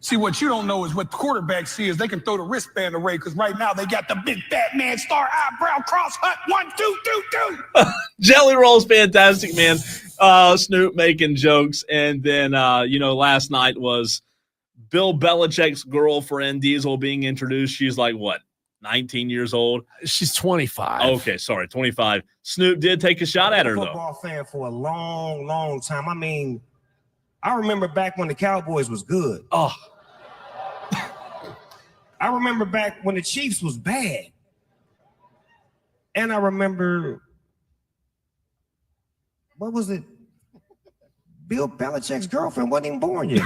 See, what you don't know is what the quarterbacks see is they can throw the wristband away because right now they got the big fat man star eyebrow cross hut 1 2 2 2. Jelly Roll's fantastic, man. Snoop making jokes. And then, last night was Bill Belichick's girlfriend, Diesel, being introduced. She's like, what, 19 years old? She's 25. Okay, sorry, 25. Snoop did take a shot at her, though. Football fan for a long, long time. I mean, I remember back when the Cowboys was good. Oh. I remember back when the Chiefs was bad. And I remember, what was it? Bill Belichick's girlfriend wasn't even born yet.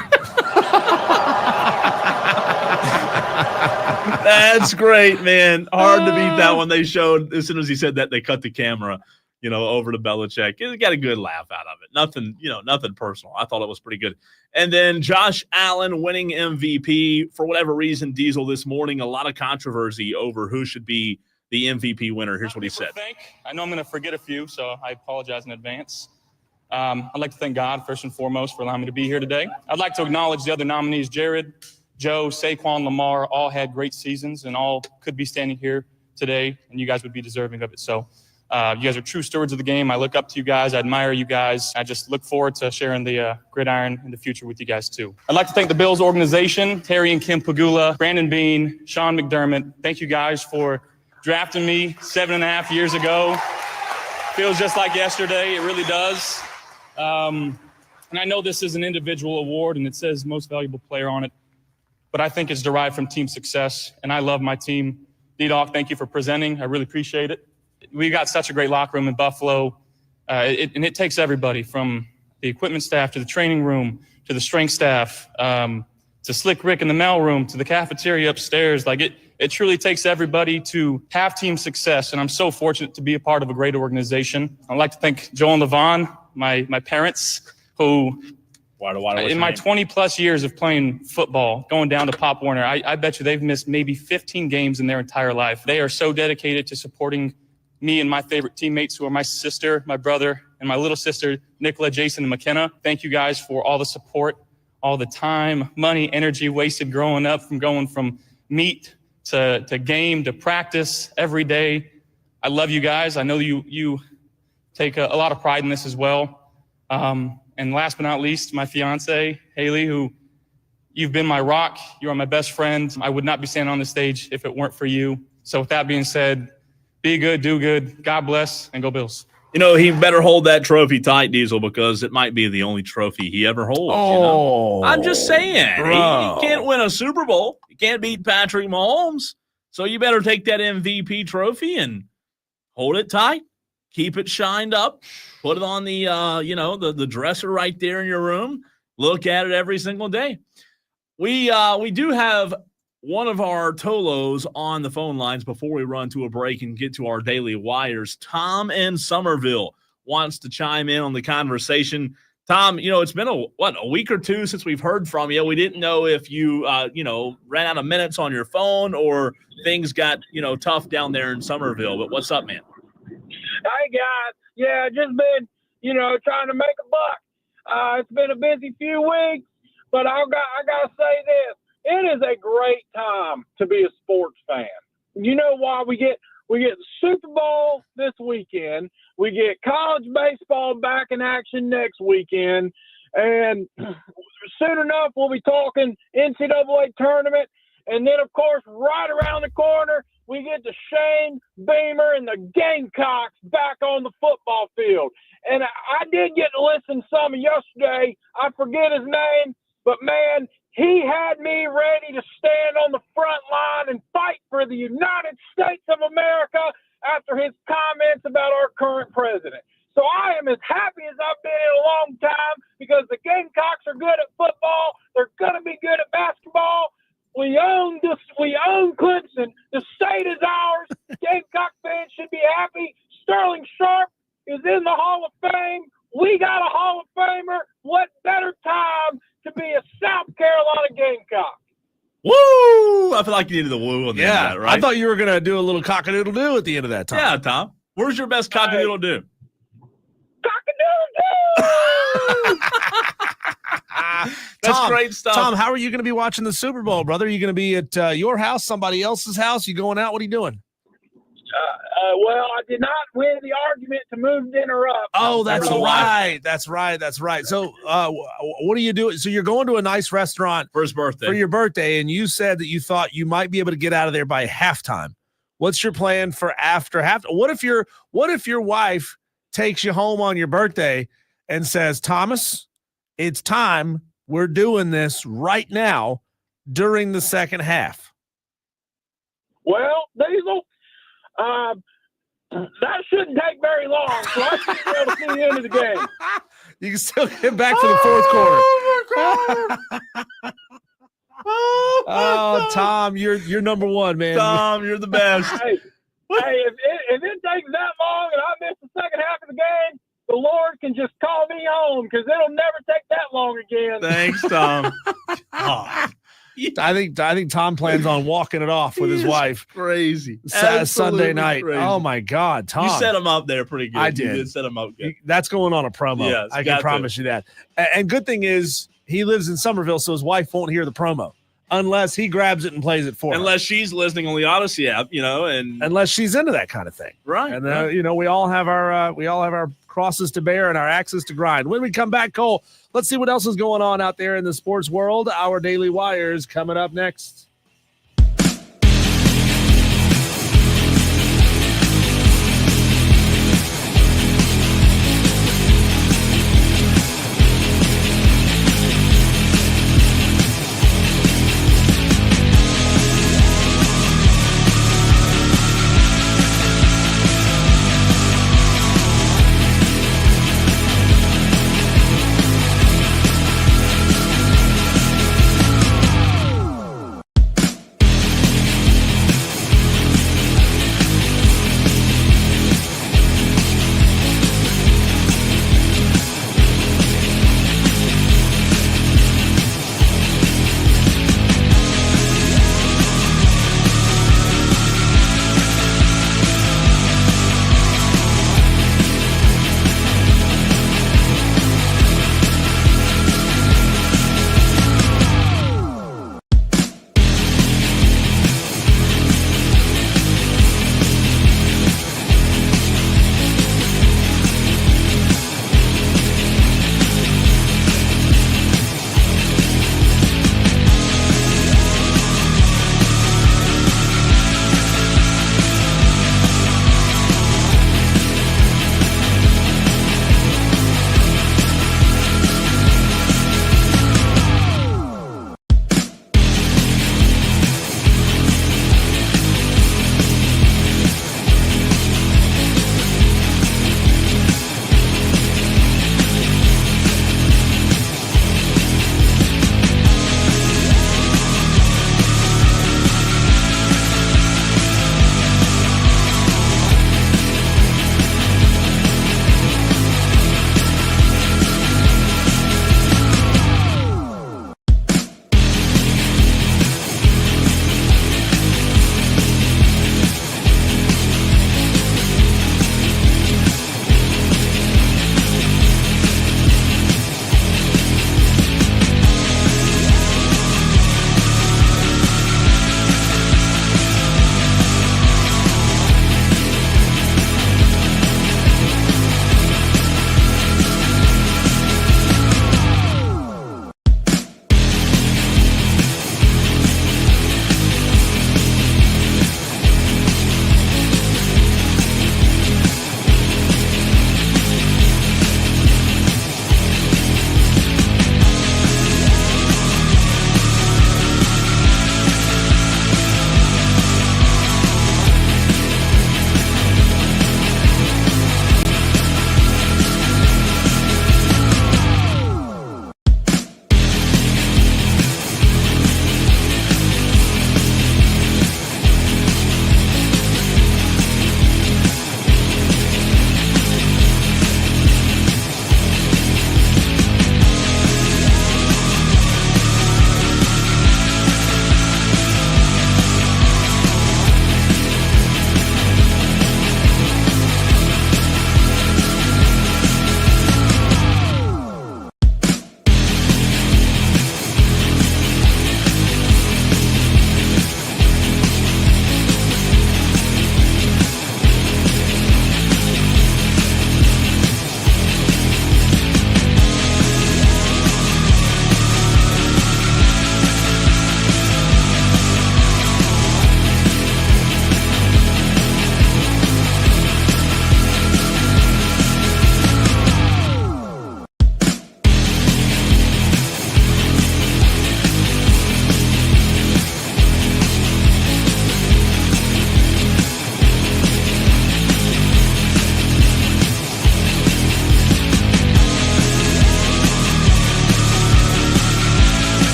That's great, man. Hard to beat that one. They showed, as soon as he said that, they cut the camera, over to Belichick. It got a good laugh out of it. Nothing personal. I thought it was pretty good. And then Josh Allen winning MVP. For whatever reason, Diesel, this morning, a lot of controversy over who should be the MVP winner. Here's what he said. I know I'm going to forget a few, so I apologize in advance. I'd like to thank God, first and foremost, for allowing me to be here today. I'd like to acknowledge the other nominees, Jared, Joe, Saquon, Lamar, all had great seasons and all could be standing here today, and you guys would be deserving of it. So you guys are true stewards of the game. I look up to you guys. I admire you guys. I just look forward to sharing the gridiron in the future with you guys, too. I'd like to thank the Bills organization, Terry and Kim Pagula, Brandon Bean, Sean McDermott. Thank you guys for drafting me 7.5 years ago. Feels just like yesterday. It really does. And I know this is an individual award and it says most valuable player on it, but I think it's derived from team success. And I love my team. D-Dog, thank you for presenting. I really appreciate it. We got such a great locker room in Buffalo. And it takes everybody from the equipment staff to the training room, to the strength staff, to Slick Rick in the mail room, to the cafeteria upstairs. Like It truly takes everybody to have team success, and I'm so fortunate to be a part of a great organization. I'd like to thank Joel and LaVon, my parents, who in my 20-plus years of playing football, going down to Pop Warner, I bet you they've missed maybe 15 games in their entire life. They are so dedicated to supporting me and my favorite teammates, who are my sister, my brother, and my little sister, Nicola, Jason, and McKenna. Thank you guys for all the support, all the time, money, energy wasted growing up, from going from meet to game to practice every day. I love you guys. I know you take a lot of pride in this as well. And last but not least, my fiance, Haley, who you've been my rock. You are my best friend. I would not be standing on the stage if it weren't for you. So with that being said, be good, do good. God bless, and go Bills. You know, he better hold that trophy tight, Diesel, because it might be the only trophy he ever holds. Oh, you know? I'm just saying. He can't win a Super Bowl. He can't beat Patrick Mahomes. So you better take that MVP trophy and hold it tight. Keep it shined up. Put it on the, the dresser right there in your room. Look at it every single day. We do have one of our Tolos on the phone lines before we run to a break and get to our daily wires. Tom in Somerville wants to chime in on the conversation. Tom, it's been a week or two since we've heard from you. We didn't know if you, ran out of minutes on your phone or things got, tough down there in Somerville. But what's up, man? Hey, guys. Yeah, just been, trying to make a buck. It's been a busy few weeks, but I got to say this. It is a great time to be a sports fan. You know why? We get the Super Bowl this weekend. We get college baseball back in action next weekend. And soon enough, we'll be talking NCAA tournament. And then, of course, right around the corner, we get the Shane Beamer and the Gamecocks back on the football field. And I did get to listen to some yesterday. I forget his name, but, man, he had me ready to stand on the front line and fight for the United States of America after his comments about our current president. So I am as happy as I've been in a long time, because the Gamecocks are good at football. They're going to be good at basketball. We own Clemson. The state is ours. Gamecock fans should be happy. Sterling Sharp is in the Hall of Fame. We got a Hall of Famer. What better time to be a South Carolina Gamecock? Woo! I feel like you needed the woo on the end of that, right? I thought you were going to do a little cock-a-doodle-doo at the end of that, Tom. Yeah, Tom. Where's your best cock-a-doodle-doo? Cock-a-doodle-doo! That's great stuff. Tom, how are you going to be watching the Super Bowl, brother? Are you going to be at your house, somebody else's house? You going out? What are you doing? Well, I did not win the argument to move dinner up. Oh, that's right. That's right. So what are you doing? So you're going to a nice restaurant for his birthday, for your birthday, and you said that you thought you might be able to get out of there by halftime. What's your plan for after halftime? What if your wife takes you home on your birthday and says, Thomas, it's time. We're doing this right now during the second half? Well, Diesel, that shouldn't take very long, so I should be able to see the end of the game. You can still get back for the fourth quarter. Oh, my God. Oh, Tom, you're number one, man. Tom, you're the best. Hey, if it takes that long and I miss the second half of the game, the Lord can just call me home, because it'll never take that long again. Thanks, Tom. I think Tom plans on walking it off with his wife. Crazy. Sunday night. Crazy. Oh, my God, Tom. You set him up there pretty good. I did. You did set him up good. That's going on a promo. Yes, I can promise you that. And good thing is he lives in Somerville, so his wife won't hear the promo unless he grabs it and plays it for her. Unless she's listening on the Odyssey app, and unless she's into that kind of thing. Right. And we all have our crosses to bear and our axes to grind. When we come back, Cole, let's see what else is going on out there in the sports world. Our Daily Wires coming up next.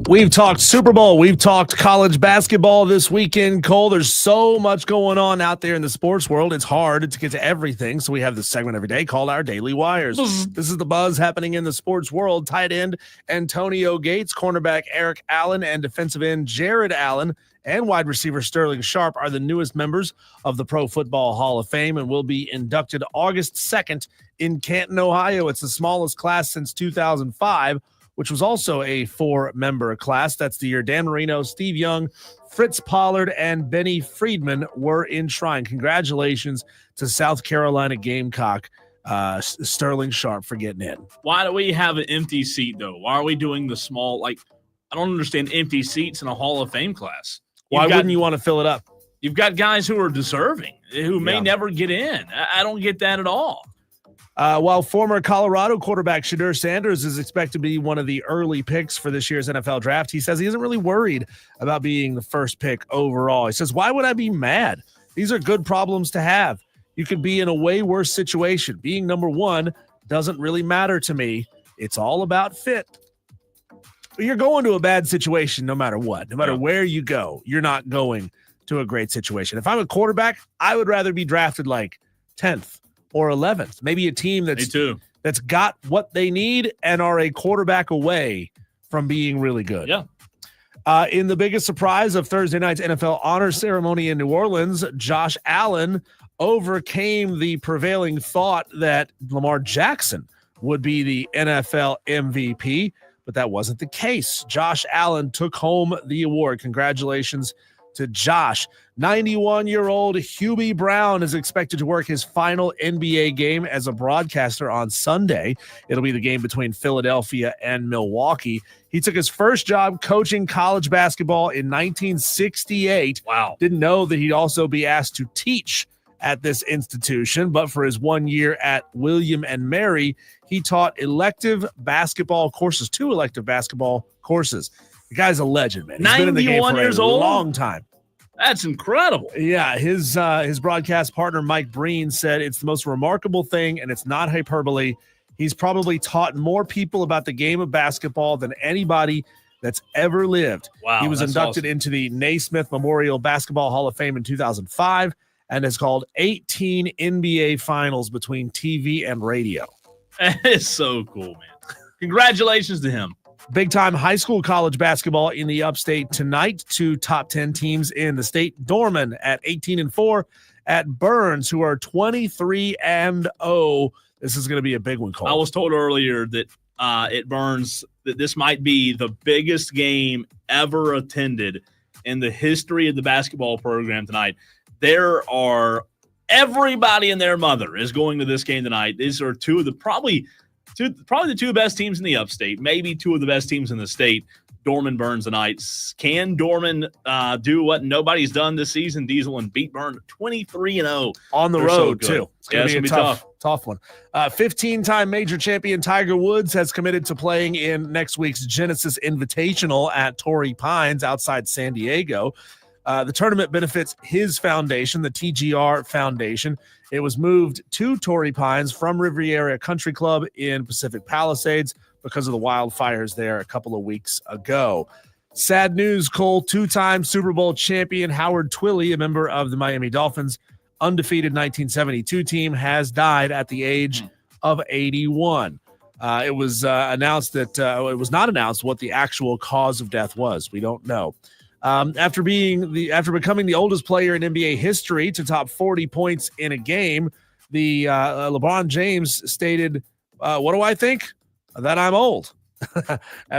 We've talked Super Bowl. We've talked college basketball this weekend. Cole, there's so much going on out there in the sports world. It's hard to get to everything. So we have this segment every day called our Daily Wires. This is the buzz happening in the sports world. Tight end Antonio Gates, cornerback Eric Allen, and defensive end Jared Allen and wide receiver Sterling Sharp are the newest members of the Pro Football Hall of Fame and will be inducted August 2nd in Canton, Ohio. It's the smallest class since 2005. Which was also a 4-member class. That's the year Dan Marino, Steve Young, Fritz Pollard, and Benny Friedman were enshrined. Congratulations to South Carolina Gamecock Sterling Sharp for getting in. Why do we have an empty seat, though? Why are we doing the small, I don't understand empty seats in a Hall of Fame class. Why wouldn't you want to fill it up? You've got guys who are deserving, who may never get in. I don't get that at all. While former Colorado quarterback Shedeur Sanders is expected to be one of the early picks for this year's NFL draft, he says he isn't really worried about being the first pick overall. He says, why would I be mad? These are good problems to have. You could be in a way worse situation. Being number one doesn't really matter to me. It's all about fit. You're going to a bad situation no matter what. No matter where you go, you're not going to a great situation. If I'm a quarterback, I would rather be drafted like 10th. Or 11th, maybe a team that's got what they need and are a quarterback away from being really good. Yeah. In the biggest surprise of Thursday night's NFL honor ceremony in New Orleans, Josh Allen overcame the prevailing thought that Lamar Jackson would be the NFL MVP, but that wasn't the case. Josh Allen took home the award. Congratulations to Josh. 91-year-old Hubie Brown is expected to work his final NBA game as a broadcaster on Sunday. It'll be the game between Philadelphia and Milwaukee. He took his first job coaching college basketball in 1968. Wow. Didn't know that he'd also be asked to teach at this institution, but for his 1 year at William and Mary, he taught 2 elective basketball courses. The guy's a legend, man. He's been in the game for a long time. That's incredible. Yeah, his broadcast partner, Mike Breen, said it's the most remarkable thing, and it's not hyperbole. He's probably taught more people about the game of basketball than anybody that's ever lived. Wow, he was inducted into the Naismith Memorial Basketball Hall of Fame in 2005 and has called 18 NBA finals between TV and radio. That is so cool, man. Congratulations to him. Big-time high school college basketball in the upstate tonight. 2 top 10 teams in the state. Dorman at 18-4 at Burns, who are 23-0. This is going to be a big one, Cole. I was told earlier that at Burns that this might be the biggest game ever attended in the history of the basketball program tonight. Everybody and their mother is going to this game tonight. These are two of the probably the 2 best teams in the upstate, maybe 2 of the best teams in the state. Dorman Burns tonight. Can Dorman do what nobody's done this season? Diesel and beat Burns 23-0 on the road too. It's going to be a tough one. 15-time major champion Tiger Woods has committed to playing in next week's Genesis Invitational at Torrey Pines outside San Diego. The tournament benefits his foundation, the TGR Foundation. It was moved to Torrey Pines from Riviera Country Club in Pacific Palisades because of the wildfires there a couple of weeks ago. Sad news, Cole. 2-time Super Bowl champion Howard Twilley, a member of the Miami Dolphins' undefeated 1972 team, has died at the age of 81. It was announced that it was not announced what the actual cause of death was. We don't know. After becoming the oldest player in NBA history to top 40 points in a game, the LeBron James stated, "What do I think? That I'm old."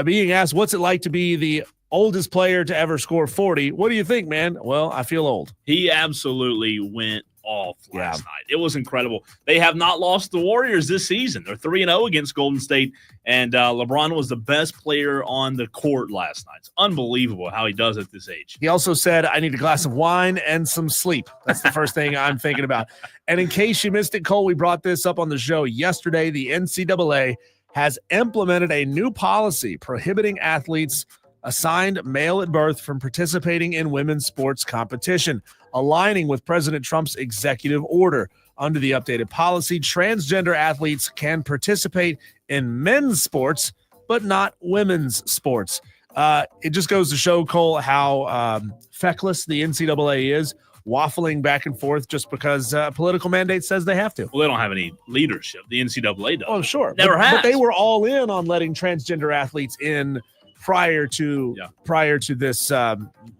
Being asked, "What's it like to be the oldest player to ever score 40? What do you think, man?" "Well, I feel old." He absolutely went off last night. It was incredible. They have not lost the Warriors this season. They're 3-0 against Golden State, and LeBron was the best player on the court last night. It's unbelievable how he does at this age. He also said, "I need a glass of wine and some sleep." That's the first thing I'm thinking about. And in case you missed it, Cole, we brought this up on the show yesterday. The NCAA has implemented a new policy prohibiting athletes assigned male at birth from participating in women's sports competition, aligning with President Trump's executive order. Under the updated policy, transgender athletes can participate in men's sports, but not women's sports. it just goes to show, Cole, how feckless the NCAA is, waffling back and forth just because political mandate says they have to. Well, they don't have any leadership. The NCAA does. Oh, sure. Never has. But they were all in on letting transgender athletes in prior to this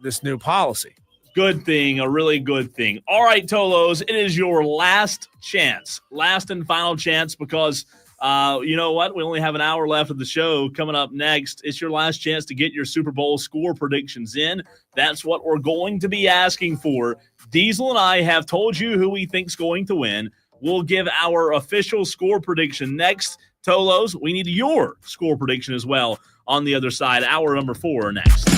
this new policy. Good thing, a really good thing. All right, Tolos, it is your last and final chance, because you know what? We only have an hour left of the show. Coming up next, it's your last chance to get your Super Bowl score predictions in. That's what we're going to be asking for. Diesel and I have told you who we think's going to win. We'll give our official score prediction next. Tolos, we need your score prediction as well on the other side. Hour number 4 next.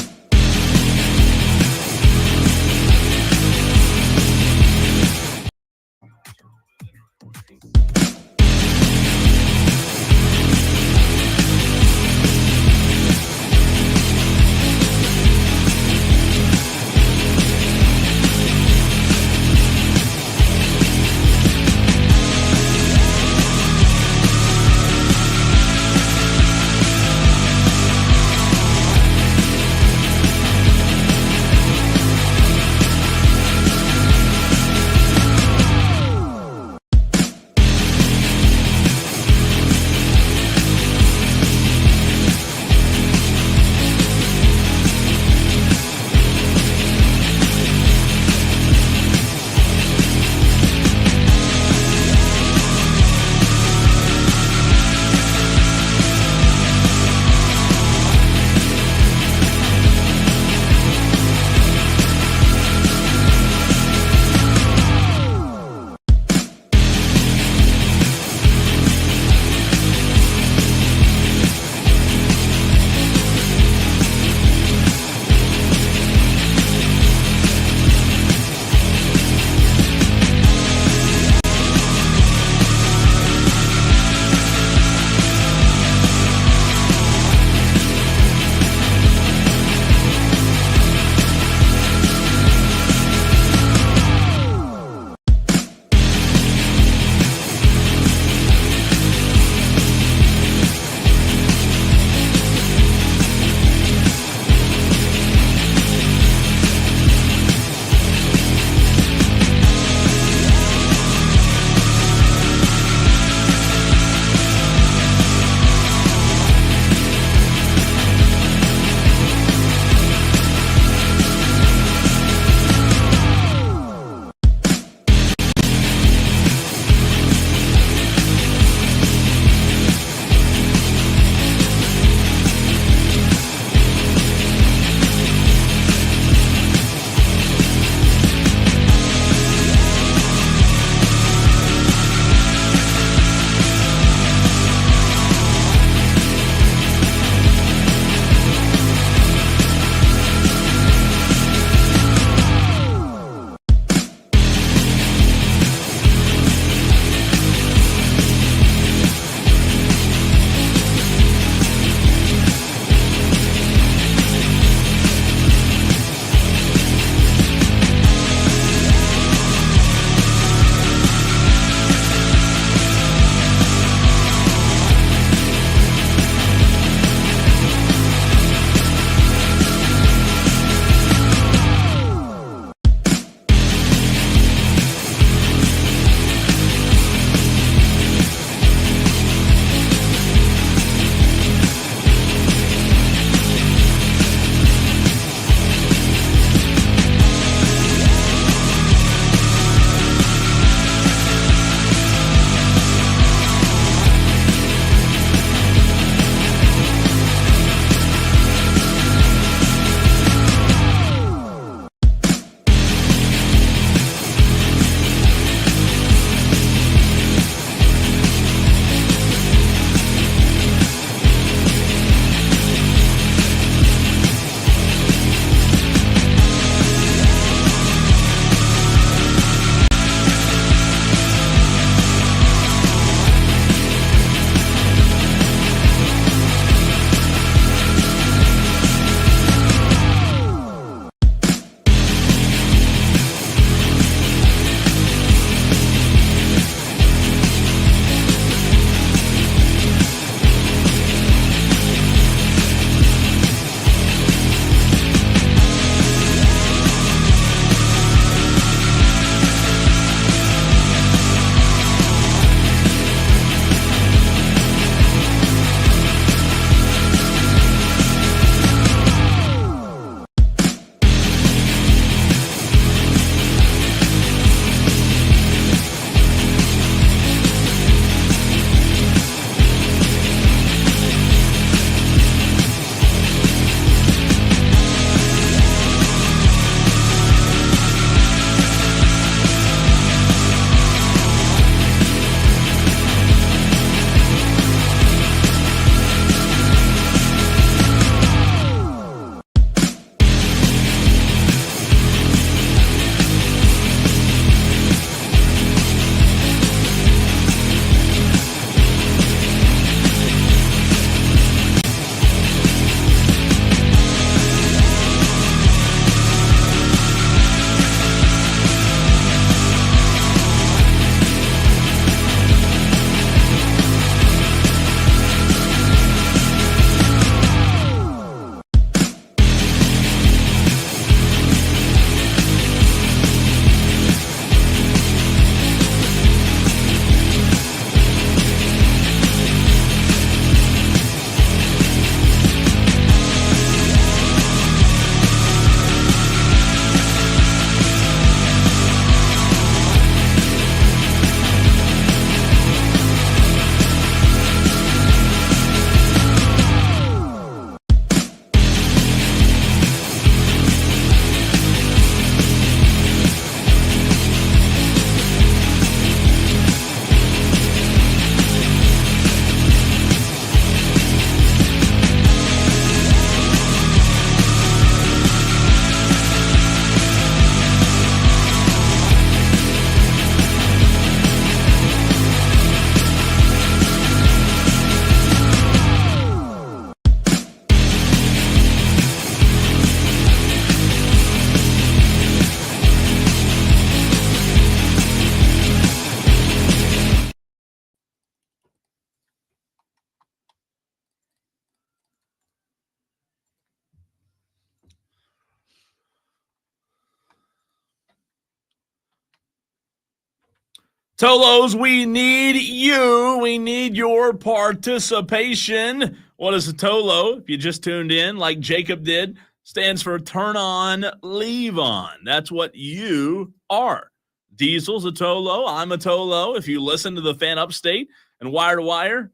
Tolos, we need you. We need your participation. What is a Tolo? If you just tuned in, like Jacob did, stands for turn on, leave on. That's what you are. Diesel's a Tolo. I'm a Tolo. If you listen to the Fan Upstate and Wire to Wire,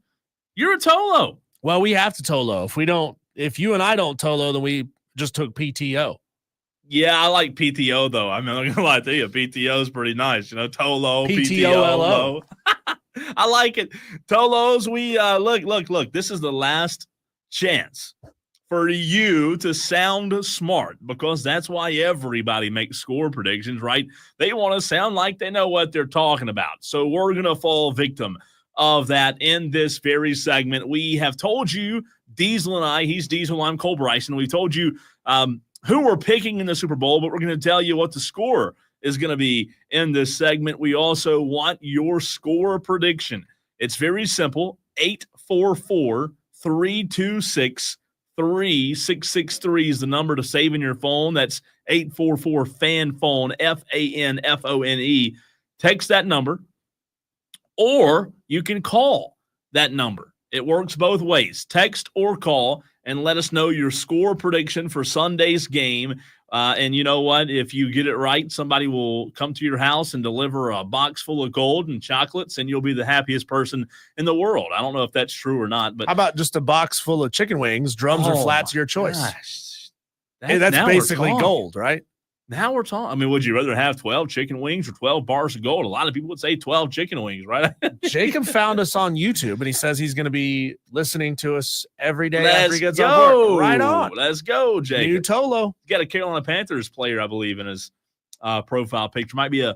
you're a Tolo. Well, we have to Tolo. If you and I don't Tolo, then we just took PTO. Yeah, I like PTO though. I'm not gonna lie to you. PTO is pretty nice. Tolo, PTO. I like it. Tolos, we look. This is the last chance for you to sound smart, because that's why everybody makes score predictions, right? They want to sound like they know what they're talking about. So we're gonna fall victim of that in this very segment. We have told you, Diesel and I, he's Diesel, I'm Cole Bryson. We told you who we're picking in the Super Bowl, but we're going to tell you what the score is going to be in this segment. We also want your score prediction. It's very simple. 844-326-3663 is the number to save in your phone. That's 844-FAN-PHONE, FANFONE. Text that number, or you can call that number. It works both ways. Text or call and let us know your score prediction for Sunday's game. And you know what? If you get it right, somebody will come to your house and deliver a box full of gold and chocolates, and you'll be the happiest person in the world. I don't know if that's true or not. But how about just a box full of chicken wings, drums or flats, your choice? Gosh. That's basically gold, right? Now we're talking. I mean, would you rather have 12 chicken wings or 12 bars of gold? A lot of people would say 12 chicken wings, right? Jacob found us on YouTube, and he says he's going to be listening to us every day Let's after he gets go. off work. Right on. Let's go, Jacob. New Tolo. He's got a Carolina Panthers player, I believe, in his profile picture. Might be a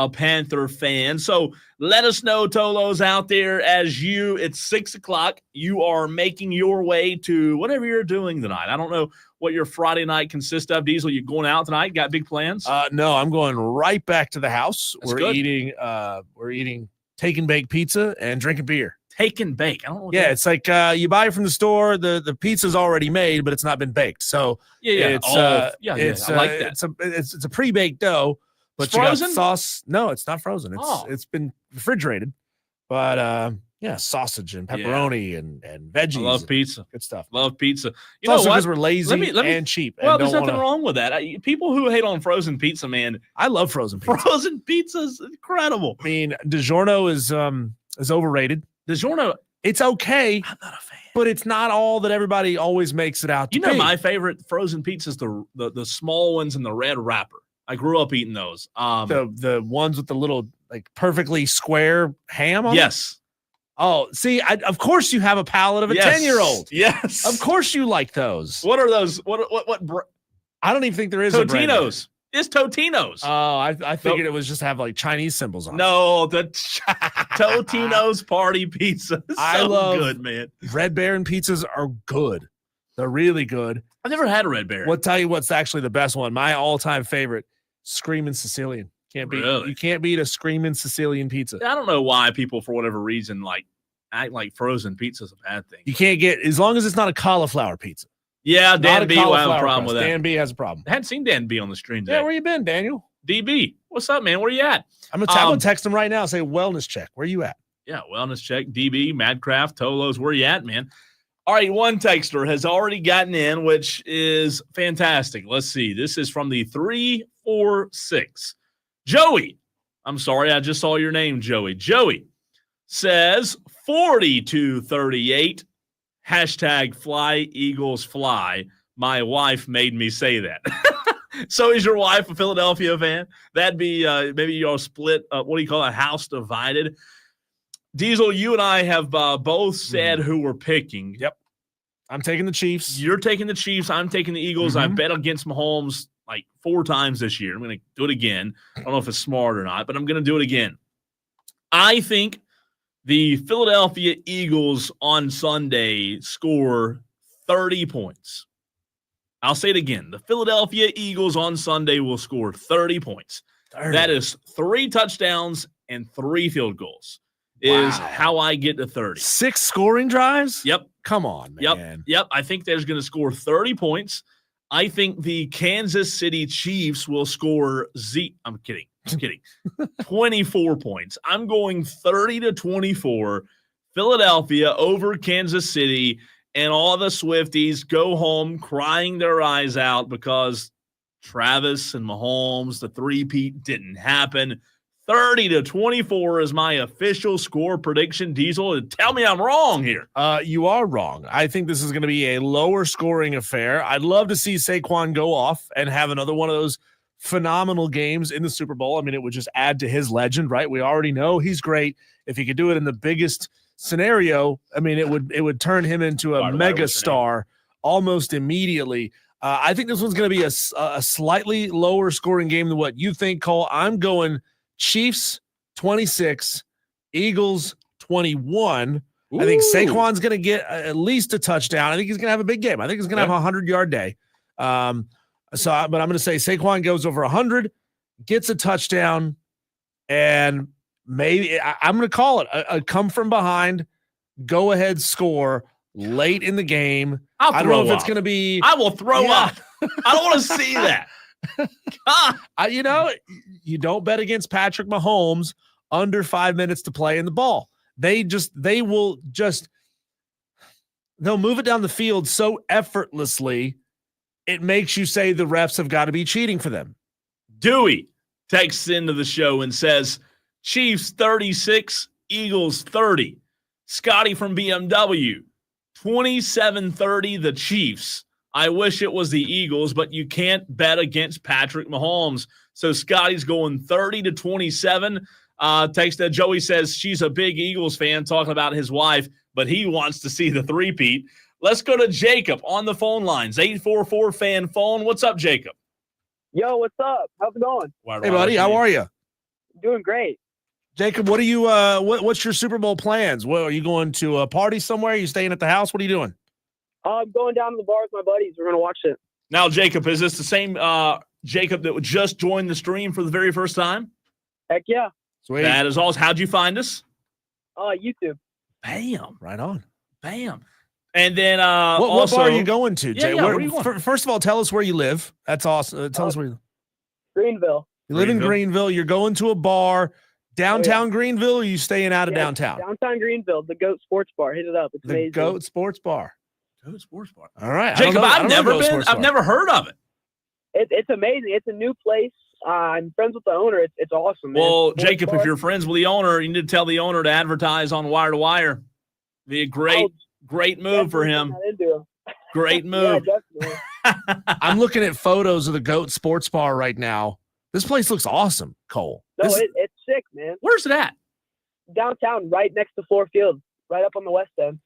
Panther fan. So let us know, Tolos out there, it's 6 o'clock. You are making your way to whatever you're doing tonight. I don't know what your Friday night consists of. Diesel, you going out tonight? Got big plans? No, I'm going right back to the house. That's we're good. eating take and bake pizza and drinking beer. Take and bake. I don't know. It's like you buy it from the store. The pizza's already made, but it's not been baked. So it's I like that. It's a pre-baked dough, but It's you frozen? got sauce. No, it's not frozen. It's been refrigerated, but sausage and pepperoni and veggies. I love pizza. Good stuff. Love pizza. It's also because we're lazy and cheap. Well, and there's don't nothing wrong with that. People who hate on frozen pizza, man. I love frozen pizza. Frozen pizza is incredible. I mean, DiGiorno is overrated. DiGiorno, it's okay. I'm not a fan, but it's not all that everybody always makes it out to be. My favorite frozen pizza is the small ones in the red wrapper. I grew up eating those. The ones with the little like perfectly square ham on it? Yes. Oh, see, of course you have a palate of a 10-year-old. Yes. Of course you like those. What are those? What I don't even think there is a brand name. Totino's. It's Totino's. Oh, I figured it was just have like Chinese symbols on it. No, the Totino's party pizza. I love good, man. Red Baron pizzas are good. They're really good. I've never had a Red Baron. We'll tell you what's actually the best one. My all-time favorite, Screamin' Sicilian. You can't beat a Screamin' Sicilian pizza. I don't know why people, for whatever reason, act like frozen pizza is a bad thing. You can't get, as long as it's not a cauliflower pizza. Yeah, Dan B will have a problem with that. Dan B has a problem. I hadn't seen Dan B on the stream today. Yeah, where you been, Daniel? DB, what's up, man? Where you at? I'm gonna text him right now. Say wellness check. Where you at? Yeah, wellness check. DB, Madcraft, Tolos, where you at, man? All right, one texter has already gotten in, which is fantastic. Let's see. This is from the 346. Joey, I'm sorry, I just saw your name, Joey. Joey says 40-38. Hashtag fly, Eagles fly. My wife made me say that. So is your wife a Philadelphia fan? That'd be maybe y'all split, what do you call it, house divided? Diesel, you and I have both said who we're picking. Yep. I'm taking the Chiefs. You're taking the Chiefs. I'm taking the Eagles. I bet against Mahomes like 4 times this year. I'm going to do it again. I don't know if it's smart or not, but I'm going to do it again. I think the Philadelphia Eagles on Sunday score 30 points. I'll say it again. The Philadelphia Eagles on Sunday will score 30 points. 30. That is 3 touchdowns and 3 field goals is how I get to 30. 6 scoring drives? Yep. Come on, man. Yep. I think they're going to score 30 points. I think the Kansas City Chiefs will score I'm kidding. Just kidding. 24 points. I'm going 30-24. Philadelphia over Kansas City, and all the Swifties go home crying their eyes out because Travis and Mahomes, the three-peat didn't happen. 30-24 is my official score prediction. Diesel, tell me I'm wrong here. You are wrong. I think this is going to be a lower scoring affair. I'd love to see Saquon go off and have another one of those phenomenal games in the Super Bowl. I mean, it would just add to his legend, right? We already know he's great. If he could do it in the biggest scenario, I mean, it would turn him into a mega star almost immediately. I think this one's going to be a slightly lower scoring game than what you think, Cole. I'm going Chiefs 26, Eagles 21. Ooh. I think Saquon's going to get at least a touchdown. I think he's going to have a big game. I think he's going to have a 100-yard day. But I'm going to say Saquon goes over 100, gets a touchdown, and maybe I'm going to call it a come from behind, go ahead score late in the game. I don't know if it's going to be. I will throw up. I don't want to see that. You don't bet against Patrick Mahomes under 5 minutes to play in the ball. They'll move it down the field so effortlessly, it makes you say the refs have got to be cheating for them. Dewey texts into the show and says, Chiefs 36, Eagles 30. Scotty from BMW, 27-30 the Chiefs. I wish it was the Eagles, but you can't bet against Patrick Mahomes. So Scotty's going 30-27. Text that Joey says she's a big Eagles fan, talking about his wife, but he wants to see the three-peat. Let's go to Jacob on the phone lines. 844 fan phone. What's up, Jacob? Yo, what's up? How's it going? Hey, buddy. How are you? Doing great. Jacob, what are you? What's your Super Bowl plans? What, are you going to a party somewhere? Are you staying at the house? What are you doing? I'm going down to the bar with my buddies. We're going to watch it. Now, Jacob, is this the same Jacob that just joined the stream for the very first time? Heck yeah. Sweet. That is awesome. How'd you find us? YouTube. Bam. Right on. Bam. And then what bar are you going to, Jay? Where are you going? First of all, tell us where you live. That's awesome. Tell us where you live. Greenville. You live in Greenville. You're going to a bar. Downtown Greenville, or are you staying out of downtown? Downtown Greenville, the Goat Sports Bar. Hit it up. It's amazing. The Goat Sports Bar. Goat Sports Bar. All right. Jacob, I've never heard of it. It's amazing. It's a new place. I'm friends with the owner. It's awesome, man. Well, Jacob, if you're friends with the owner, you need to tell the owner to advertise on Wire to Wire. Be a great move for him. Great move. Yeah, I'm looking at photos of the Goat Sports Bar right now. This place looks awesome, Cole. No, it's sick, man. Where's it at? Downtown, right next to Ford Field, right up on the west end.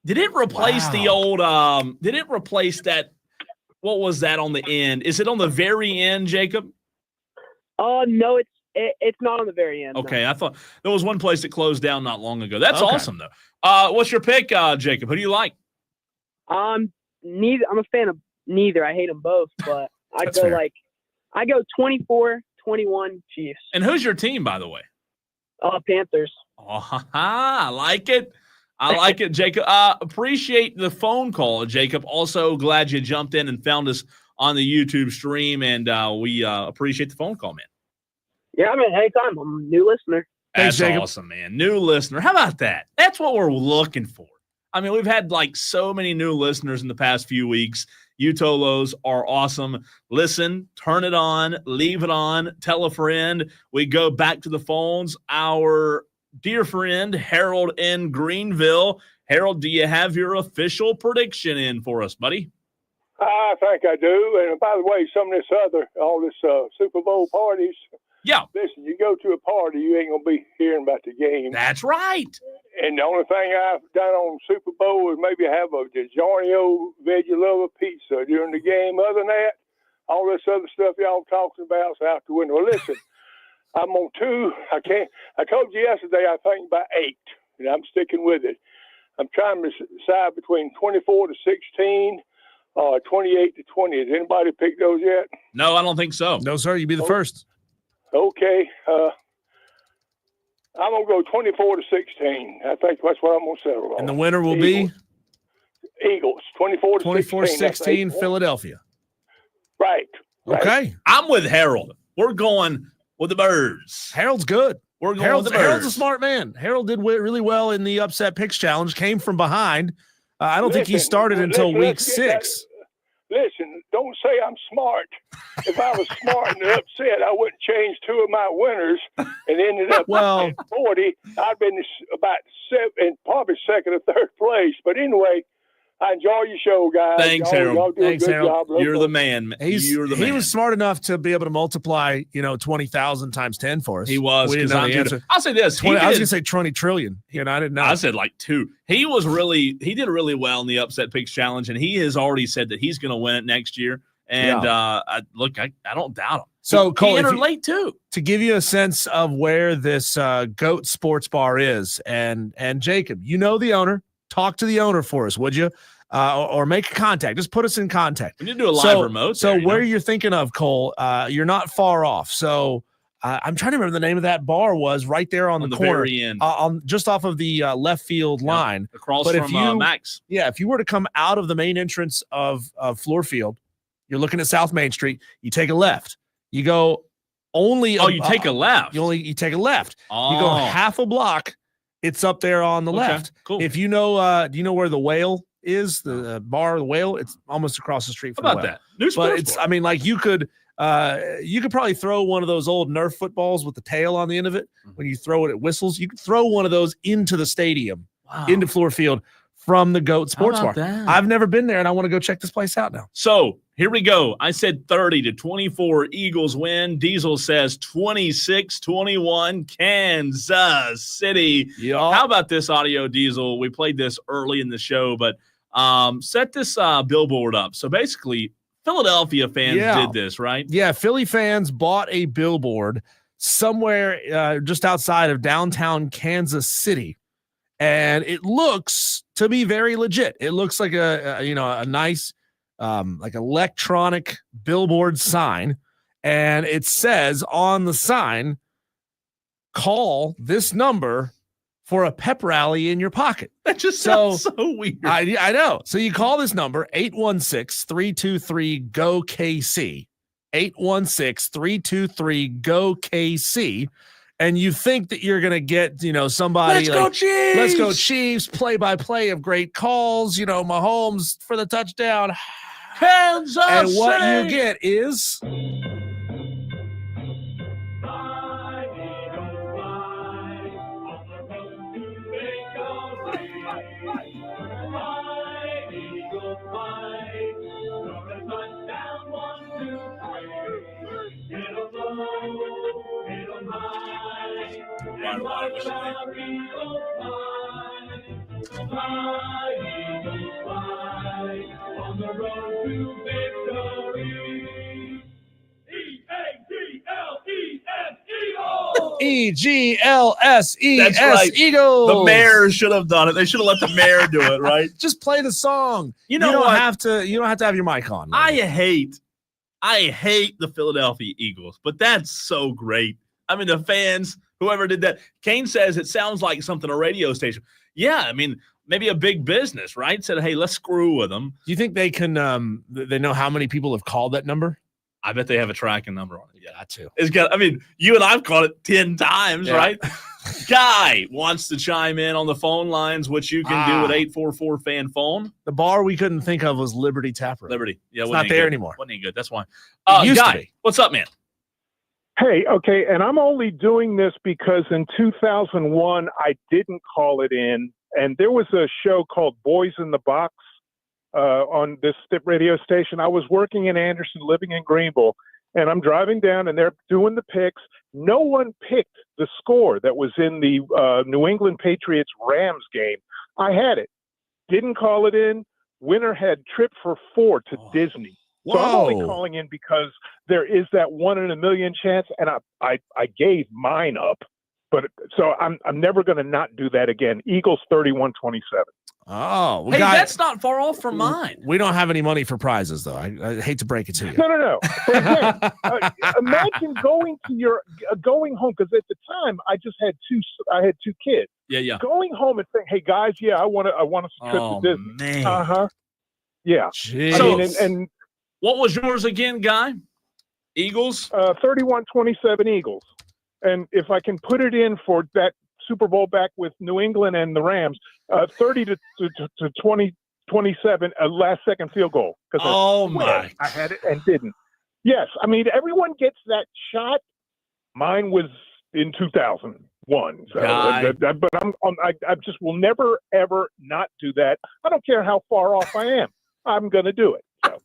Did it replace the old did it replace that? What was that on the end? Is it on the very end, Jacob? No, it's not on the very end. Okay, no. I thought there was one place that closed down not long ago. That's awesome though. What's your pick, Jacob? Who do you like? Neither. I'm a fan of neither. I hate them both, but I go 24-21 Chiefs. And who's your team, by the way? Panthers. Oh, I like it. I like it, Jacob. Appreciate the phone call, Jacob. Also, glad you jumped in and found us on the YouTube stream, and we appreciate the phone call, man. Yeah, man, anytime. I'm a new listener. That's awesome, man. New listener. How about that? That's what we're looking for. I mean, we've had so many new listeners in the past few weeks. You Tolos are awesome. Listen, turn it on, leave it on, tell a friend. We go back to the phones. Our dear friend, Harold in Greenville. Harold, do you have your official prediction in for us, buddy? I think I do. And by the way, all this Super Bowl parties. Yeah. Listen, you go to a party, you ain't going to be hearing about the game. That's right. And the only thing I've done on Super Bowl is maybe have a DiGiorno veggie lover pizza during the game. Other than that, all this other stuff y'all talking about is out the window. Well, listen, I'm on 2. I told you yesterday I think about 8, and I'm sticking with it. I'm trying to decide between 24-16 or 28-20. Has anybody picked those yet? No, I don't think so. No, sir. You be the first. Okay. I'm going to go 24-16. I think that's what I'm going to settle on. And the winner will be? Eagles. 24-16. 24-16, Philadelphia. Right. Okay. I'm with Harold. We're going with the Birds. Harold's good. We're going with the Birds. Harold's a smart man. Harold did really well in the upset picks challenge, came from behind. I don't think he started until week 6. Listen, don't say I'm smart. If I was smart and upset, I wouldn't change 2 of my winners and ended up at 40. I'd been about 7 and probably 2nd or 3rd place. But anyway, I enjoy your show, guys. Thanks, Harold. Y'all do a good job. You're the man. He was smart enough to be able to multiply, 20,000 times 10 for us. He was. We didn't know the answer. I'll say this. 20, I was going to say 20 trillion. I didn't know. I said like 2. He did really well in the upset picks challenge, and he has already said that he's going to win it next year. And I don't doubt him. So Cole, he entered late too. To give you a sense of where this GOAT Sports Bar is, and Jacob, the owner. Talk to the owner for us, would you? Or make contact. Just put us in contact. We need to do a live remote. So where you're thinking of, Cole, you're not far off. So I'm trying to remember the name of that bar was right there on the corner, very end. On just off of the left field line, across from Max. Yeah, if you were to come out of the main entrance of Floor Field, you're looking at South Main Street. You take a left. You go only. You take a left. You take a left. Oh. You go half a block. It's up there on the left. Cool. If do you know where the Whale is? The bar, the Whale. It's almost across the street from How about the Whale. that? New sports but it's. bar. I mean, like you could probably throw one of those old Nerf footballs with the tail on the end of it. When you throw it at whistles, you could throw one of those into the stadium, into Floor Field from the GOAT Sports Bar. That? I've never been there, and I want to go check this place out now. So here we go. I said 30-24 Eagles win. Diesel says 26-21 Kansas City. How about this audio, Diesel? We played this early in the show, but set this billboard up. So basically, Philadelphia fans did this, right? Yeah, Philly fans bought a billboard somewhere just outside of downtown Kansas City. And it looks to be very legit. It looks like a nice like electronic billboard sign, and it says on the sign, "Call this number for a pep rally in your pocket." That just sounds so weird. I know. So you call this number 816-323-GO-KC, 816-323-GO-KC. And you think that you're going to get, somebody Let's go Chiefs! Let's go Chiefs, play-by-play of great calls, Mahomes for the touchdown. Kansas And what City! you get is... EGLSES. That's right. Eagles. The mayor should have done it. They should have let the mayor do it, right? Just play the song. You don't have to have your mic on. I hate the Philadelphia Eagles, but that's so great. I mean, the fans, whoever did that. Kane says it sounds like something a radio station. Yeah, I mean, maybe a big business, right? Said, hey, let's screw with them. Do you think they can they know how many people have called that number? I bet they have a tracking number on it. Yeah, that too. It's got. I mean, you and I've called it 10 times, right? Guy wants to chime in on the phone lines, which you can do at 844-FAN-PHONE. The bar we couldn't think of was Liberty Tap Room. Liberty. Yeah, it's not there anymore. Wasn't any good. That's why. Used Guy, to be. What's up, man? Hey, okay, and I'm only doing this because in 2001 I didn't call it in, and there was a show called Boys in the Box on this radio station. I was working in Anderson, living in Greenville, and I'm driving down, and they're doing the picks. No one picked the score that was in the New England Patriots-Rams game. I had it. Didn't call it in. Winner had trip for 4 to Disney. So I'm only calling in because there is that 1 in a million chance, and I gave mine up. But so I'm never going to not do that again. Eagles 31-27. Oh, well, hey, that's not far off from mine. We don't have any money for prizes, though. I hate to break it to you. No. But again, imagine going home, because at the time I just had two kids. Yeah. Going home and saying, "Hey guys, I want us a trip to Disney." Man. Yeah. Jeez. So, and what was yours again, Guy? Eagles? 31-27 Eagles. And if I can put it in for that Super Bowl back with New England and the Rams, 30 to 27, a last-second field goal. My! I had it and didn't. Yes, I mean, everyone gets that shot. Mine was in 2001. So, but I just will never, ever not do that. I don't care how far off I am. I'm going to do it. So.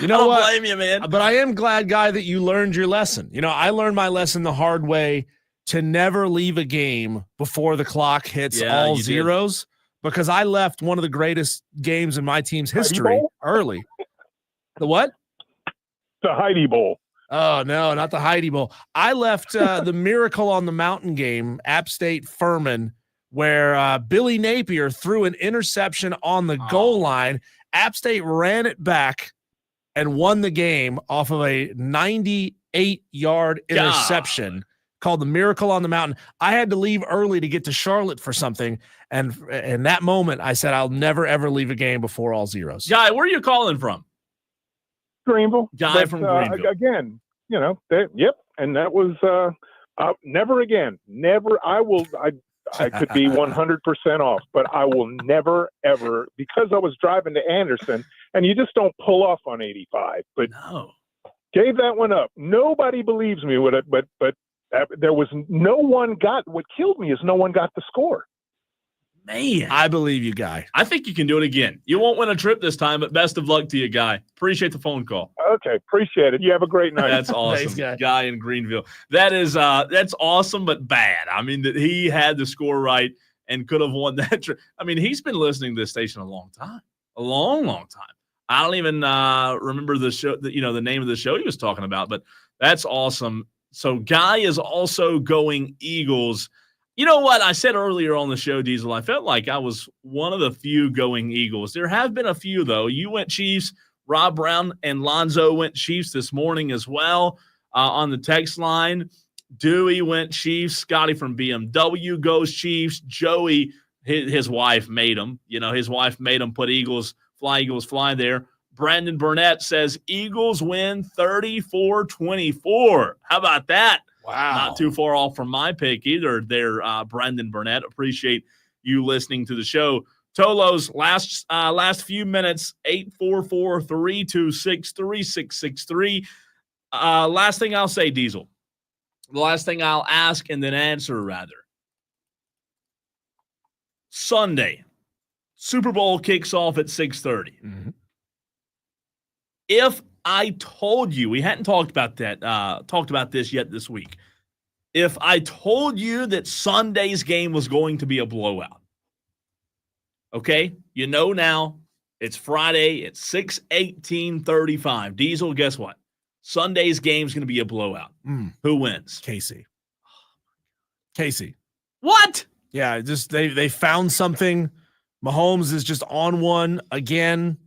You know what? I don't blame you, man. But I am glad, Guy, that you learned your lesson. You know, I learned my lesson the hard way to never leave a game before the clock hits all zeros because I left one of the greatest games in my team's history early. The what? The Heidi Bowl. Oh, no, not the Heidi Bowl. I left the Miracle on the Mountain game, App State Furman, where Billy Napier threw an interception on the goal line. App State ran it back and won the game off of a 98-yard interception called the Miracle on the Mountain. I had to leave early to get to Charlotte for something, and in that moment, I said I'll never, ever leave a game before all zeros. Guy, where are you calling from? Greenville. Guy from Greenville. Again, you know, and that was never again. Never. I could be 100% off, but I will never, ever, because I was driving to Anderson, and you just don't pull off on 85. But gave that one up. Nobody believes me with it, but there was no one got. What killed me is no one got the score. Man, I believe you, Guy. I think you can do it again. You won't win a trip this time, but best of luck to you, Guy. Appreciate the phone call. Okay, appreciate it. You have a great night. That's awesome. Thanks, Guy in Greenville. That is that's awesome, but bad. I mean, that he had the score right and could have won that trip. I mean, he's been listening to this station a long time. A long, long time. I don't even remember the show, the name of the show he was talking about, but that's awesome. So Guy is also going Eagles. You know what? I said earlier on the show, Diesel, I felt like I was one of the few going Eagles. There have been a few, though. You went Chiefs. Rob Brown and Lonzo went Chiefs this morning as well on the text line. Dewey went Chiefs. Scotty from BMW goes Chiefs. Joey, his wife made him. His wife made him put Eagles fly there. Brandon Burnett says Eagles win 34-24. How about that? Wow. Not too far off from my pick either there, Brandon Burnett. Appreciate you listening to the show. Tolos, last few minutes, 844-326-3663. Last thing I'll say, Diesel. The last thing I'll ask and then answer, rather. Sunday, Super Bowl kicks off at 6:30. Mm-hmm. If I told you, we hadn't talked about this yet this week. If I told you that Sunday's game was going to be a blowout, okay, now it's Friday, it's 6/18/35. Diesel, guess what? Sunday's game's going to be a blowout. Who wins? Casey. What? Yeah, just they found something. Mahomes is just on one again.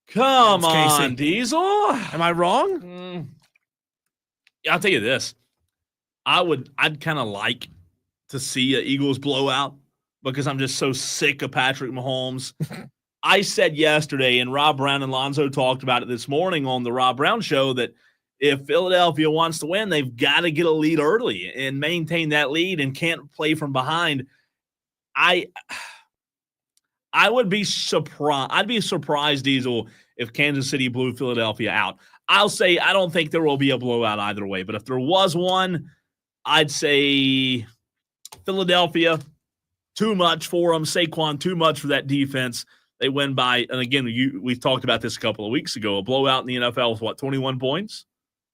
Come on, Diesel. Am I wrong? I'll tell you this. I'd kind of like to see an Eagles blowout because I'm just so sick of Patrick Mahomes. I said yesterday, and Rob Brown and Lonzo talked about it this morning on the Rob Brown show, that if Philadelphia wants to win, they've got to get a lead early and maintain that lead and can't play from behind. I would be surprised. I'd be surprised, Diesel, if Kansas City blew Philadelphia out. I'll say I don't think there will be a blowout either way, but if there was one, I'd say Philadelphia, too much for them. Saquon, too much for that defense. They win by, and again, we've talked about this a couple of weeks ago, a blowout in the NFL is what, 21 points?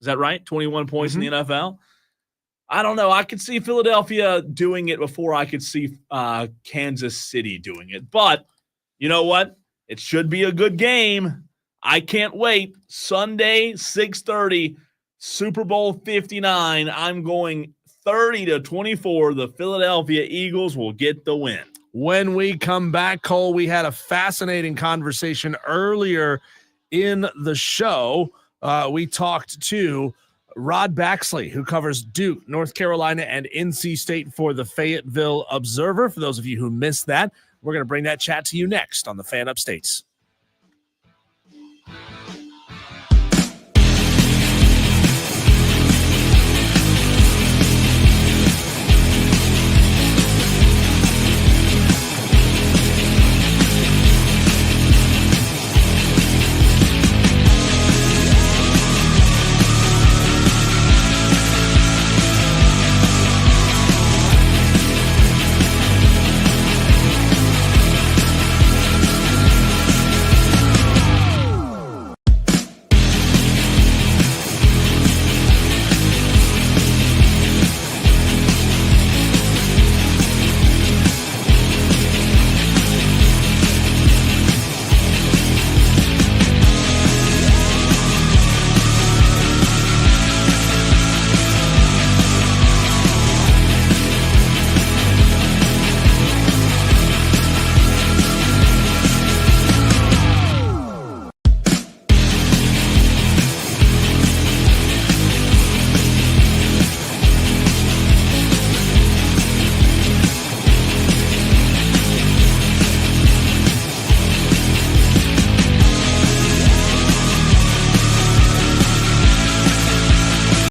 Is that right? 21 points in the NFL? I don't know. I could see Philadelphia doing it before I could see Kansas City doing it. But you know what? It should be a good game. I can't wait. Sunday, 6:30, Super Bowl 59. I'm going 30-24. The Philadelphia Eagles will get the win. When we come back, Cole, we had a fascinating conversation earlier in the show. We talked to Rod Baxley, who covers Duke, North Carolina, and NC State for the Fayetteville Observer. For those of you who missed that, we're going to bring that chat to you next on the Fan Upstates.